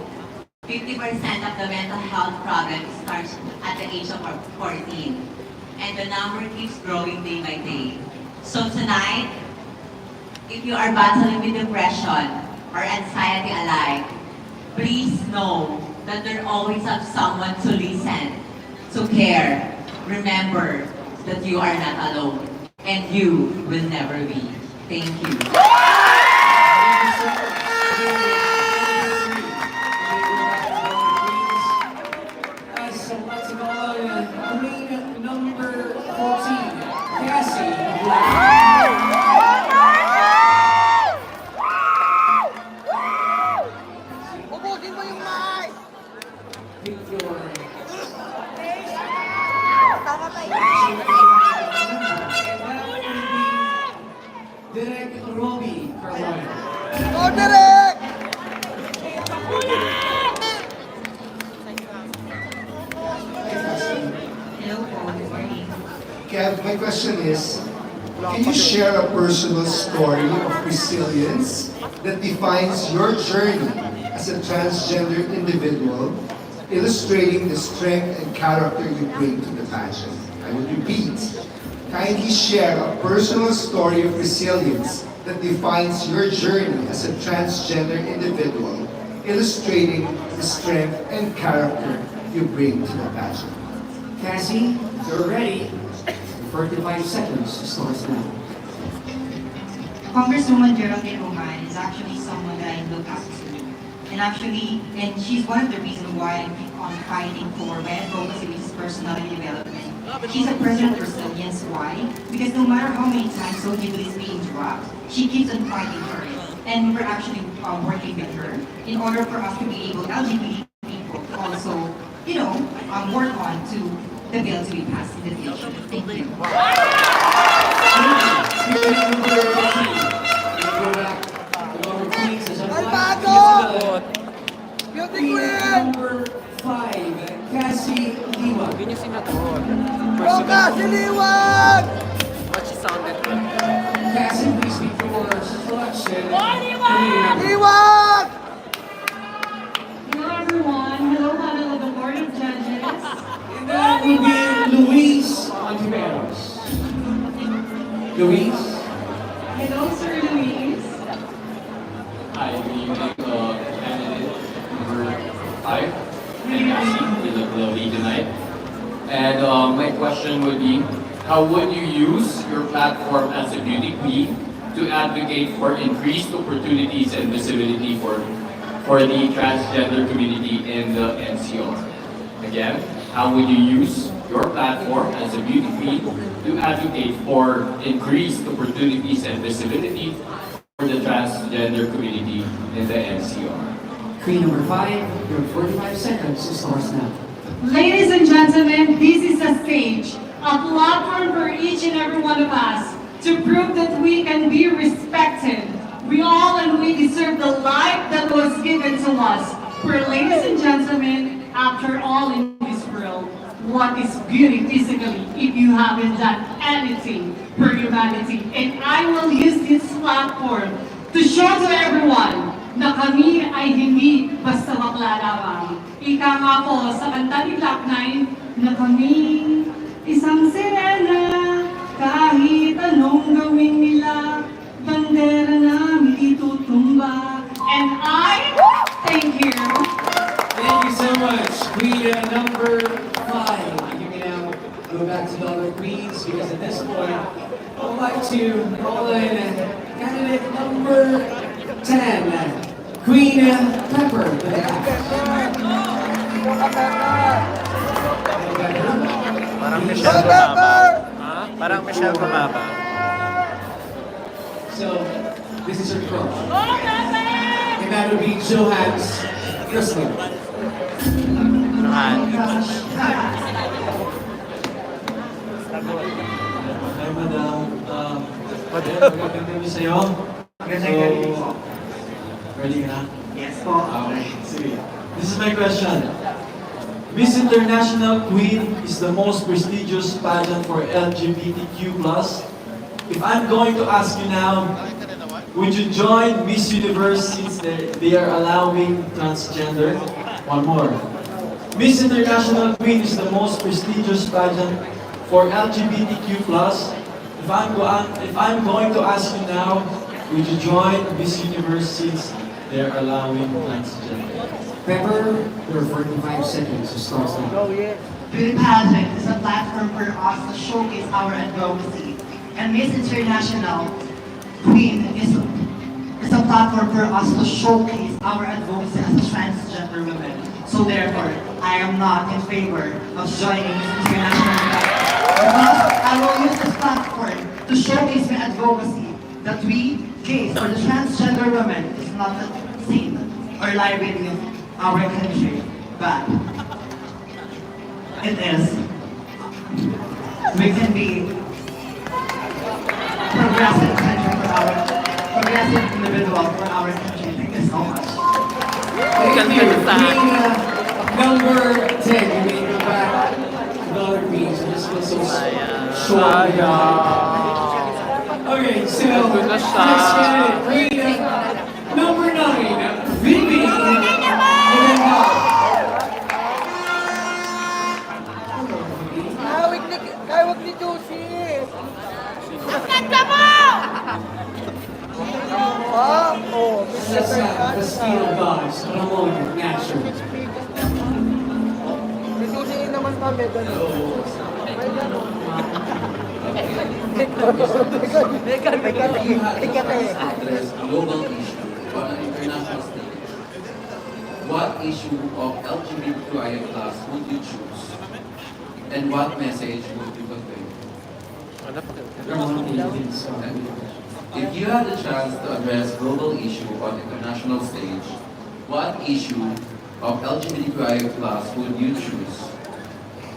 50% of the mental health problem starts at the age of 14. And the number keeps growing day by day. So tonight, if you are battling with depression or anxiety alike, please know that there always have someone to listen, to care. Remember that you are not alone, and you will never be. Thank you. So let's go on Queen number 14, Cassie. Ubusin mo yung mic! Direk Robbie Carolina. Go, Derek! Kev, my question is, can you share a personal story of resilience that defines your journey as a transgender individual, illustrating the strength and character you bring to the pageant? I will repeat. Kindly share a personal story of resilience that defines your journey as a transgender individual, illustrating the strength and character you bring to the pageant. Cassie, you're ready. 45 seconds starts now. Congresswoman Geraldine Roman is actually someone that I look up to. And she's one of the reasons why I keep on fighting for my advocacy, which is personality development. She's a person of resilience. Why? Because no matter how many times LGBT is being dropped, she keeps on fighting for it. And we're actually working with her in order for us to be able, LGBT people, to also, work on to the bill to be passed in the future. Thank you. Number 5, Cassie Liwag. Yun yung sinagot. Cassie Liwag! But she sounded good. Cassie, please speak for selection. Liwag! Hello everyone. Hello panel of the board of judges. And that will be Luis Ontiveros. Luis? Hello Sir Luis. Hi, good evening, candidate number 5. And Cassie, with the lead tonight. And my question would be, how would you use your platform as a beauty queen to advocate for increased opportunities and visibility for the transgender community in the NCR? Again, how would you use your platform as a beauty queen to advocate for increased opportunities and visibility for the transgender community in the NCR? Queen number 5, your 45 seconds starts now. Ladies and gentlemen, this is a stage, a platform for each and every one of us to prove that we can be respected. We all and we deserve the life that was given to us. For ladies and gentlemen, after all in this world, what is beauty physically if you haven't done anything for humanity? And I will use this platform to show to everyone na kami ay hindi basta bakla lamang. Ika nga po sa kanta ni Black 9 na kami isang sirena, kahit anong gawin nila, bandera namin itutumba. And I thank you. Thank you so much, Queen number 5. You can now go back to the other queens because at this point, I would like to call in candidate number 10, Queen Pepper. Parang Michelle Bumaba. Parang Michelle Bumaba. So, this is her crush. And that would be Johannes Christmas. Johan. Hi, Madam. Magandang gabi sa'yo. So, ready ka na? Yes po. Okay, sige. This is my question. Miss International Queen is the most prestigious pageant for LGBTQ+. If I'm going to ask you now, would you join Miss Universe since they are allowing transgender? One more. Miss International Queen is the most prestigious pageant for LGBTQ+. If I'm going to ask you now, would you join Miss Universe since they're allowing transgender? Pepper, your 45 seconds to start now. Beauty pageant is a platform for us to showcase our advocacy. And Miss International Queen is a platform for us to showcase our advocacy as a transgender women. So therefore, I am not in favor of joining Miss International because I will use this platform to showcase my advocacy that we, gays, or the transgender women, is not a sin or liability of our country, but it is. We can be progressive country for our progressive individual for our country. Thank you so much. Thank you. Queen number 10, you may go back to the other queens. Just seconds so short. Okay, so let's get it. Green, number 9, Vivi. And then Kawag ni Josie! Let's have the steel gods, Ramon, naturally. Josie naman kami, gano'n. Address global issue on an international stage. What issue of LGBTQIA+ would you choose? And what message would you convey? If you had the chance to address global issue on international stage, what issue of LGBTQIA+ would you choose?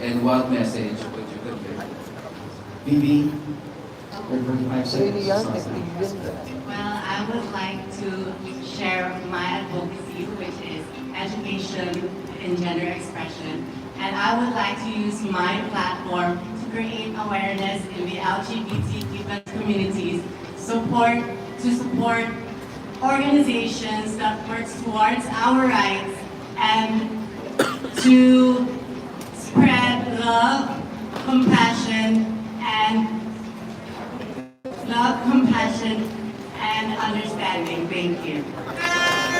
And what message would you convey? Vivi, 45 seconds. Well, I would like to share my advocacy, which is education in gender expression. And I would like to use my platform to create awareness in the LGBTQ+ communities, to support organizations that work towards our rights, and to spread love, compassion, and understanding. Thank you.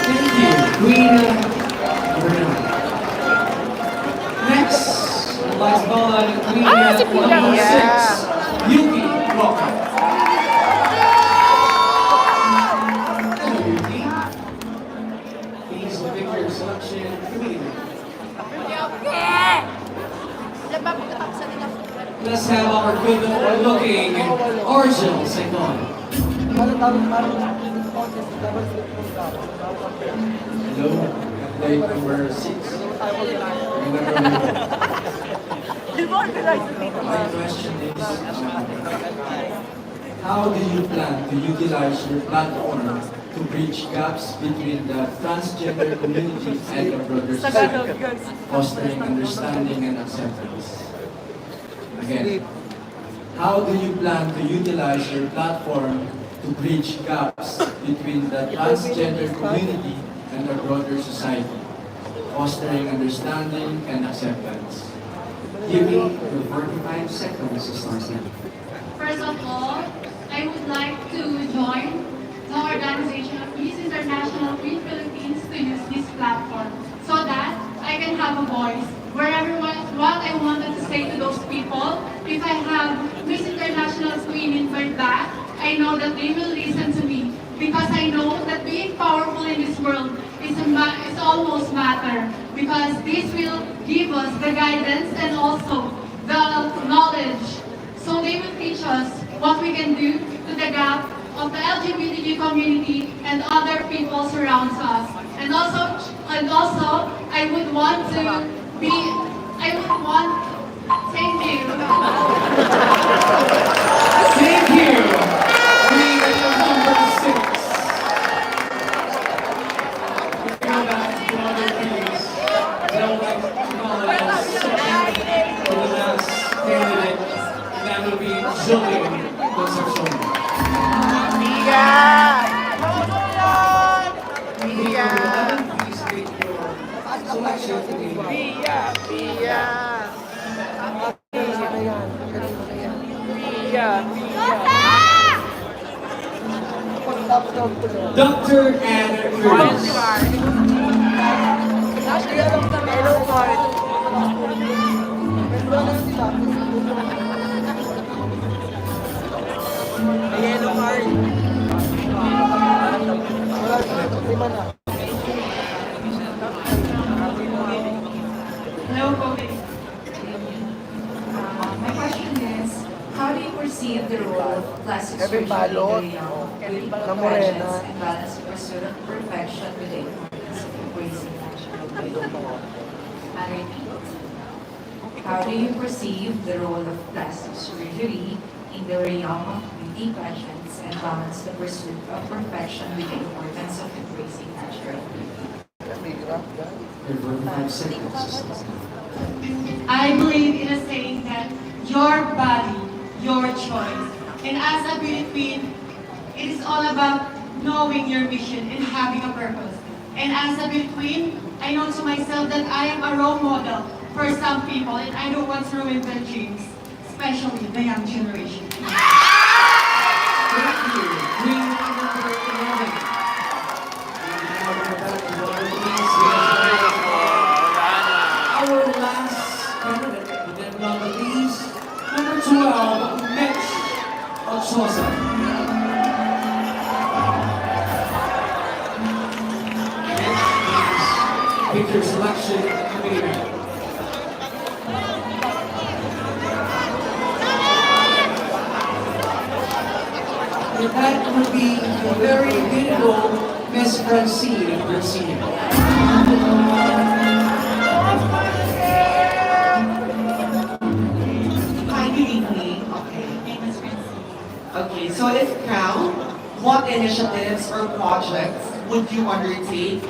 Thank you, Queen. Next, last ball, Queen number 6, Yuki Walker. Hello, Yuki. Please pick your selection. Let's have our good-looking Arjun sing on. Hello, play number 6. My question is, how do you plan to utilize your platform to bridge gaps between the transgender community and the broader society, fostering understanding and acceptance? Again, how do you plan to utilize your platform to bridge gaps between the transgender community and the broader society, fostering understanding and acceptance? Give me your 45 seconds to start now. First of all, I would like to join the organization of Miss International Queen Philippines to use this platform so that I can have a voice. Wherever what I wanted to say to those people, if I have Miss International Queen in my back, I know that they will listen to me because I know that being powerful in this world is almost matter because this will give us the guidance and also the knowledge. So they will teach us what we can do to the gap of the LGBTQ community and other people surrounds us. And also, I would want to thank you. Thank you. Queen number 6. Go back to other queens. Now like to call us to the last candidate. That will be Julian Concepcion. Please state your selection to be Dr. Anna Curtis. Hello, Kobe. My question is, how do you perceive the role of plastic surgery in the young, beauty pageants, and balance the pursuit of perfection with the importance of embracing natural beauty? I repeat, how do you perceive the role of plastic surgery in the realm of beauty pageants and balance the pursuit of perfection with the importance of embracing natural beauty? Your 45 seconds. I believe in a saying that your body, your choice. And as a beauty queen, it is all about knowing your mission and having a purpose. And as a beauty queen, I know to myself that I am a role model for some people and I don't want to ruin their dreams, especially the young generation. Thank you. Queen number 11. Our last candidate, but then not the least, number 12, Mitch Ochosa. Pick your selection immediately. And that would be the very beautiful Miss Francine Garcia. Hi, good evening. Okay, so if crowned, what initiatives or projects would you undertake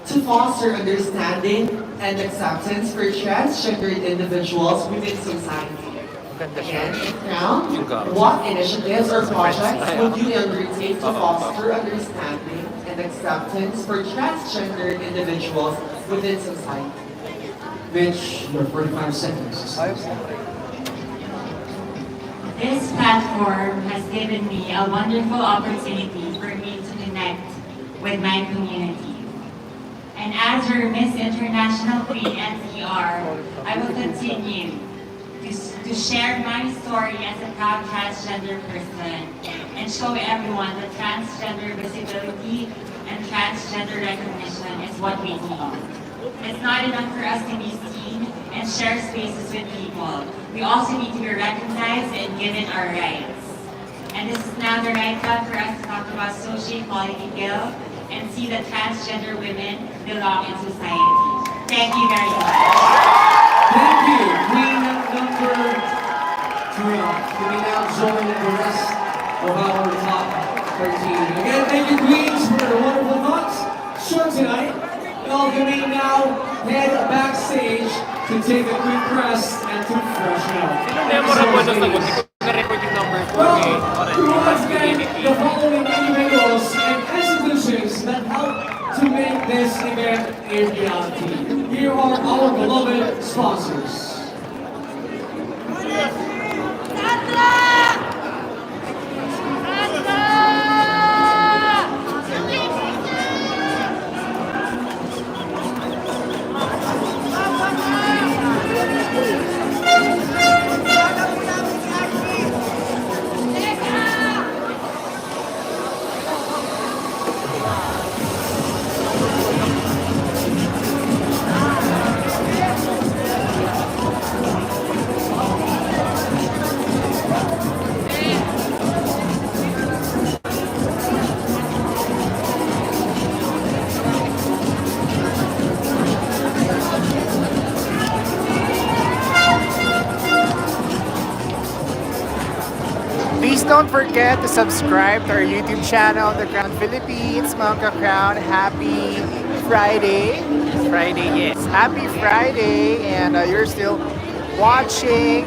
to foster understanding and acceptance for transgendered individuals within society? Again, if crowned, what initiatives or projects would you undertake to foster understanding and acceptance for transgendered individuals within society? Mitch, your 45 seconds. This platform has given me a wonderful opportunity for me to connect with my community. And as your Miss International Queen NCR, I will continue to share my story as a proud transgender person and show everyone that transgender visibility and transgender recognition is what we need. It's not enough for us to be seen and share spaces with people. We also need to be recognized and given our rights. And this is now the right time for us to talk about social equality bill and see that transgender women belong in society. Thank you very much. Thank you, Queen number 12. You may now join the rest of our top 13. Again, thank you, Queens, for the wonderful thoughts shown tonight. And all of you may now head backstage to take a quick rest and to freshen up. Memorable na sagot. Hindi ko na-record yung number 4 eh. Once again, the following individuals and institutions that help to make this event a reality. Here are our beloved sponsors. Please don't forget to subscribe to our YouTube channel, The Crown Philippines, mga ka-Crown. Happy Friday. Friday, yes. Happy Friday. And you're still watching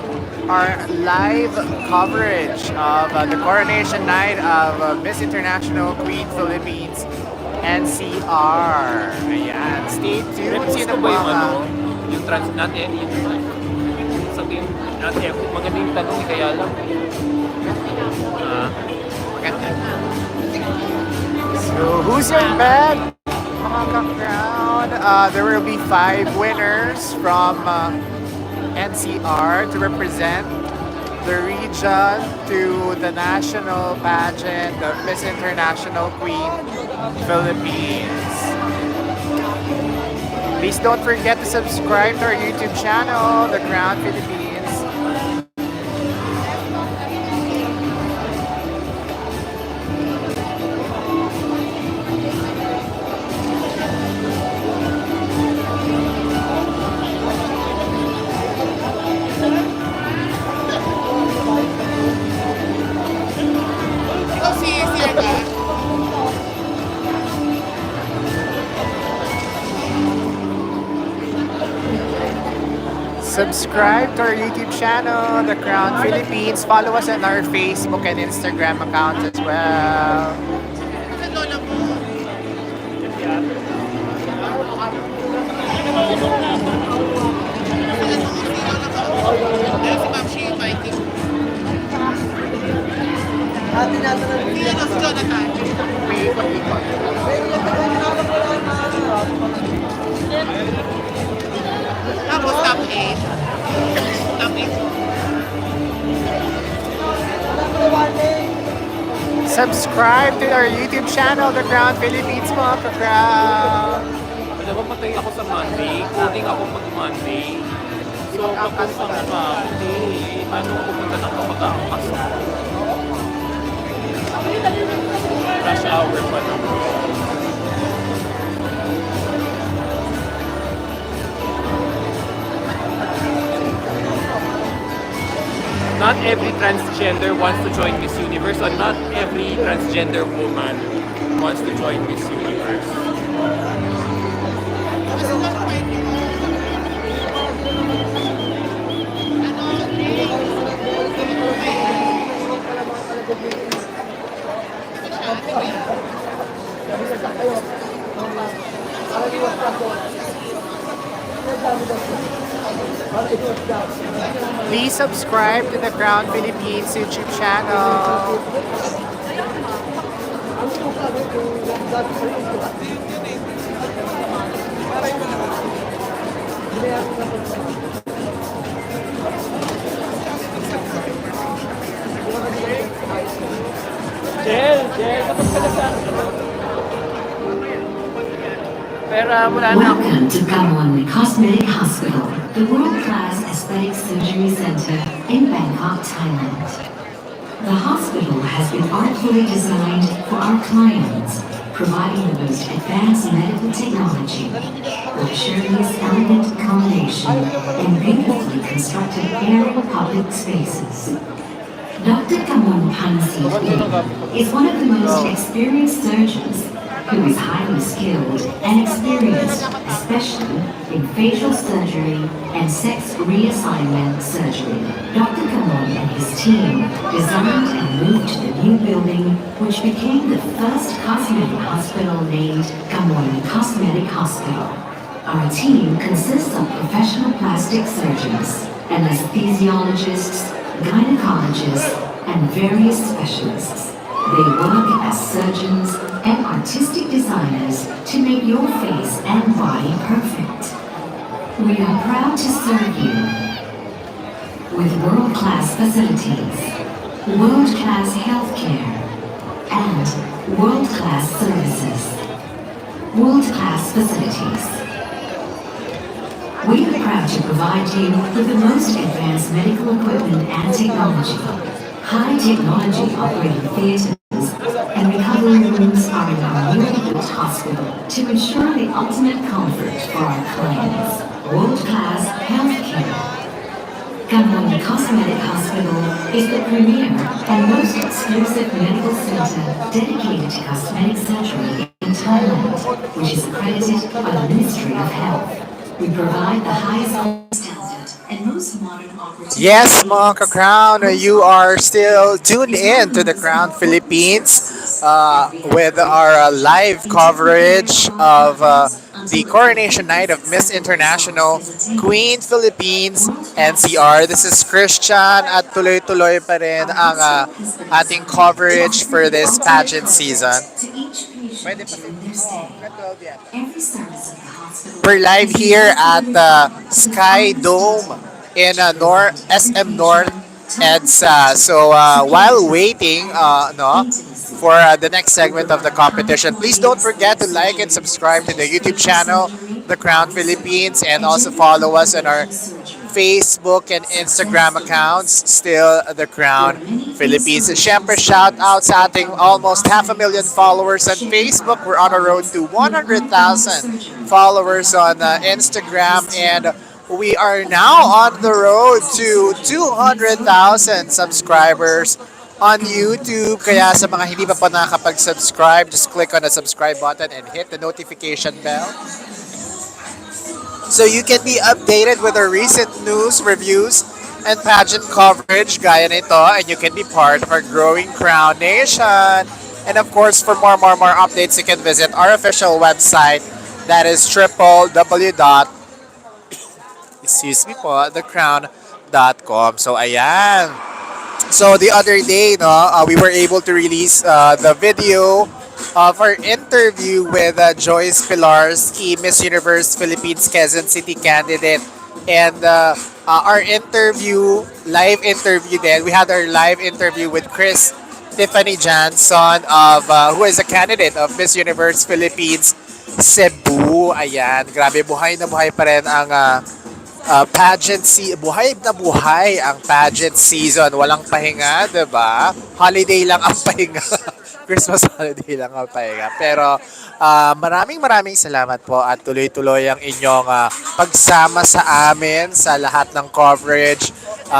our live coverage of the coronation night of Miss International Queen Philippines, NCR. Ayan. Stay tuned. Sino ba yung ano? Yung trans natin? Yung sabihin natin, maganda yung tanong, kaya lang. Maganda. So, who's your bet? Mga ka-Crown. There will be 5 winners from NCR to represent the region to the national pageant of Miss International Queen Philippines. Please don't forget to subscribe to our YouTube channel, The Crown Philippines. Subscribe to our YouTube channel, The Crown Philippines. Follow us on our Facebook and Instagram accounts as well. Tapos top 8. Top 8. Subscribe to our YouTube channel, The Crown Philippines, mga ka-crown. Alam mo, patay ako sa Monday. Coding ako mag-Monday. So, papunta ko sa Monday. Paano pupunta ng kapag-akasok? Rush hour pa lang. Not every transgender wants to join Miss Universe, and not every transgender woman wants to join Miss Universe. Please subscribe to the Crown Philippines YouTube channel. Welcome to Gamon Cosmetic Hospital, the world-class aesthetic surgery center in Bangkok, Thailand. The hospital has been artfully designed for our clients, providing the most advanced medical technology, luxurious, elegant accommodation, and beautifully constructed airy public spaces. Dr. Kamon Panasit is one of the most experienced surgeons who is highly skilled and experienced, especially in facial surgery and sex reassignment surgery. Dr. Kamon and his team designed and moved to the new building, which became the first cosmetic hospital named Kamon Cosmetic Hospital. Our team consists of professional plastic surgeons, anesthesiologists, gynecologists, and various specialists. They work as surgeons and artistic designers to make your face and body perfect. We are proud to serve you with world-class facilities, world-class healthcare, and world-class services. World-class facilities. We are proud to provide you with the most advanced medical equipment and technology. High technology operating theaters and recovery rooms are in our newly built hospital to ensure the ultimate comfort for our clients. World-class healthcare. Gamon Cosmetic Hospital is the premier and most exclusive medical center dedicated to cosmetic surgery in Thailand, which is accredited by the Ministry of Health. We provide the highest standard and most modern operating. Yes, mga ka-crown, you are still tuned in to the Crown Philippines with our live coverage of the Coronation Night of Miss International Queen Philippines NCR. This is Christian at tuloy-tuloy pa rin ang ating coverage for this pageant season. We're live here at Sky Dome in SM North EDSA. So while waiting for the next segment of the competition, please don't forget to like and subscribe to the YouTube channel, The Crown Philippines, and also follow us on our Facebook and Instagram accounts, still The Crown Philippines. Siyempre, shout out sa ating almost 500,000 followers on Facebook. We're on a road to 100,000 followers on Instagram, and we are now on the road to 200,000 subscribers on YouTube. Kaya sa mga hindi pa nakakapag-subscribe, just click on the subscribe button and hit the notification bell so you can be updated with our recent news, reviews, and pageant coverage gaya nito, and you can be part of our growing Crown Nation. And of course, for more updates, you can visit our official website. That is www. Excuse me po, thecrown.com. So ayan. So the other day, no, we were able to release the video of our interview with Joyce Pilarski, Miss Universe Philippines Quezon City candidate, and our interview, live interview. Then we had our live interview with Chris Tiffany Johnson of who is a candidate of Miss Universe Philippines Cebu. Ayan, grabe buhay na buhay pa rin ang buhay na buhay ang pageant season. Walang pahinga, 'di ba? Holiday lang ang pahinga. Christmas holiday lang ang pahinga. Pero maraming salamat po at tuloy-tuloy ang inyong pagsama sa amin sa lahat ng coverage,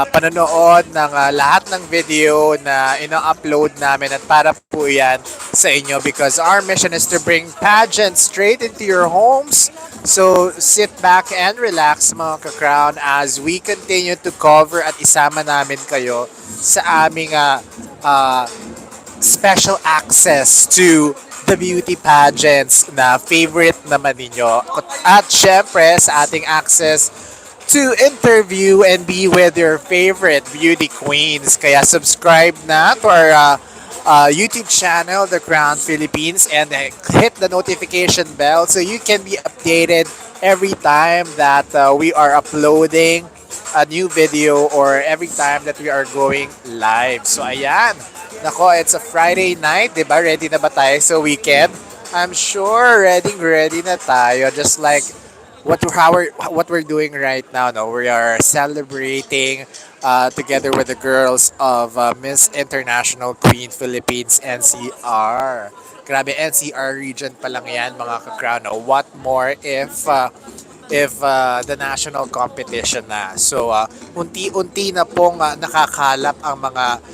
panonood ng lahat ng video na ino-upload namin at para po yan sa inyo because our mission is to bring pageants straight into your homes. So sit back and relax mga ka-crown as we continue to cover at isama namin kayo sa aming special access to the beauty pageants na favorite naman ninyo. At syempre sa ating access to interview and be with your favorite beauty queens. Kaya subscribe na to our YouTube channel, The Crown Philippines, and hit the notification bell so you can be updated every time that we are uploading a new video or every time that we are going live. So ayan, nako, it's a Friday night, di ba? Ready na ba tayo sa weekend? I'm sure ready na tayo. Just like what we're doing right now. No, we are celebrating together with the girls of Miss International Queen Philippines NCR. Grabe, NCR region pa lang yan mga ka-crown. No? What more if the national competition na. So unti-unti na pong nakakalap ang mga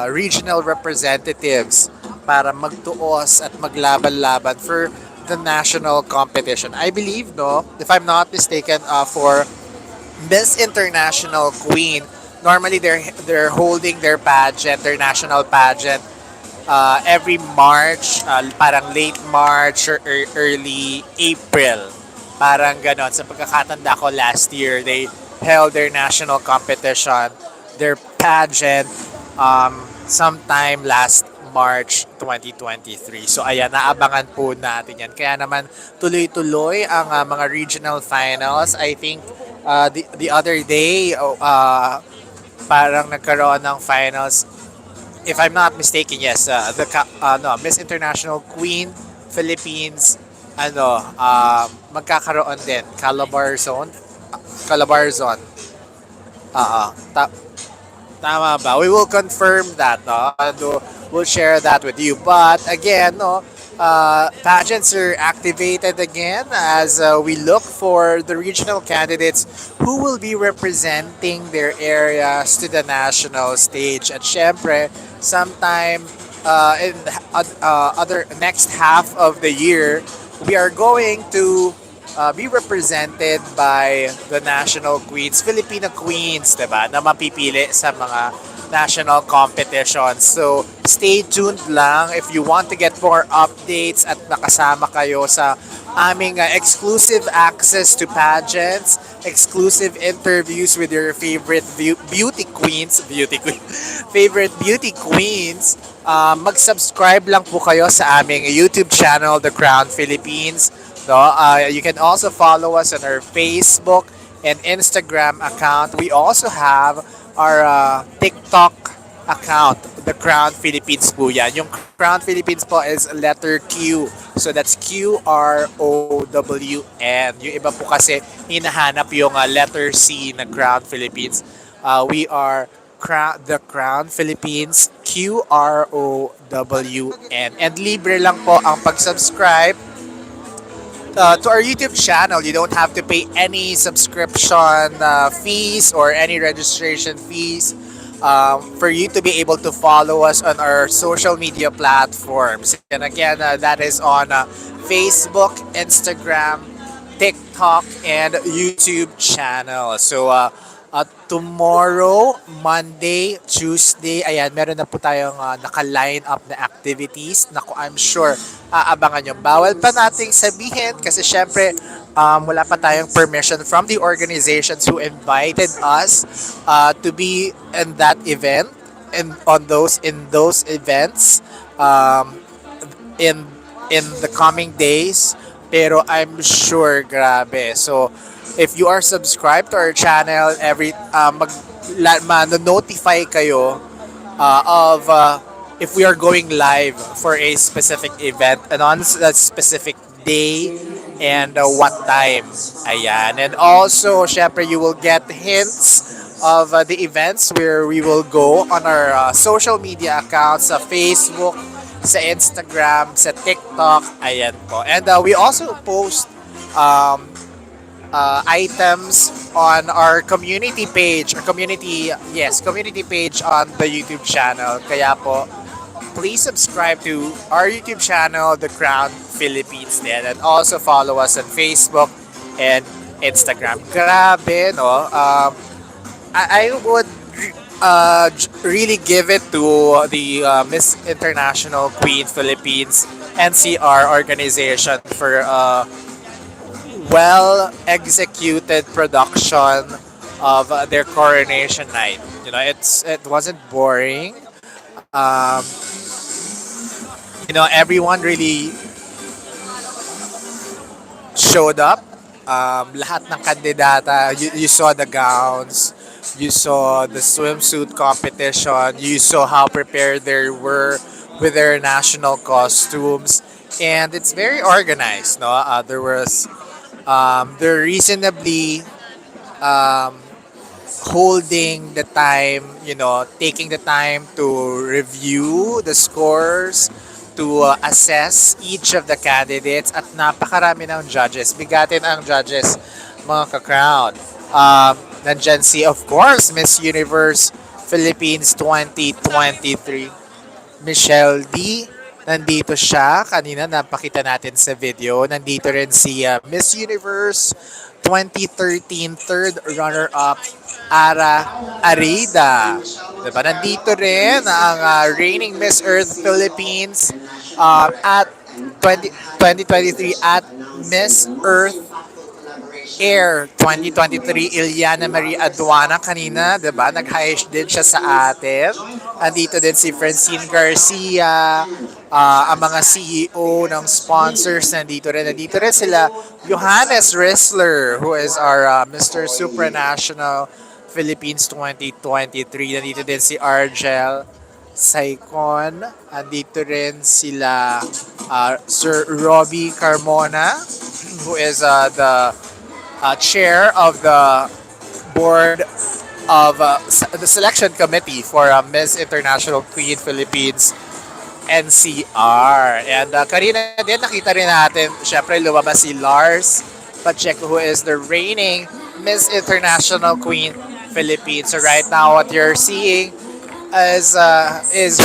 regional representatives para magtuos at maglaban-laban for the national competition. I believe, no, if I'm not mistaken, for Miss International Queen, normally they're holding their pageant, their national pageant every March, parang late March or early April. Parang ganon. Sa pagkakatanda ko last year, they held their national competition, their pageant, sometime last March 2023. So ayan, naabangan po natin yan. Kaya naman tuloy-tuloy ang mga regional finals. I think the other day, parang nagkaroon ng finals. If I'm not mistaken, yes, Miss International Queen Philippines, magkakaroon din. Calabarzon. Tama ba? We will confirm that, no? And we'll share that with you. But again, no, pageants are activated again as we look for the regional candidates who will be representing their areas to the national stage. At syempre, sometime in other next half of the year, we are going to be represented by the national queens, Filipino queens, diba, na mapipili sa mga national competitions. So, stay tuned lang if you want to get more updates at nakasama kayo sa aming exclusive access to pageants, exclusive interviews with your favorite favorite beauty queens. Mag-subscribe lang po kayo sa aming YouTube channel, The Crown Philippines. No, you can also follow us on our Facebook and Instagram account. We also have our TikTok account, The Crown Philippines po yan. Yung Crown Philippines po is letter Q. So that's QROWN. Yung iba po kasi hinahanap yung letter C na Crown Philippines. We are The Crown Philippines, QROWN. And libre lang po ang pag-subscribe to our YouTube channel. You don't have to pay any subscription fees or any registration fees for you to be able to follow us on our social media platforms. And again, that is on Facebook, Instagram, TikTok, and YouTube channel. So, tomorrow, Monday, Tuesday, ayan, meron na po tayong naka-line up na activities na I'm sure aabangan nyo. Bawal pa nating sabihin kasi syempre wala pa tayong permission from the organizations who invited us to be in that event and in those events in the coming days. Pero I'm sure, grabe. So, if you are subscribed to our channel, notify kayo of if we are going live for a specific event and on a specific day and what time. Ayan. And also, syempre, you will get hints of the events where we will go on our social media accounts sa Facebook, sa Instagram, sa TikTok, ayan po. And we also post items on our community page, community page on the YouTube channel. Kaya po, please subscribe to our YouTube channel, The Crown Philippines din. And also follow us on Facebook and Instagram. Grabe, no? I would really give it to the Miss International Queen Philippines NCR organization for well executed production of their coronation night. You know, it wasn't boring. You know, everyone really showed up. Lahat ng kandidata, you saw the gowns, you saw the swimsuit competition, you saw how prepared they were with their national costumes, and it's very organized. No, they're reasonably holding the time, you know, taking the time to review the scores, to assess each of the candidates, at napakarami ng judges. Bigatin ang judges, mga ka-crown. Nandyan si, of course, Miss Universe Philippines 2023. Michelle D. Nandito siya. Kanina napakita natin sa video. Nandito rin si Miss Universe 2013 third runner-up Ara Arida. Diba? Nandito rin ang reigning Miss Earth Philippines at 2023 at Miss Earth Air 2023, Iliana Marie Aduana. Kanina, diba? Nag-hi din siya sa atin. Andito din si Francine Garcia, ang mga CEO ng sponsors nandito rin. Nandito rin sila Johannes Rissler, who is our Mr. Supranational Philippines 2023. Nandito din si Argel Saicon. Nandito rin sila Sir Robbie Carmona, who is the chair of the board of the selection committee for Miss International Queen Philippines NCR. And kanina din nakita rin natin, syempre lumabas si Lars Pacheco, who is the reigning Miss International Queen Philippines. So right now what you're seeing is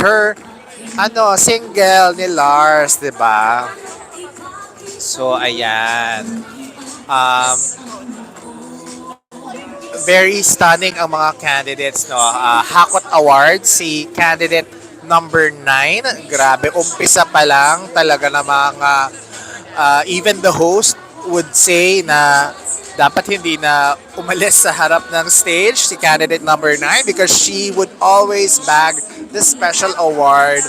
her single ni Lars, 'di ba? So ayan. Very stunning ang mga candidates, no. Hakot Awards, si candidate number 9. Grabe, umpisa pa lang talaga na mga even the host would say na dapat hindi na umalis sa harap ng stage si candidate number 9 because she would always bag the special award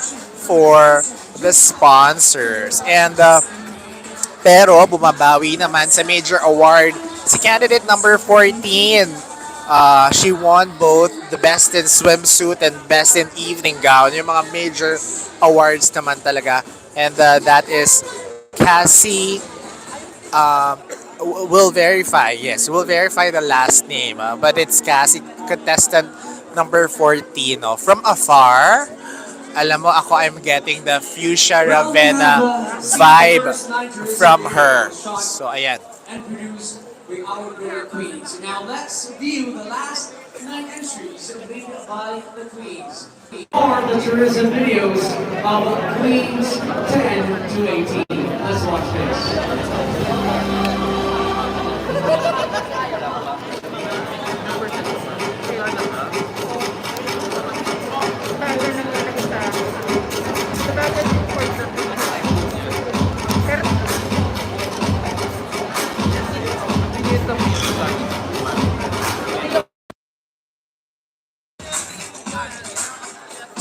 for the sponsors. And pero bumabawi naman sa major award si candidate number 14. She won both the best in swimsuit and best in evening gown. Yung mga major awards naman talaga. And that is Cassie. We'll verify. Yes, we'll verify the last name. But it's Cassie, contestant number 14. From afar, alam mo, I'm getting the Fuchsia Ravenna vibe from her. So, ayan. And produced with our great queens. Now let's view the last 9 entries made by the queens. Are the tourism videos of Queens 10 to 18. Let's watch this.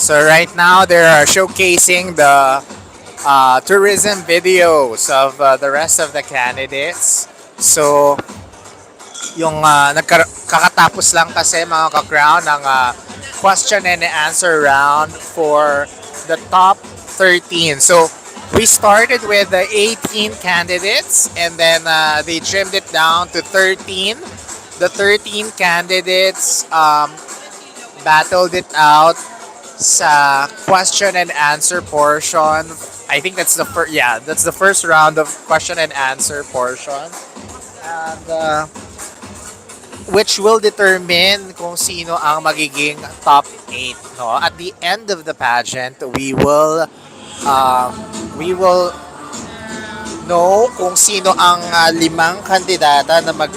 So right now they are showcasing the tourism videos of the rest of the candidates. So yung kakatapos lang kasi mga ka-crown ng question and answer round for the top 13. So we started with the 18 candidates and then they trimmed it down to 13. The 13 candidates battled it out sa question and answer portion. I think that's the first, yeah, that's the first round of question and answer portion. And which will determine kung sino ang magiging top 8, no? At the end of the pageant, we will know kung sino ang limang kandidata na mag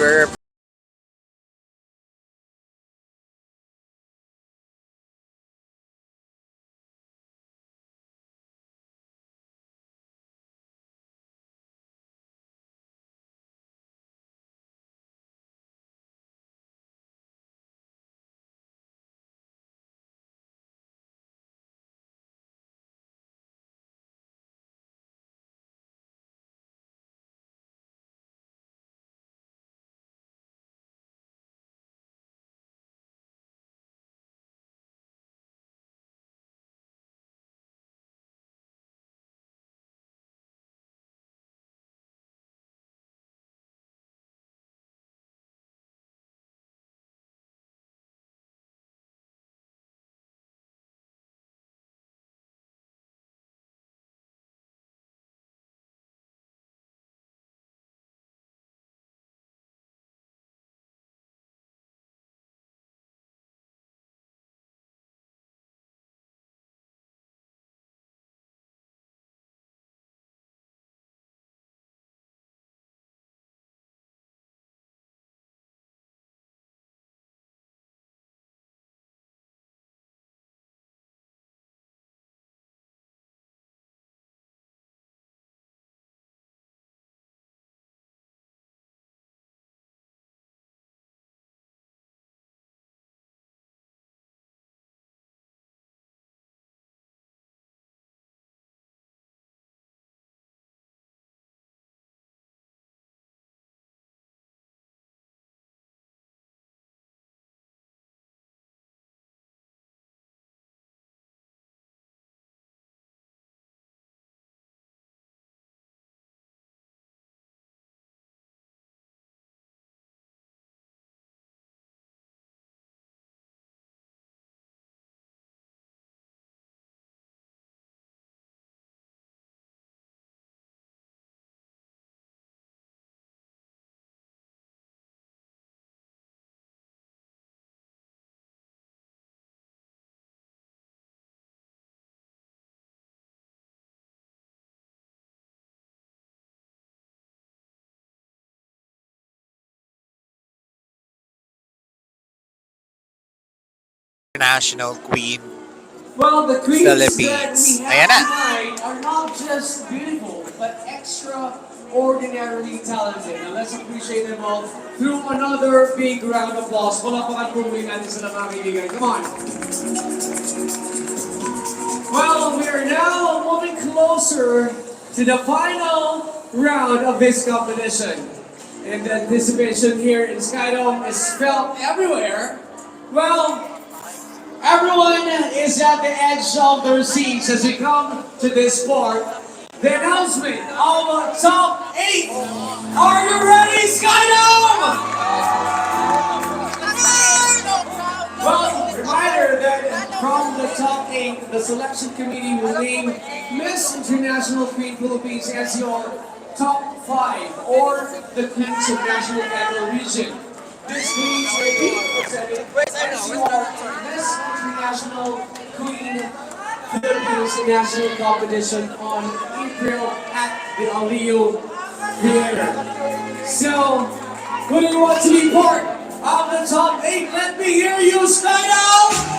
International Queen Well, the queens Philippines. that we Ayan have na. tonight are not just beautiful, but extraordinarily talented. And let's appreciate them all through another big round of applause. Palakpakan po muli natin sila mga kaibigan. Come on. Well, we are now moving closer to the final round of this competition. And the anticipation here in Skydome is felt everywhere. Well, everyone is at the edge of their seats as we come to this part. The announcement of top 8. Are you ready, Skydome? Well, reminder that from the top 8, the selection committee will name Miss International Queen Philippines as your top 5 or the Queens of National Capital Region. This means a being presented as your Miss International Queen Philippines National Competition on April at the Aliu Theater. So, who do you want to be part of the top 8? Let me hear you, Skydome!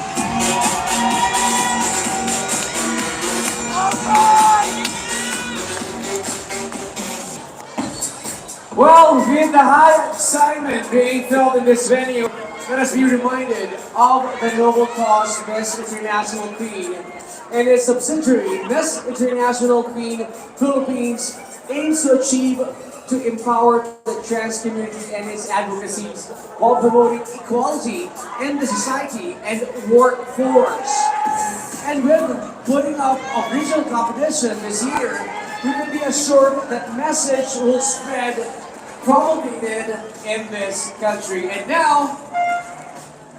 Well, with the high excitement being felt in this venue, let us be reminded of the noble cause Miss International Queen and its subsidiary, Miss International Queen Philippines, aims to achieve to empower the trans community and its advocacies while promoting equality in the society and workforce. And with putting up a regional competition this year, we can be assured that message will spread propagated in this country. And now,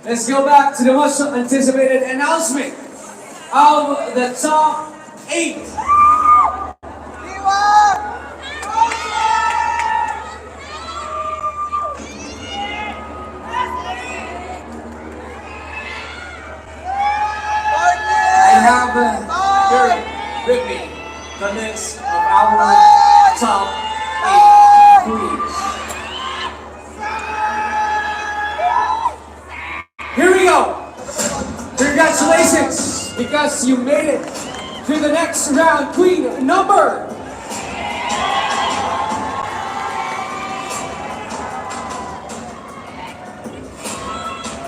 let's go back to the much anticipated announcement of the top 8. I have here with me the list of our top 8 queens. Here we go! Congratulations, because you made it to the next round. Queen number...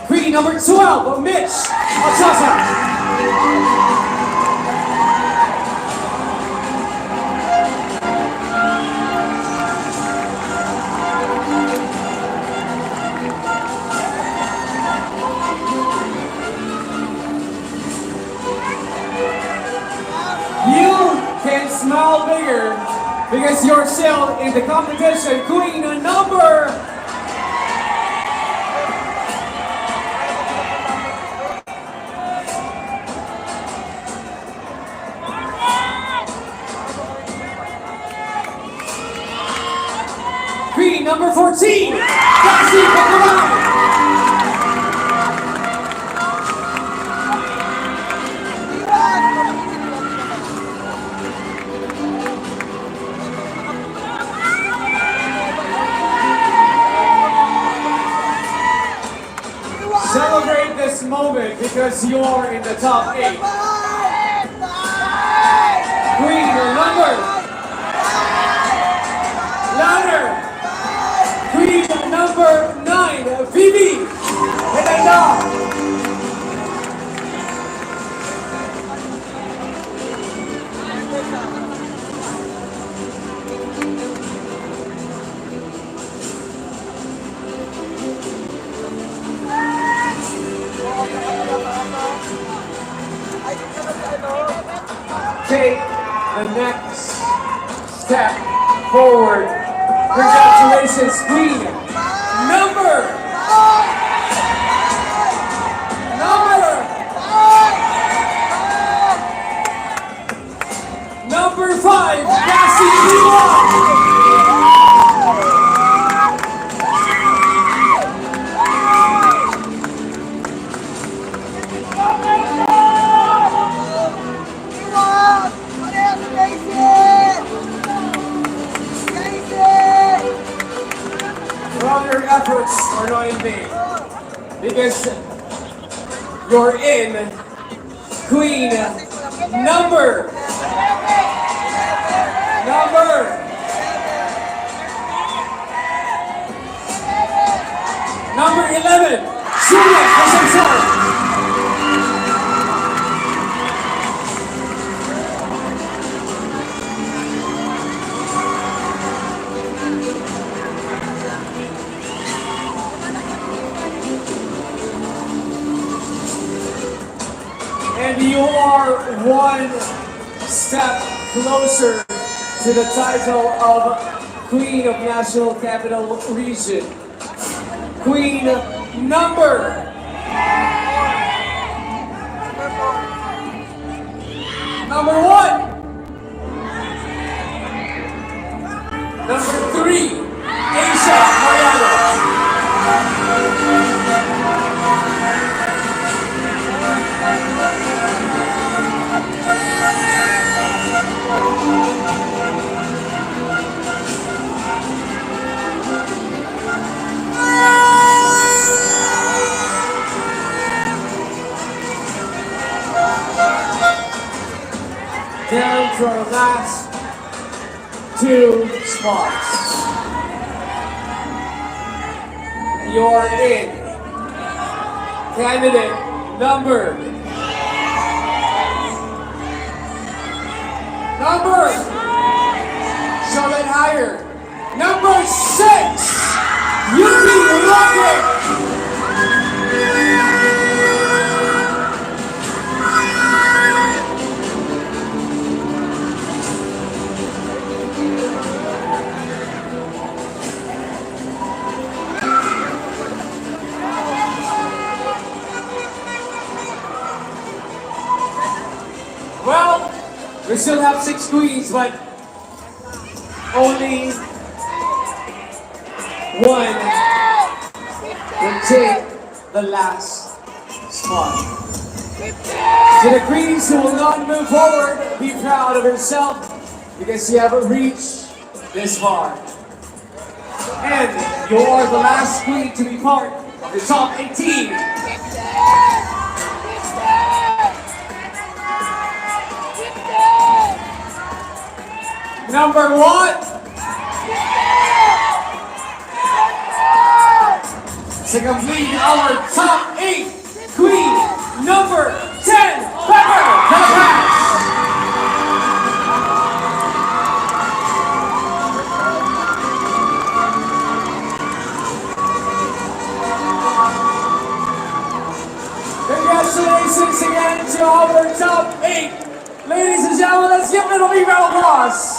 Queen number 12, Mitch Atasa. Smile bigger because you're still in the competition. Queen number... Queen number 14, Cassie Pacquiao. Celebrate this moment because you are in the top 8. Queen number... Louder! Queen number 9, Phoebe! Medalla! Take the next step forward. Congratulations, Queen number... Number 5, Cassie Pacquiao. All your efforts are not in vain because you're in Queen number 11, Swimwear. And you are one step closer to the title of Queen of National Capital Region. Queen number... Number 1. Number 3, Asia Mariano. Down to our last 2 spots. You're in Candidate number. Show that higher. Number 6, Yuri Rocket. Well, we still have 6 queens, but only one will take the last spot. To the queens who will not move forward, be proud of yourself because you haven't reached this far. And you are the last queen to be part of the top 18. Number 1. To complete our top 8, queen number 10, Pepper the Pass. Congratulations again to our top 8. Ladies and gentlemen, let's give it a big round of applause.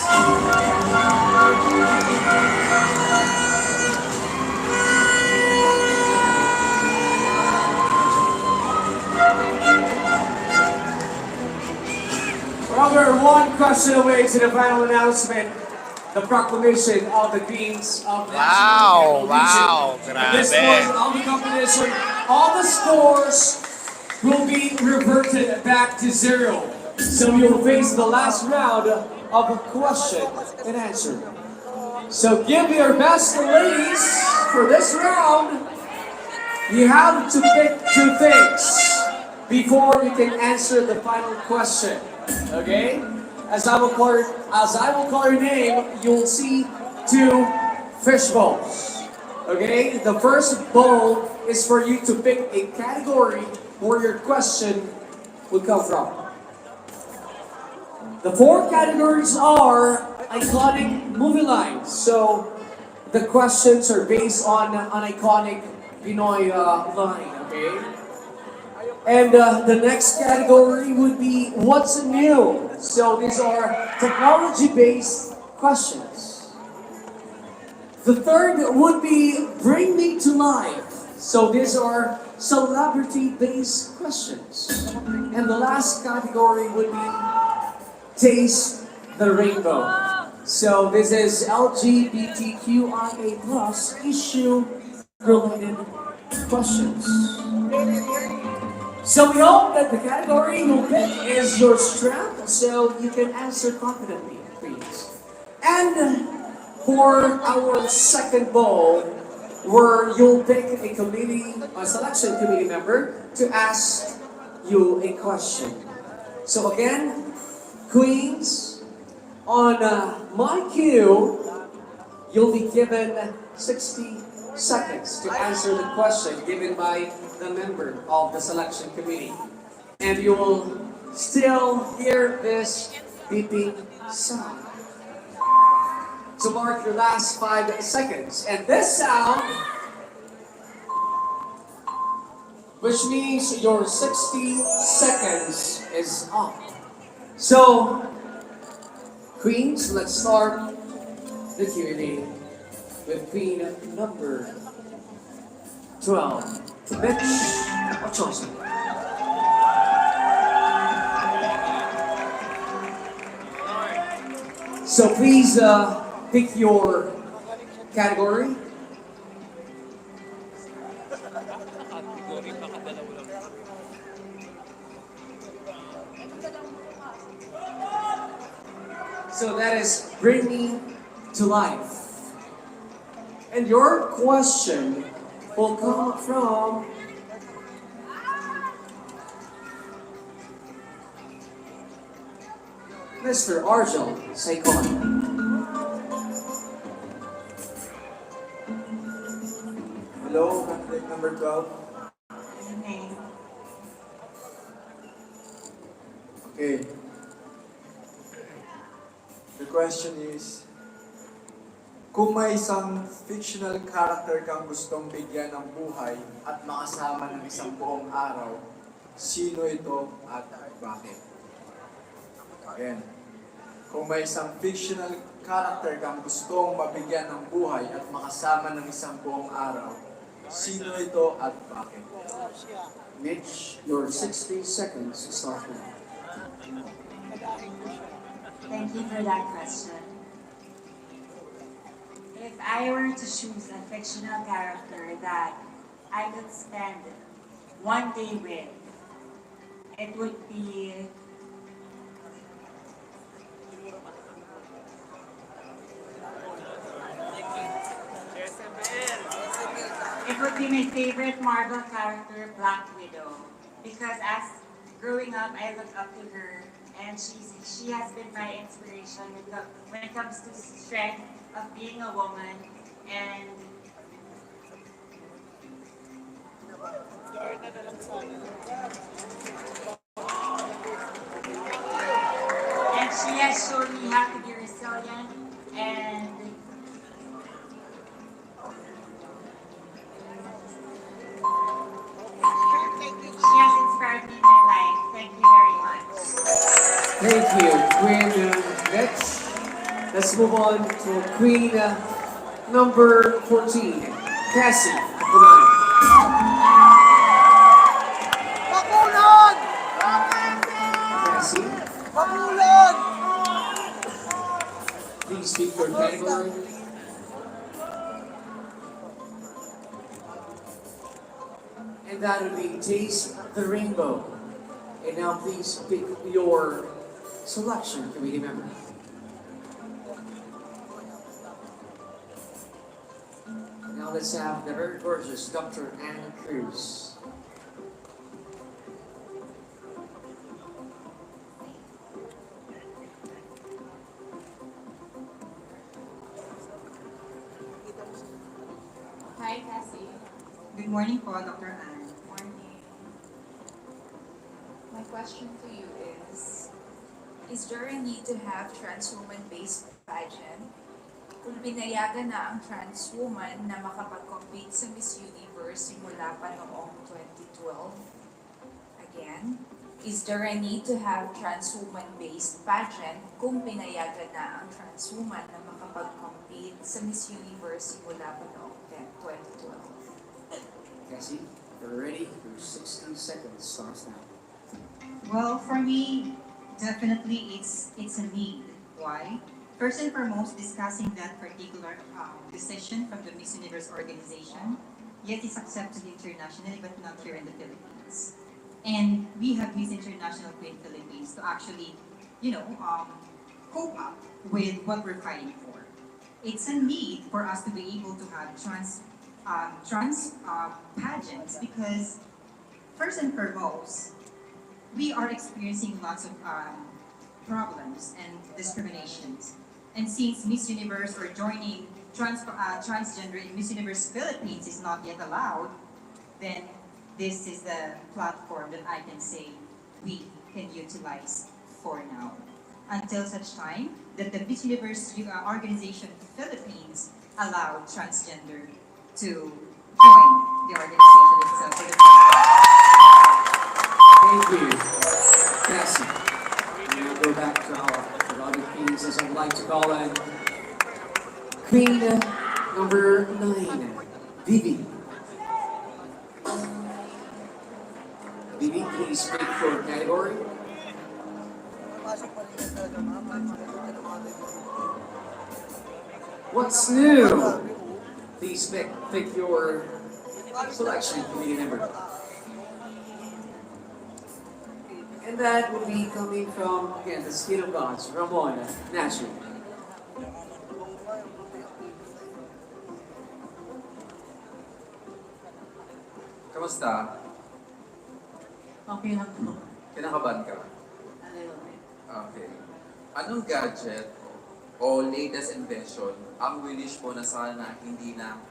Well, we're one question away to the final announcement, the proclamation of the Queens of National Wow, At this point of the competition, all the scores will be reverted back to 0. So you will face the last round of a question and answer. So give your best, ladies, for this round. You have to pick 2 things before you can answer the final question. Okay? As I will call your name, you will see 2 fish bowls. Okay? The first bowl is for you to pick a category where your question will come from. The 4 categories are iconic movie lines. So the questions are based on an iconic Pinoy line, okay? And the next category would be what's new. So these are technology-based questions. The third would be bring me to life. So these are celebrity-based questions. And the last category would be taste the rainbow. So this is LGBTQIA+ issue-related questions. So we hope that the category you'll pick is your strength, so you can answer confidently, please. And for our second bowl, where you'll pick a selection committee member to ask you a question. So again, queens, on my cue, you'll be given 60 seconds to answer the question given by the member of the selection committee. And you will still hear this beeping sound. To mark your last 5 seconds. And this sound, which means your 60 seconds is up. So, queens, let's start the Q&A with queen number 12, Mitch Ochoa. So please pick your category. So that is bring me to life. And your question will come from Mr. Arjel Saikon. Hello, candidate number 12. Okay. The question is, kung may isang fictional character kang gustong bigyan ng buhay at makasama ng isang buong araw, sino ito at bakit? Again, kung may isang fictional character kang gustong mabigyan ng buhay at makasama ng isang buong araw, sino ito at bakit? Mitch, your 60 seconds start now. Thank you for that question. If I were to choose a fictional character that I could spend one day with, it would be my favorite Marvel character, Black Widow. Because as growing up, I look up to her, and she has been my inspiration when it comes to strength of being a woman, and she has shown me how to be resilient, and she has inspired me in my life. Thank you very much. Thank you, Queen Mitch. Let's move on to Queen number 14, Cassie. Come on. Makulon! Cassie, Makulon! please speak your category. And that would be Taste the Rainbow. And now please pick your selection, committee member. Now let's have the very gorgeous Dr. Anne Cruz. Hi, Cassie. Good morning po, Dr. Anne. Morning. My question to you is there a need to have trans woman-based pageant? Kung pinayagan na ang trans woman na makapag-compete sa Miss Universe simula pa noong 2012, again, is there a need to have trans woman-based pageant kung pinayagan na ang trans woman na makapag-compete sa Miss Universe simula pa noong 2012? Cassie, you're ready. Your 60 seconds starts now. Well, for me, definitely it's a need. Why? First and foremost, discussing that particular decision from the Miss Universe organization, yet it's accepted internationally but not here in the Philippines. And we have Miss International Queen Philippines to actually, cope up with what we're fighting for. It's a need for us to be able to have trans pageants because, first and foremost, we are experiencing lots of problems and discriminations. And since Miss Universe or joining transgender in Miss Universe Philippines is not yet allowed, then this is the platform that I can say we can utilize for now. Until such time that the Miss Universe organization Philippines allowed transgender to join the organization itself. Thank you, Cassie. We'll go back to our other queens as I'd like to call in Queen number 9, Vivi. Vivi, please pick your category. What's new? Please pick your selection, committee member. And that will be coming from, again, the Skin of Gods, Ramona, naturally. Kamusta? Okay lang po. Kinakabahan ka? Okay. Anong gadget o latest invention ang winish mo na sana hindi na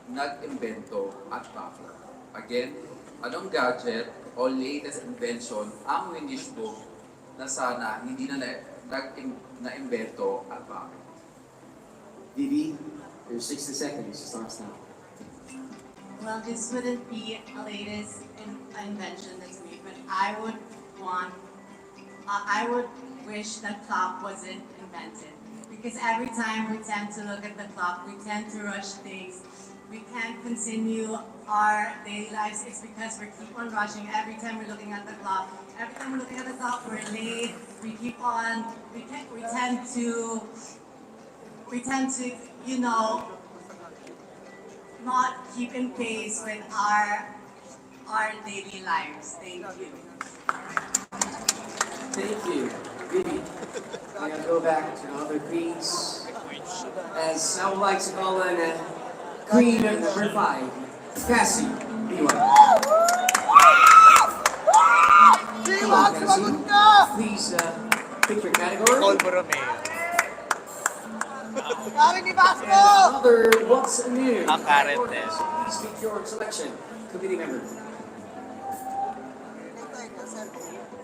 nag-imbento at bakit? Again, anong gadget o latest invention ang winish mo na sana hindi na-imbento at bakit? Vivi, your 60 seconds starts now. Well, this wouldn't be a latest invention that's made, but I would wish that clock wasn't invented. Because every time we tend to look at the clock, we tend to rush things. We can't continue our daily lives. It's because we keep on rushing. Every time we're looking at the clock, we're late. We keep on. We tend to, you know, not keep in pace with our daily lives. Thank you. Thank you, Vivi. I'm gonna go back to other queens. As I would like to call in queen number 5, Cassie. B1. Come on, Cassie. Please pick your category. Another what's new? Please pick your selection, committee member.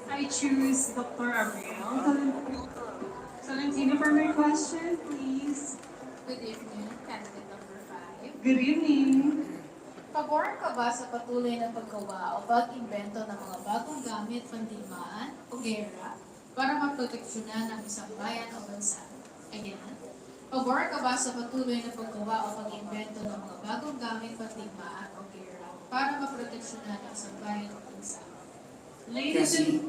I choose Dr. Ariel Tolentino for my question, please. Good evening, candidate number 5. Good evening. Pabor ka ba sa patuloy na paggawa o pag-imbento ng mga bagong gamit, pandigmaan o gera para maproteksyonan ang isang bayan o bansa? Again, pabor ka ba sa patuloy na paggawa o pag-imbento ng mga bagong gamit, pandigmaan o gera para maproteksyonan ang isang bayan o bansa? Cassie,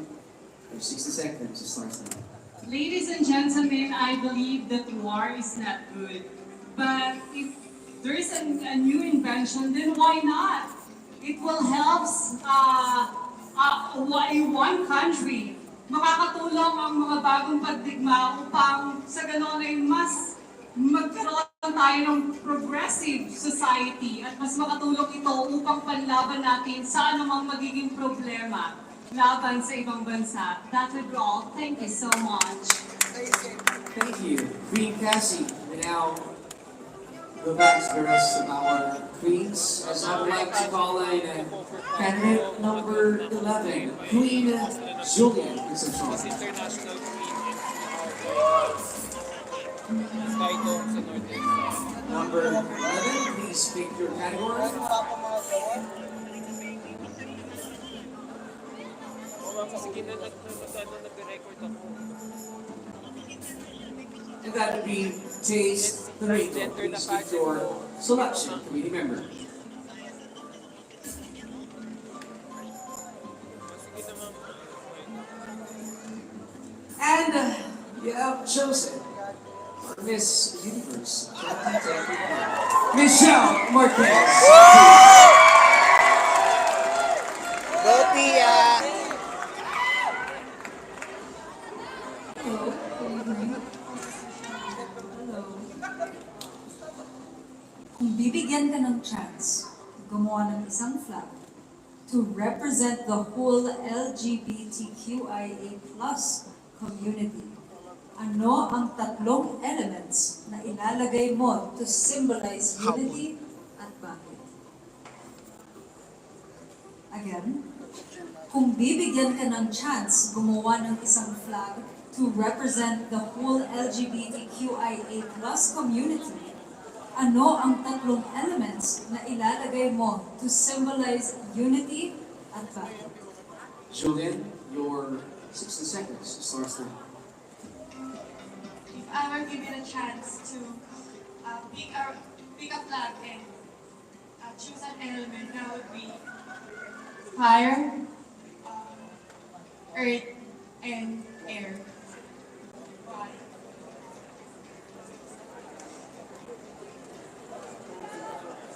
your 60 seconds starts now. Ladies and gentlemen, I believe that war is not good. But if there is a new invention, then why not? It will help one country. Makakatulong ang mga bagong pagdigma upang sa ganon ay mas magkaroon tayo ng progressive society at mas makatulong ito upang panlaban natin sa anumang magiging problema laban sa ibang bansa. That would be all. Thank you so much. Thank you, Queen Cassie. We now go back to the rest of our queens. As I would like to call in candidate number 11, Queen Julian Concepcion. Number 11, please pick your category. And that would be Taste the Rainbow. Please pick your selection, committee member. And you have chosen for Miss Universe 2021, Michelle Marquez. Go, Tia! Kung bibigyan ka ng chance, gumawa ng isang flag to represent the whole LGBTQIA+ community, ano ang tatlong elements na ilalagay mo to symbolize unity at bakit? Again, kung bibigyan ka ng chance gumawa ng isang flag to represent the whole LGBTQIA+ community, ano ang tatlong elements na ilalagay mo to symbolize unity at bakit? Julian, your 60 seconds starts now. If I were given a chance to pick a flag and choose an element, that would be fire, earth, and air. Why?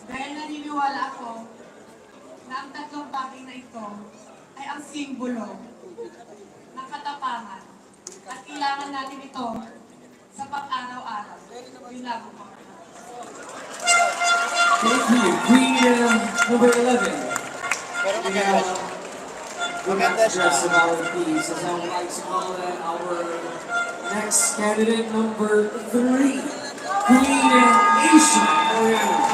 Dahil naniniwala ako na ang tatlong bagay na ito ay ang simbolo ng katapangan at kailangan natin ito sa pang-araw-araw. Yun lang po. Thank you, Queen number 11. Maganda siya. As I would like to call in our next candidate number 3, Queen Asia Oriana.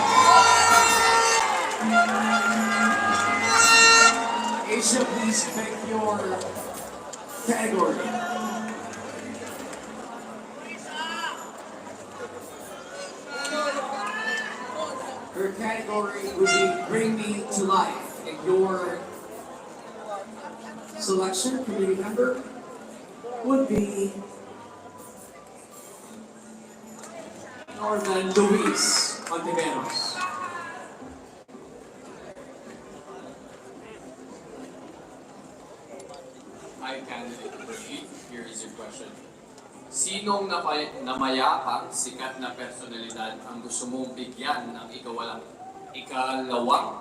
Asia, please pick your category. Her category would be Bring Me to Life. And your selection, committee member, would be Norman Luis Ontiveros. Hi, candidate number 8. Here is your question. Sinong namayapang sikat na personalidad ang gusto mong bigyan ng ikalawang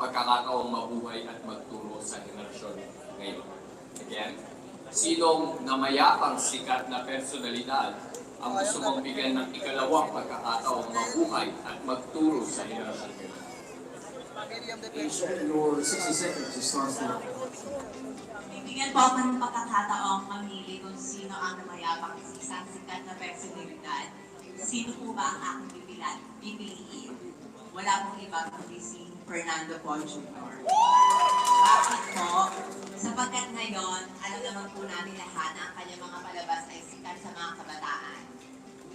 pagkakataong mabuhay at magturo sa henerasyon ngayon? Again, sinong namayapang sikat na personalidad ang gusto mong bigyan ng ikalawang pagkakataong mabuhay at magturo sa henerasyon ngayon? Asia, your 60 seconds to start now. Bibigyan po ako ng pagkakataong mamili kung sino ang namayabang isang sikat na personalidad. Sino po ba ang aking pipiliin? Wala pong iba kundi si Fernando Paul Jr. Bakit po? Sapagkat ngayon, alam naman po namin lahat na ang kanyang mga palabas ay sikat sa mga kabataan.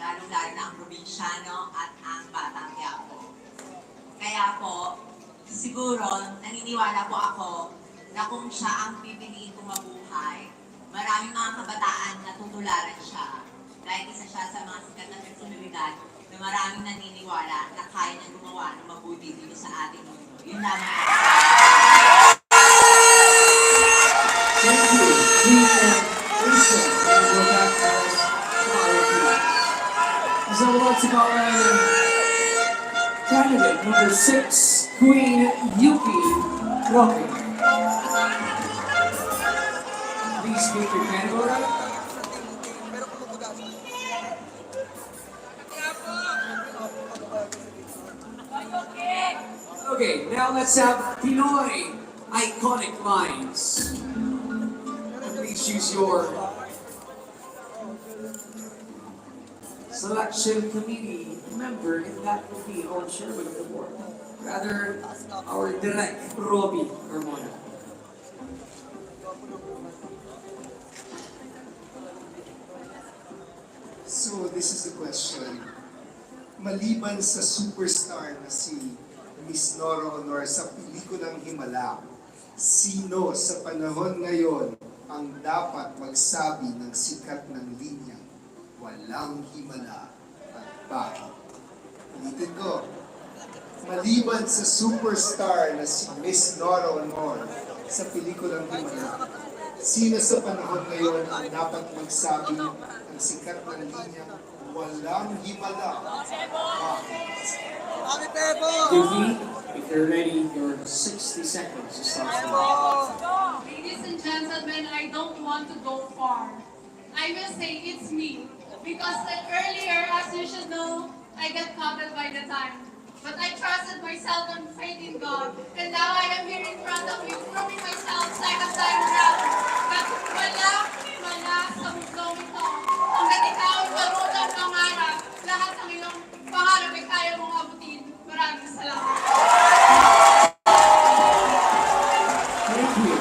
Lalo-lalo na ang probinsyano at ang batang Quiapo. Kaya po, siguro, naniniwala po ako na kung siya ang pipiliin kong mabuhay, maraming mga kabataan na tutularan siya. Dahil isa siya sa mga sikat na personalidad na maraming naniniwala na kaya niyang gumawa ng mabuti dito sa ating mundo. Yun lamang. Thank you. Lisa, and go back to us. So let's call in candidate number 6, Queen Yuki Roque. Please speak your category. Okay, now let's have Pinoy iconic lines. Please choose your selection committee member, and that will be our chairman of the board. Rather, our direct Robbie Carmona. So, this is the question. Maliban sa superstar na si Miss Nora Honor sa pelikulang Himala, sino sa panahon ngayon ang dapat magsabi ng sikat ng linya, walang himala at bakit? Ulitin ko. Maliban sa superstar na si Miss Nora Honor sa pelikulang Himala, sino sa panahon ngayon ang dapat magsabi ng sikat ng linya, walang himala? Yuki, if you're ready, your 60 seconds to start. Ladies and gentlemen, I don't want to go far. I will say it's me. Because earlier, as you should know, I got covered by the time. But I trusted myself and faith in God. And now I am here in front of you, proving myself second time around. But wala sa mundong ito. Hanggat ikaw ay marunong pangarap, lahat ng iyong pangarap ay kaya mong abutin. Maraming salamat. Thank you.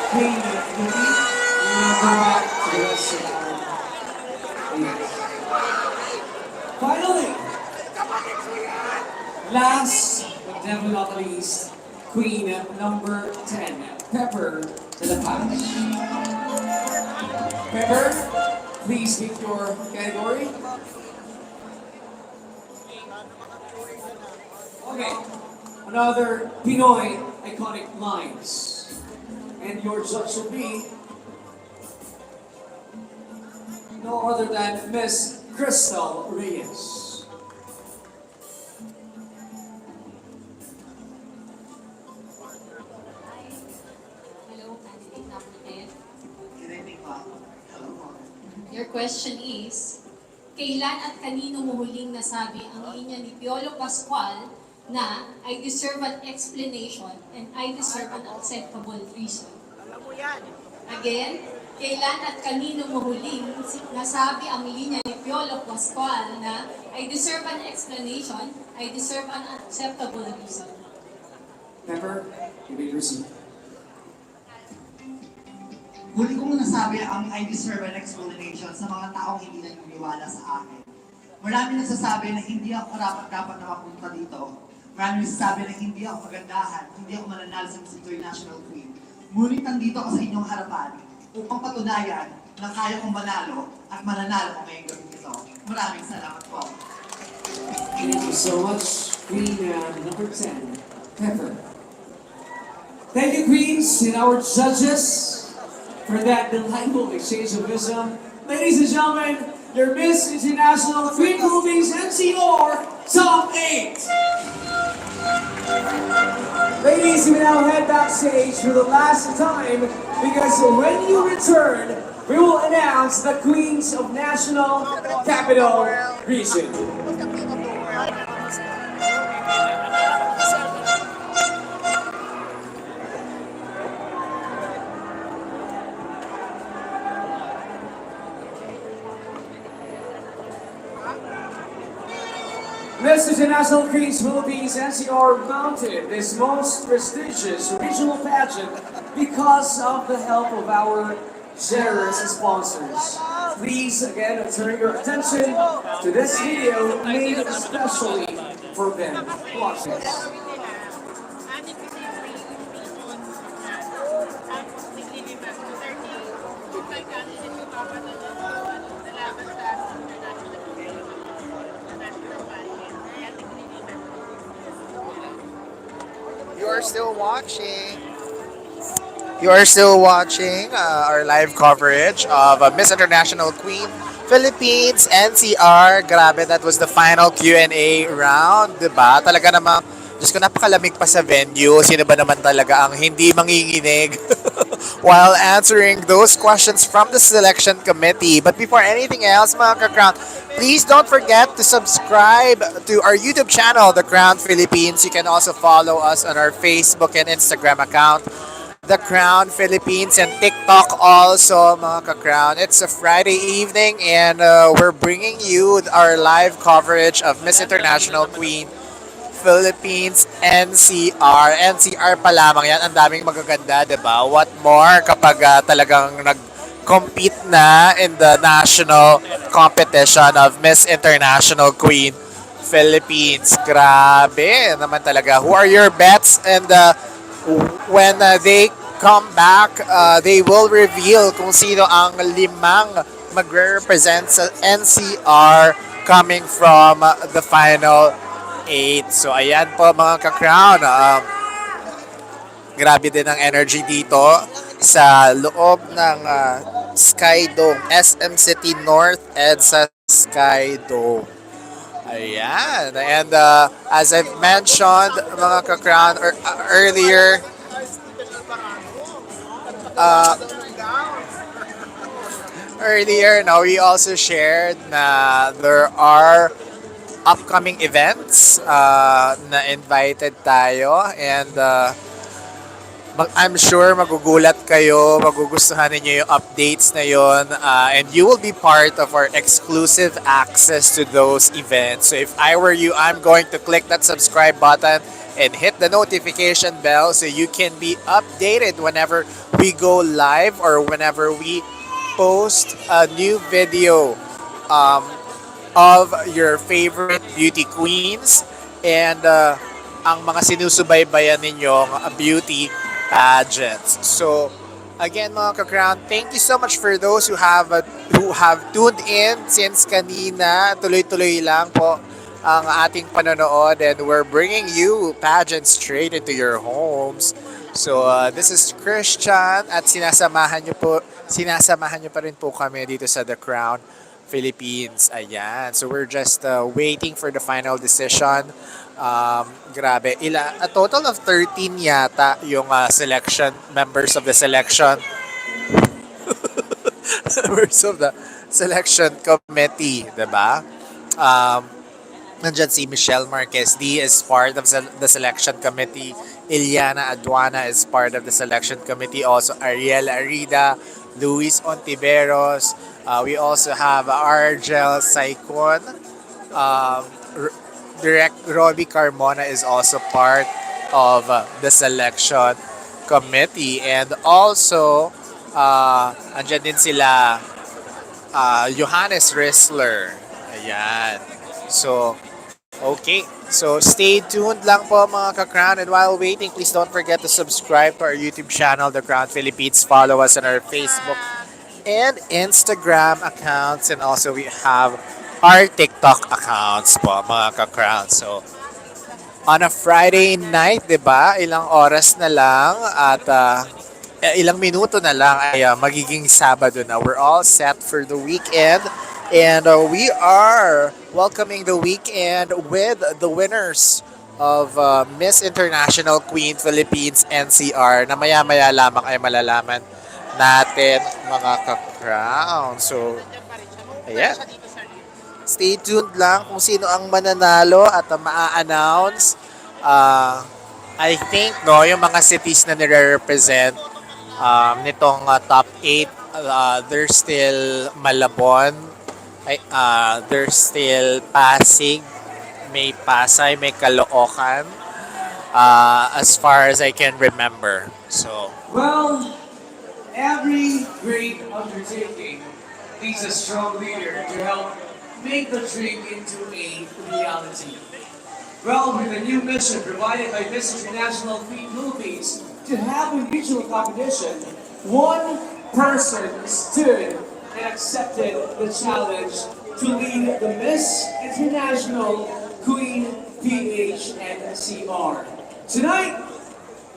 Queen Yuki, you will go back to the rest of our leaders. Finally, last but definitely not least, Queen number 10, Pepper to the Patch. Pepper, please pick your category. Okay, another Pinoy iconic lines. And your judge will be no other than Miss Crystal Reyes. Your question is, kailan at kanino mo huling nasabi ang linya ni Piolo Pascual na I deserve an explanation and I deserve an acceptable reason? Again, kailan at kanino mo huling nasabi ang linya ni Piolo Pascual na I deserve an explanation, I deserve an acceptable reason? Pepper, you may proceed. Huli kong nasabi ang I deserve an explanation sa mga taong hindi naniniwala sa akin. Marami nagsasabi na hindi ako dapat na mapunta dito. Marami nagsasabi na hindi ako kagandahan, hindi ako mananalo sa Miss International Queen. Ngunit nandito ako sa inyong harapan upang patunayan na kaya kong manalo at mananalo ko ngayong gabi ito. Maraming salamat po. Thank you so much, Queen number 10, Pepper. Thank you, Queens, and our judges, for that delightful exchange of wisdom. Ladies and gentlemen, your Miss International Queen Philippines NCR Top 8. Ladies, we now head backstage for the last time because when you return, we will announce the Queens of National Capital Region. Miss International Queens Philippines NCR mounted this most prestigious regional pageant because of the help of our generous sponsors. Please again turn your attention to this video made especially for them. Watch this. You're still watching. You are still watching our live coverage of Miss International Queen Philippines NCR. Grabe, that was the final Q&A round, 'di ba? Talaga namang Diyos ko, napakalamig pa sa venue. Sino ba naman talaga ang hindi manginginig while answering those questions from the selection committee? But before anything else, mga ka-Crown, please don't forget to subscribe to our YouTube channel, The Crown Philippines. You can also follow us on our Facebook and Instagram account, The Crown Philippines, and TikTok also, mga ka-Crown. It's a Friday evening and we're bringing you our live coverage of Miss International Queen Philippines NCR. NCR pa lamang yan. Ang daming magaganda, di ba? What more kapag talagang nag-compete na in the national competition of Miss International Queen Philippines. Grabe naman talaga. Who are your bets? And when they come back, they will reveal kung sino ang limang magre-represent sa NCR coming from the final 8. So ayan po mga ka-Crown. Grabe din ang energy dito sa loob ng Sky Dome, SM City North EDSA Sky Dome. Ayan. And as I've mentioned mga ka-Crown earlier, no, we also shared na there are upcoming events na invited tayo, and I'm sure magugulat kayo, magugustuhan ninyo yung updates na yon, and you will be part of our exclusive access to those events. So if I were you, I'm going to click that subscribe button and hit the notification bell so you can be updated whenever we go live or whenever we post a new video of your favorite beauty queens and ang mga sinusubaybayan ninyong beauty pageants. So again mga ka-Crown, thank you so much for those who have tuned in since kanina. Tuloy-tuloy lang po ang ating panonood, and we're bringing you pageants straight into your homes. So this is Christian, at sinasamahan nyo pa rin po kami dito sa The Crown Philippines. Ayan. So we're just waiting for the final decision. Grabe. A total of 13 yata yung selection, members of the selection. Members of the selection committee, diba? Nandyan si Michelle Marquez D is part of the selection committee. Iliana Aduana is part of the selection committee. Also, Ariel Arida, Luis Ontiveros. We also have Argel Saicon. Direct Robbie Carmona is also part of the selection committee. And also, Andyan din sila Johannes Rissler. Ayan. So, okay. So, stay tuned lang po mga ka-Crown. And while waiting, please don't forget to subscribe to our YouTube channel, The Crown Philippines. Follow us on our Facebook and Instagram accounts. And also, we have our TikTok accounts po mga ka-Crown. So, on a Friday night, 'di ba? Ilang oras na lang at ilang minuto na lang ay magiging Sabado na. We're all set for the weekend and we are welcoming the weekend with the winners of Miss International Queen Philippines NCR na maya-maya lamang ay malalaman natin mga ka-Crown. So, ayan. Stay tuned lang kung sino ang mananalo at maa-announce. I think no, yung mga cities na nire-represent nitong top 8, there's still Malabon, there's still Pasig, may Pasay, may Caloocan, as far as I can remember. So, Well, every great undertaking needs a strong leader to help make the dream into a reality. Well, with a new mission provided by Miss International Queen Philippines to have a regional competition, one person stood and accepted the challenge to lead the Miss International Queen PH NCR. Tonight,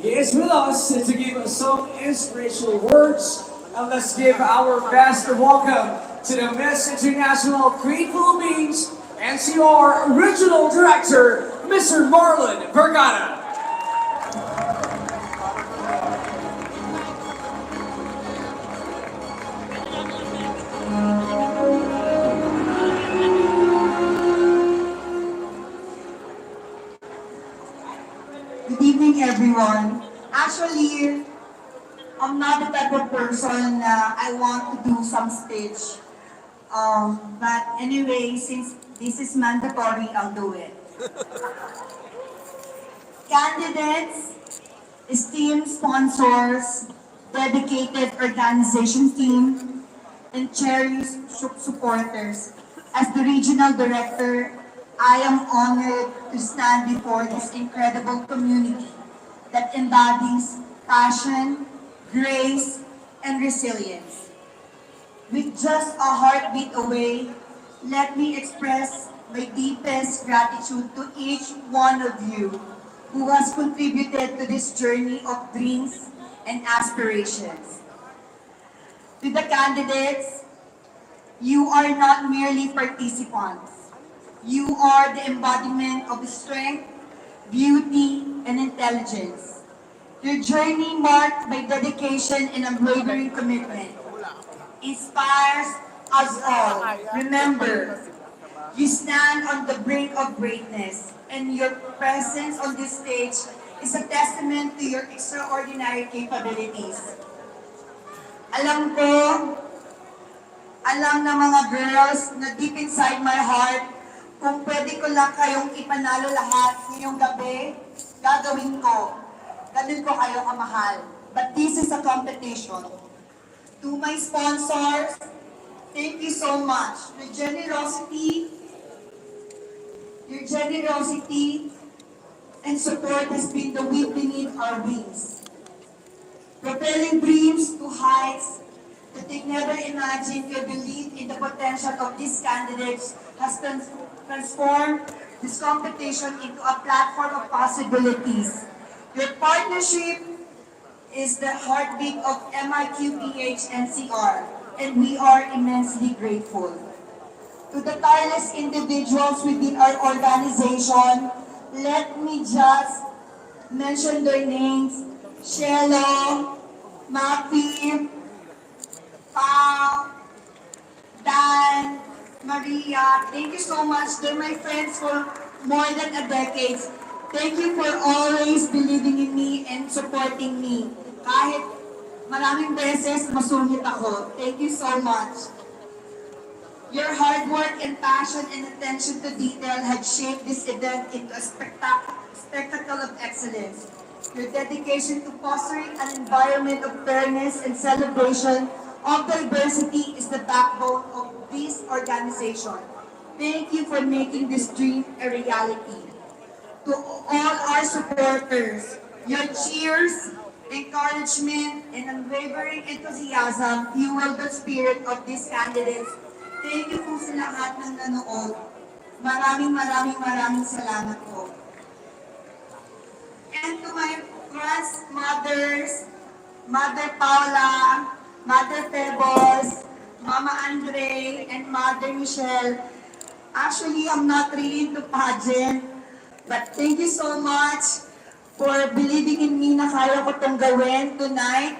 he is with us to give us some inspirational words, and let's give our best welcome to the Miss International Queen Philippines NCR Regional Director, Mr. Marlon Vergara. Good evening, everyone. Actually, I'm not the type of person na I want to do some speech. But anyway, since this is mandatory, I'll do it. Candidates, esteemed sponsors, dedicated organization team, and cherished supporters. As the regional director, I am honored to stand before this incredible community that embodies passion, grace, and resilience. With just a heartbeat away, let me express my deepest gratitude to each one of you who has contributed to this journey of dreams and aspirations. To the candidates, you are not merely participants. You are the embodiment of strength, beauty, and intelligence. Your journey marked by dedication and unwavering commitment inspires us all. Remember, you stand on the brink of greatness, and your presence on this stage is a testament to your extraordinary capabilities. Alam ng mga girls na deep inside my heart, kung pwede ko lang kayong ipanalo lahat ngayong gabi, gagawin ko. Ganun ko kayo kamahal. But this is a competition. To my sponsors, thank you so much. Your generosity and support has been the wind beneath our wings. Propelling dreams to heights that they never imagined could believe in the potential of these candidates has transformed this competition into a platform of possibilities. Your partnership is the heartbeat of MIQPH NCR, and we are immensely grateful. To the tireless individuals within our organization, let me just mention their names: Shelo, Mapi, Pao, Dan, Maria. Thank you so much. They're my friends for more than a decade. Thank you for always believing in me and supporting me. Kahit maraming beses masungit ako. Thank you so much. Your hard work and passion and attention to detail had shaped this event into a spectacle of excellence. Your dedication to fostering an environment of fairness and celebration of diversity is the backbone of this organization. Thank you for making this dream a reality. To all our supporters, your cheers, encouragement, and unwavering enthusiasm fuel the spirit of these candidates. Thank you po sa lahat ng nanood. Maraming salamat po. And to my trans mothers, Mother Paula, Mother Pebbles, Mama Andre, and Mother Michelle. Actually, I'm not really into pageant, but thank you so much for believing in me na kaya ko itong gawin tonight.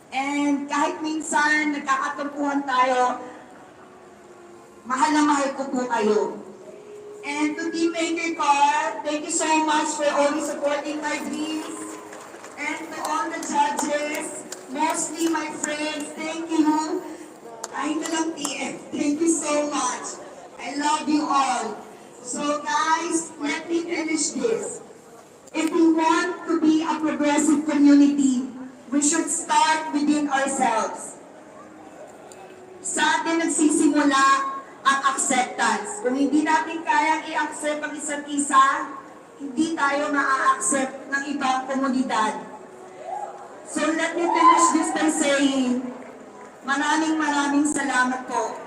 And kahit minsan nagkakatampuhan tayo, mahal na mahal ko po kayo. And to Team Maker Car, thank you so much for always supporting my dreams. And to all the judges, mostly my friends, thank you. Kahit na lang TF, thank you so much. I love you all. So guys, let me finish this. If we want to be a progressive community, we should start within ourselves. Sa atin nagsisimula ang acceptance. Kung hindi natin kayang i-accept ang isa't isa, hindi tayo ma-accept ng ibang komunidad. So let me finish this by saying, maraming salamat po.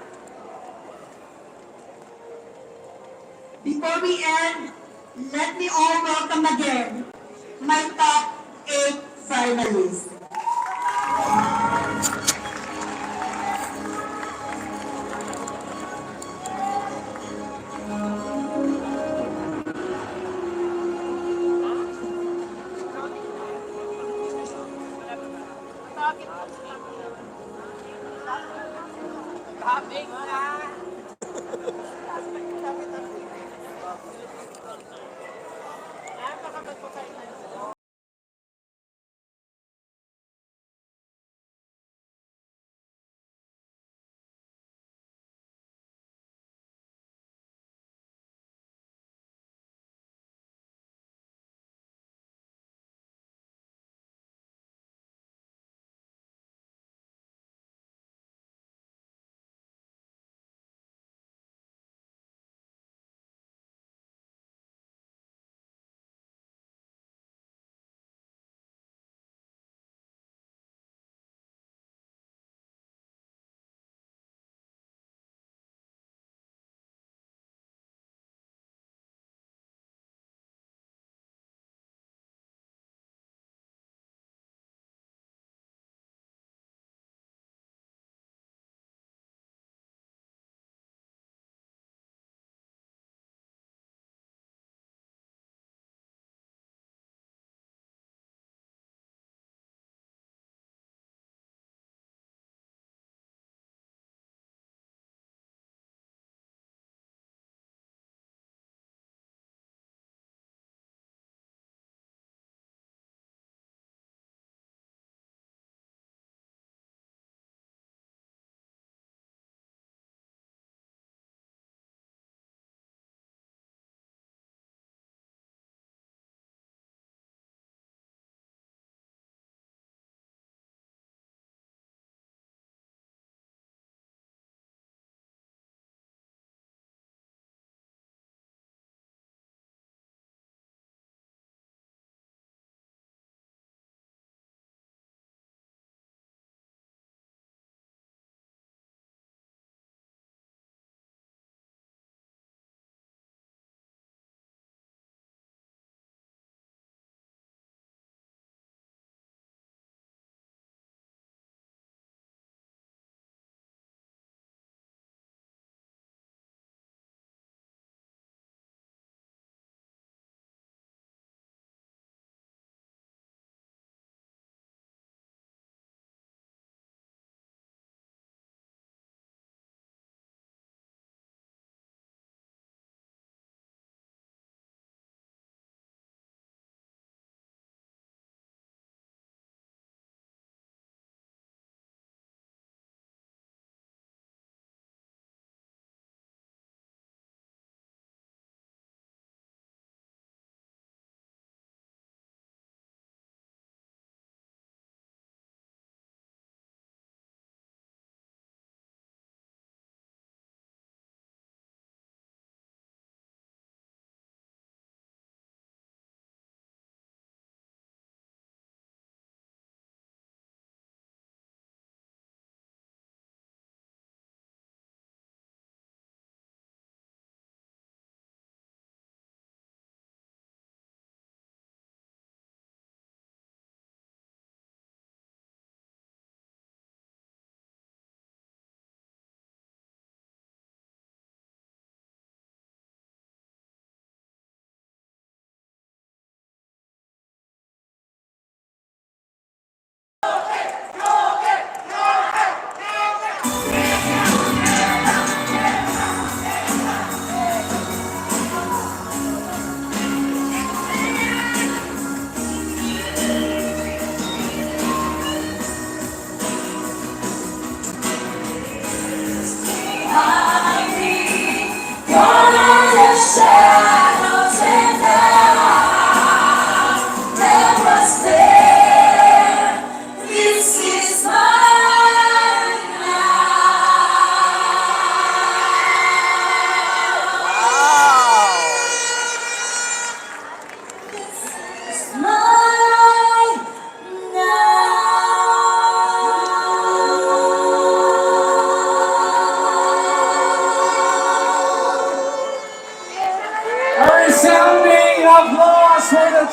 Before we end, let me all welcome again my top 8 finalists. Topic na!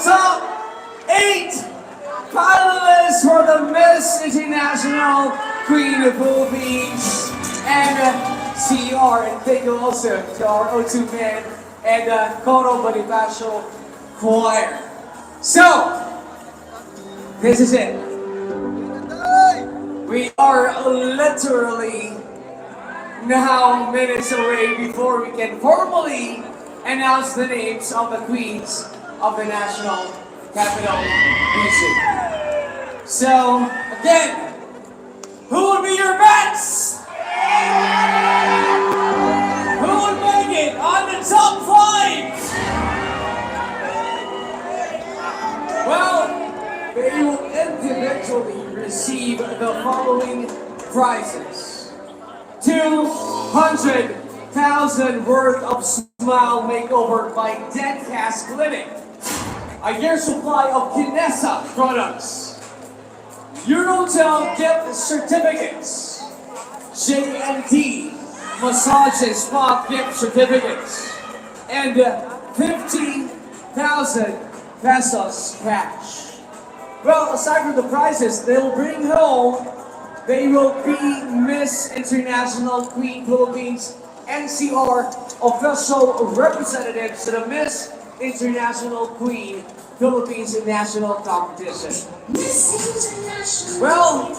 top 8 finalists for the Miss International Queen of Philippines and NCR. And thank you also to our O2 men and Coro Bonifacio Choir. So, this is it. We are literally now minutes away before we can formally announce the names of the queens of the National Capital Region. So, again, who would be your bets? Who would make it on the top 5? Well, they will individually receive the following prizes. 200,000 worth of Smile Makeover by Dead Cast Clinic. A year supply of Kinesa products. Eurotel gift certificates. J&D massage and spa gift certificates. And 50,000 pesos cash. Well, aside from the prizes they will bring home, they will be Miss International Queen Philippines NCR official representatives to the Miss International Queen Philippines National Competition. Well,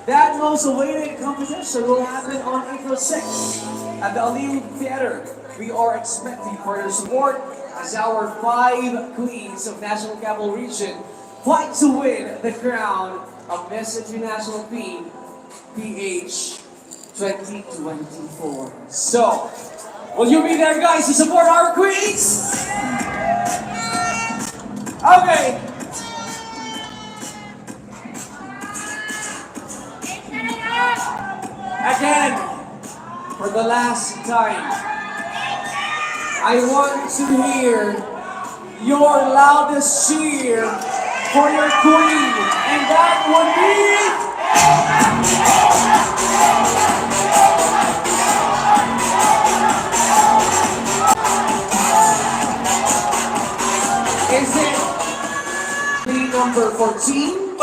that most awaited competition will happen on April 6th at the Aliu Theater. We are expecting further support as our 5 queens of National Capital Region fight to win the crown of Miss International Queen PH 2024. So, will you be there, guys, to support our queens? Okay. Again, for the last time, I want to hear your loudest cheer for your queen, and that would be... Is it queen number 14?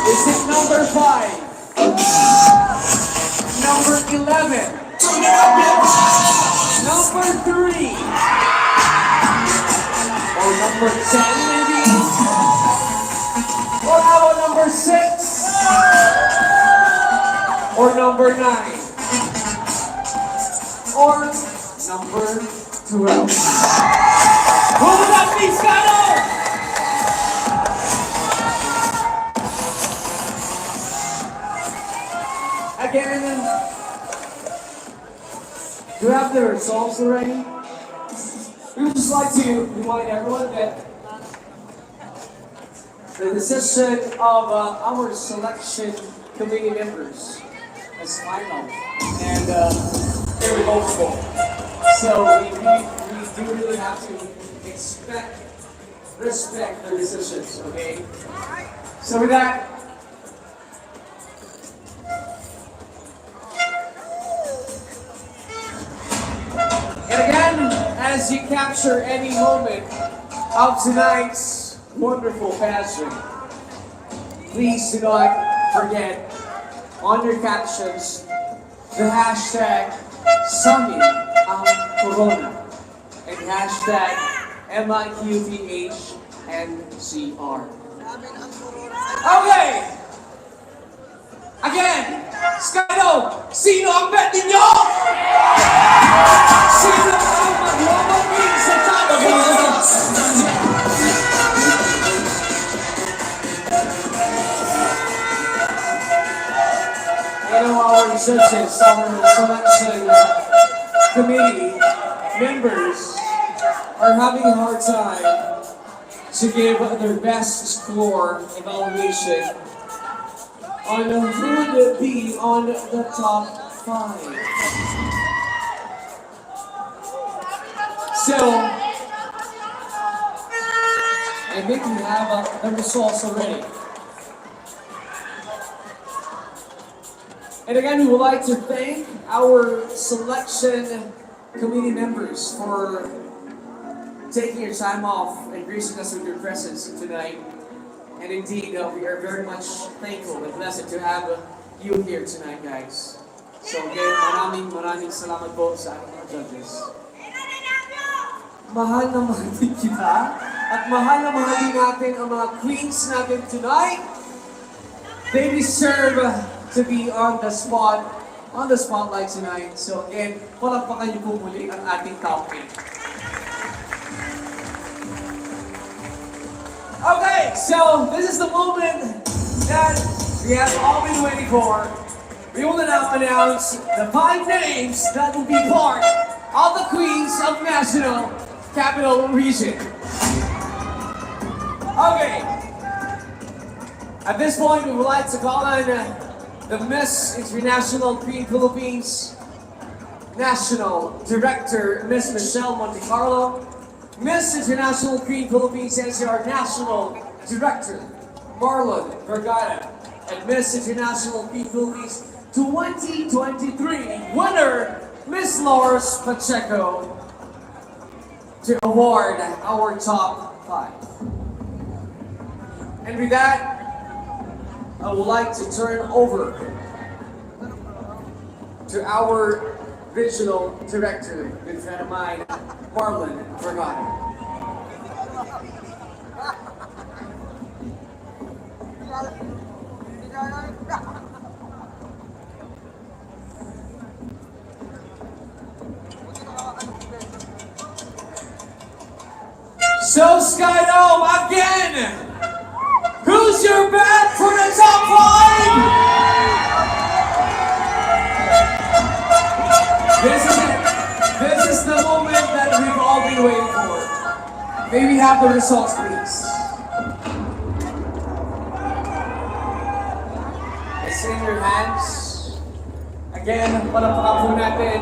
Is it number 5? Number 11? Number 3? Or number 10 maybe? Or how about number 6? Or number 9? Or number 12? Who would that be, Scotto? Again, do you have the results already? We would just like to remind everyone that the decision of our selection committee members is final and irrevocable. So we do really have to respect their decisions, okay? So with that, and again, as you capture any moment of tonight's wonderful pageant, please do not forget on your captions the hashtag Sunny ang Corona and hashtag MIQPHNCR. Okay! Again, Scotto, sino ang bet ninyo? Sino ang magwawagin sa top 8? I know our judges, our selection committee members are having a hard time to give their best score evaluation on who would be on the top 5. So, I think we have the results already. And again, we would like to thank our selection committee members for taking your time off and gracing us with your presence tonight. And indeed, we are very much thankful and blessed to have you here tonight, guys. So again, maraming salamat po sa ating mga judges. Mahal na mahal din kita at mahal na mahal din natin ang mga queens natin tonight. They deserve to be on the spotlight tonight. So again, palakpakan niyo po muli ang ating top 8. Okay, so this is the moment that we have all been waiting for. We will now announce the 5 names that will be part of the Queens of National Capital Region. Okay. At this point, we would like to call on the Miss International Queen Philippines National Director, Miss Michelle Monte Carlo, Miss International Queen Philippines NCR National Director, Marlon Vergara, and Miss International Queen Philippines 2023 winner, Miss Lourdes Pacheco, to award our top 5. And with that, I would like to turn over to our regional director, good friend of mine, Marlon Vergara. So Skydome again! Who's your bet for the top 5? This is it. This is the moment that we've all been waiting for. May we have the results, please? It's in your hands. Again, palakpakan po natin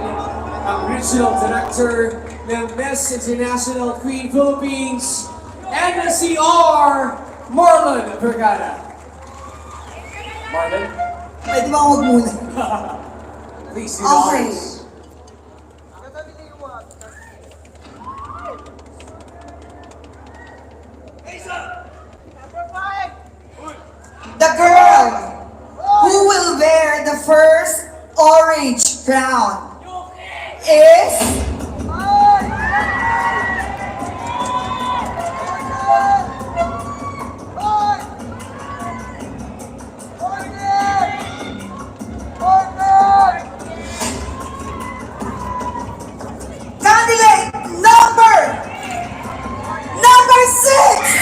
ang regional director ng Miss International Queen Philippines NCR, Marlon Vergara. Marlon? Pwede ba huwag muna? Please do not. Okay. The girl who will wear the first orange crown is... Candidate number 6!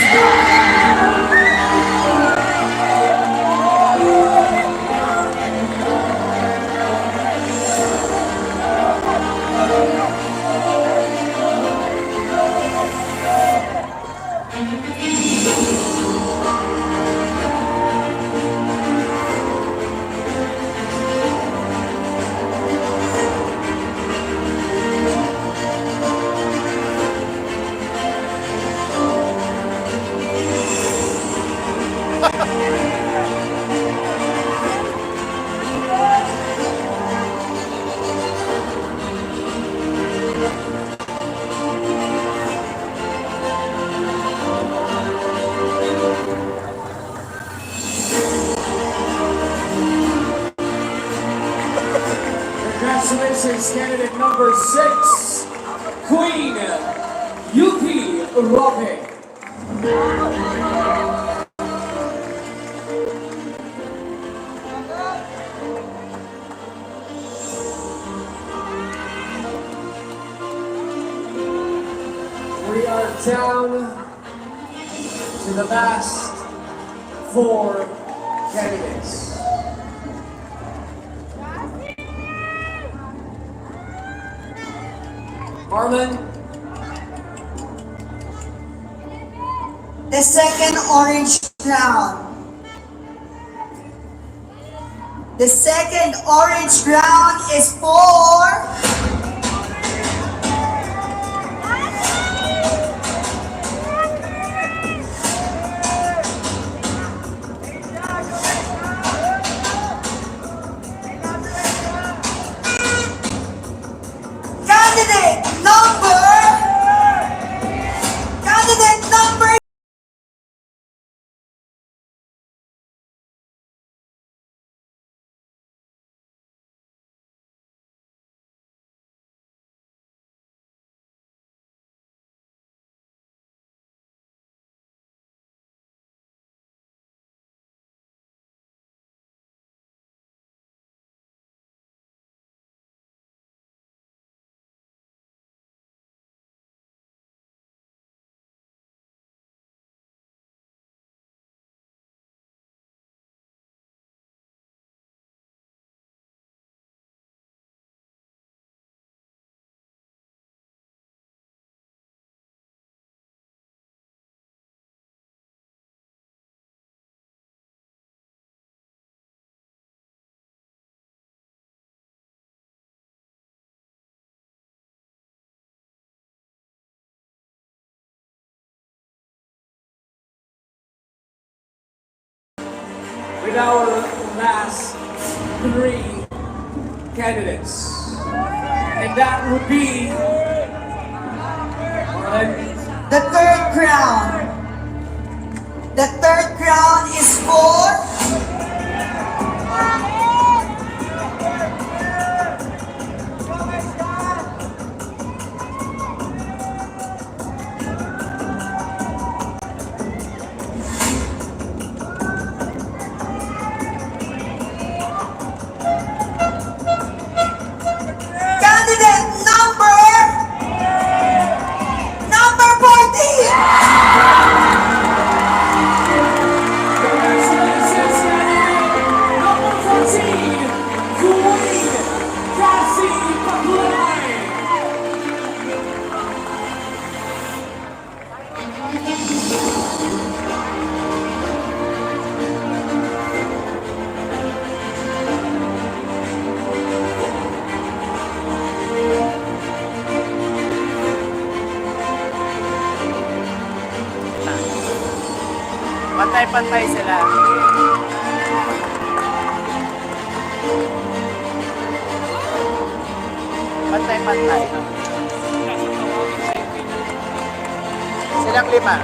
Congratulations, candidate number 6, Queen Yuki Roque. We are down to the last 4 candidates. Marlon? The second orange crown. The second orange crown is for... Candidate number our last three candidates. And that would be The third crown. The third crown is for candidate number 14. Pantay-pantay sila. Pantay-pantay. Silang lima.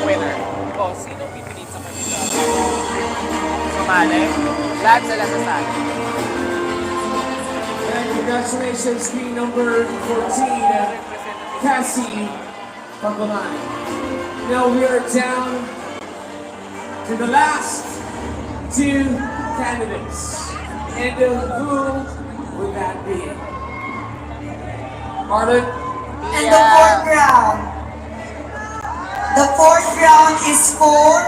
Winner. Oh, sino pipiliin sa kanila? Sumali. Lahat sila sasali. And congratulations, queen number 14, Cassie Pagbalan. Now we are down to the last two candidates. And who would that be? Marlon? And the fourth round. The fourth round is for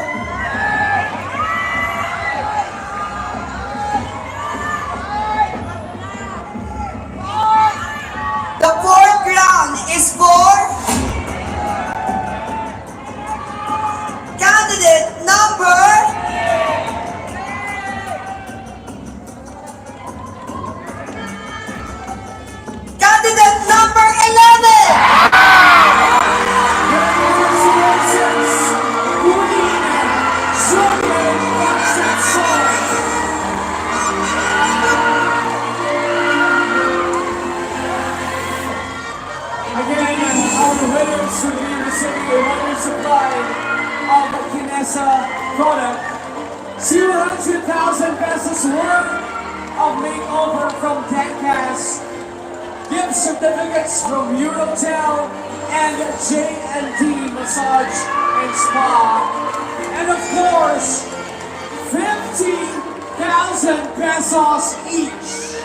the fourth round is for candidate number candidate number 11. Again, our winners will be receiving a money supply of the Kinesa product. 200,000 pesos worth of makeover from Dencast, gift certificates from Eurotel and J&D Massage and Spa, and of course, 50,000 pesos each.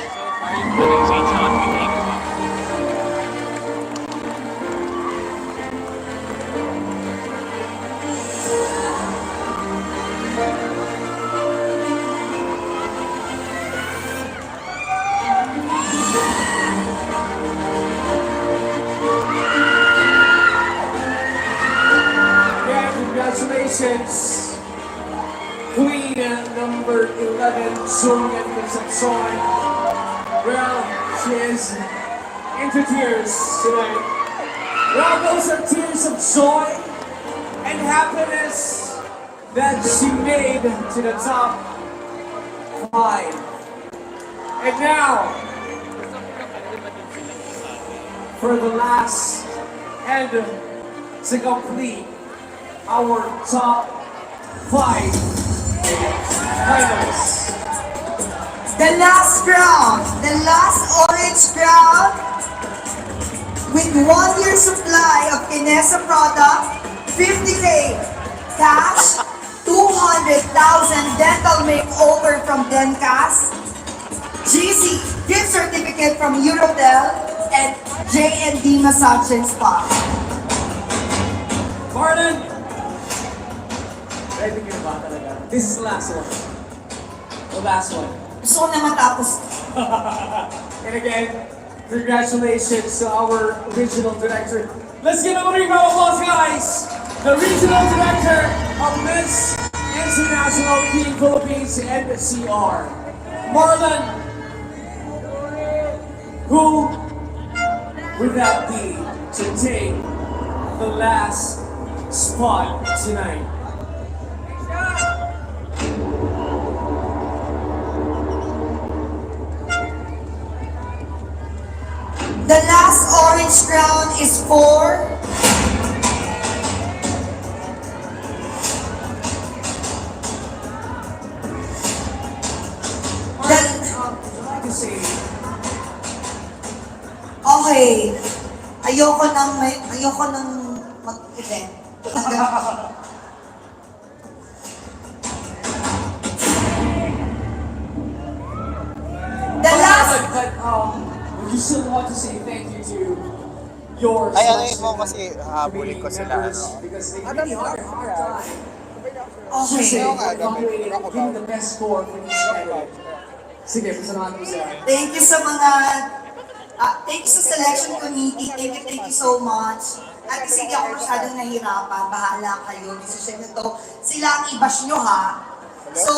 Congratulations, Queen number 11, Julian Concepcion. Well, she is into tears tonight. Well, those are tears of joy and happiness that she made to the top 5. And now, for the last and to complete our top 5 finalists. The last round, the last orange round, with 1 year supply of Kinesa product, 50K cash, 200,000 dental makeover from Dencast, GC gift certificate from Eurotel, and J&D Massage and Spa. Marlon! Ready ka ba talaga? This is the last one. The last one. Gusto ko na matapos. And again, congratulations to our regional director. Let's give him a big round of applause, guys! The regional director of Miss International Team Philippines NCR, Marlon, who would that be to take the last spot tonight? The last orange crown is for okay. Ayoko nang mag-event. The last We still want to say thank you to your Ay, ano selection mo kasi habulin ko sila, members ano. because they really had a hard time Okay. giving the best score for each candidate. Sige, pasalamat mo sila. Thank you sa selection committee. Thank you so much. At kasi hindi ako masyadong nahirapan. Bahala kayo. Decision nyo to. Sila ang i-bash nyo, ha? So,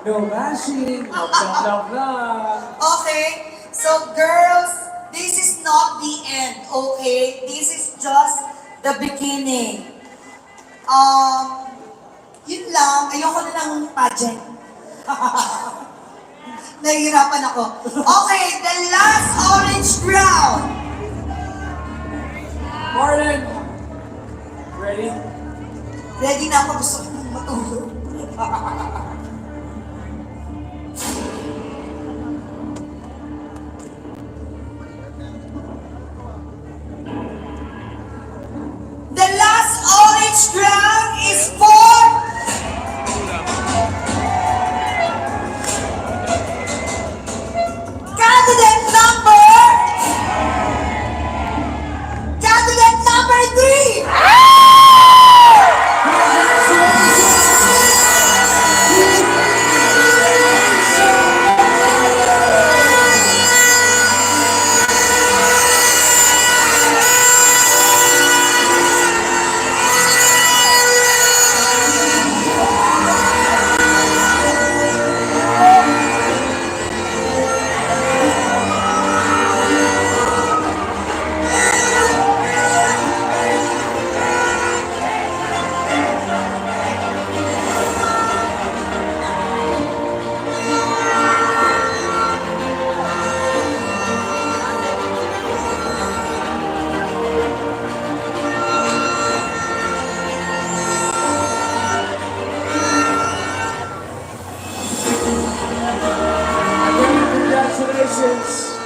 No bashing, love. okay. So, girls, this is not the end, okay? This is just the beginning. Yun lang. Ayoko na ng pageant. Nahihirapan ako. Okay, the last orange crown. Martin, ready? Ready na ako. Gusto ko matulog. The last orange crown is for candidate number 3. Congratulations,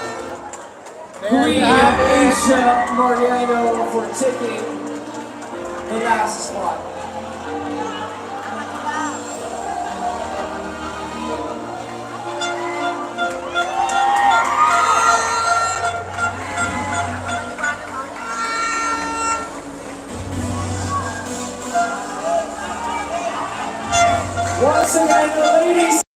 Queen Asia Mariano, for taking the last spot. Once again, the ladies.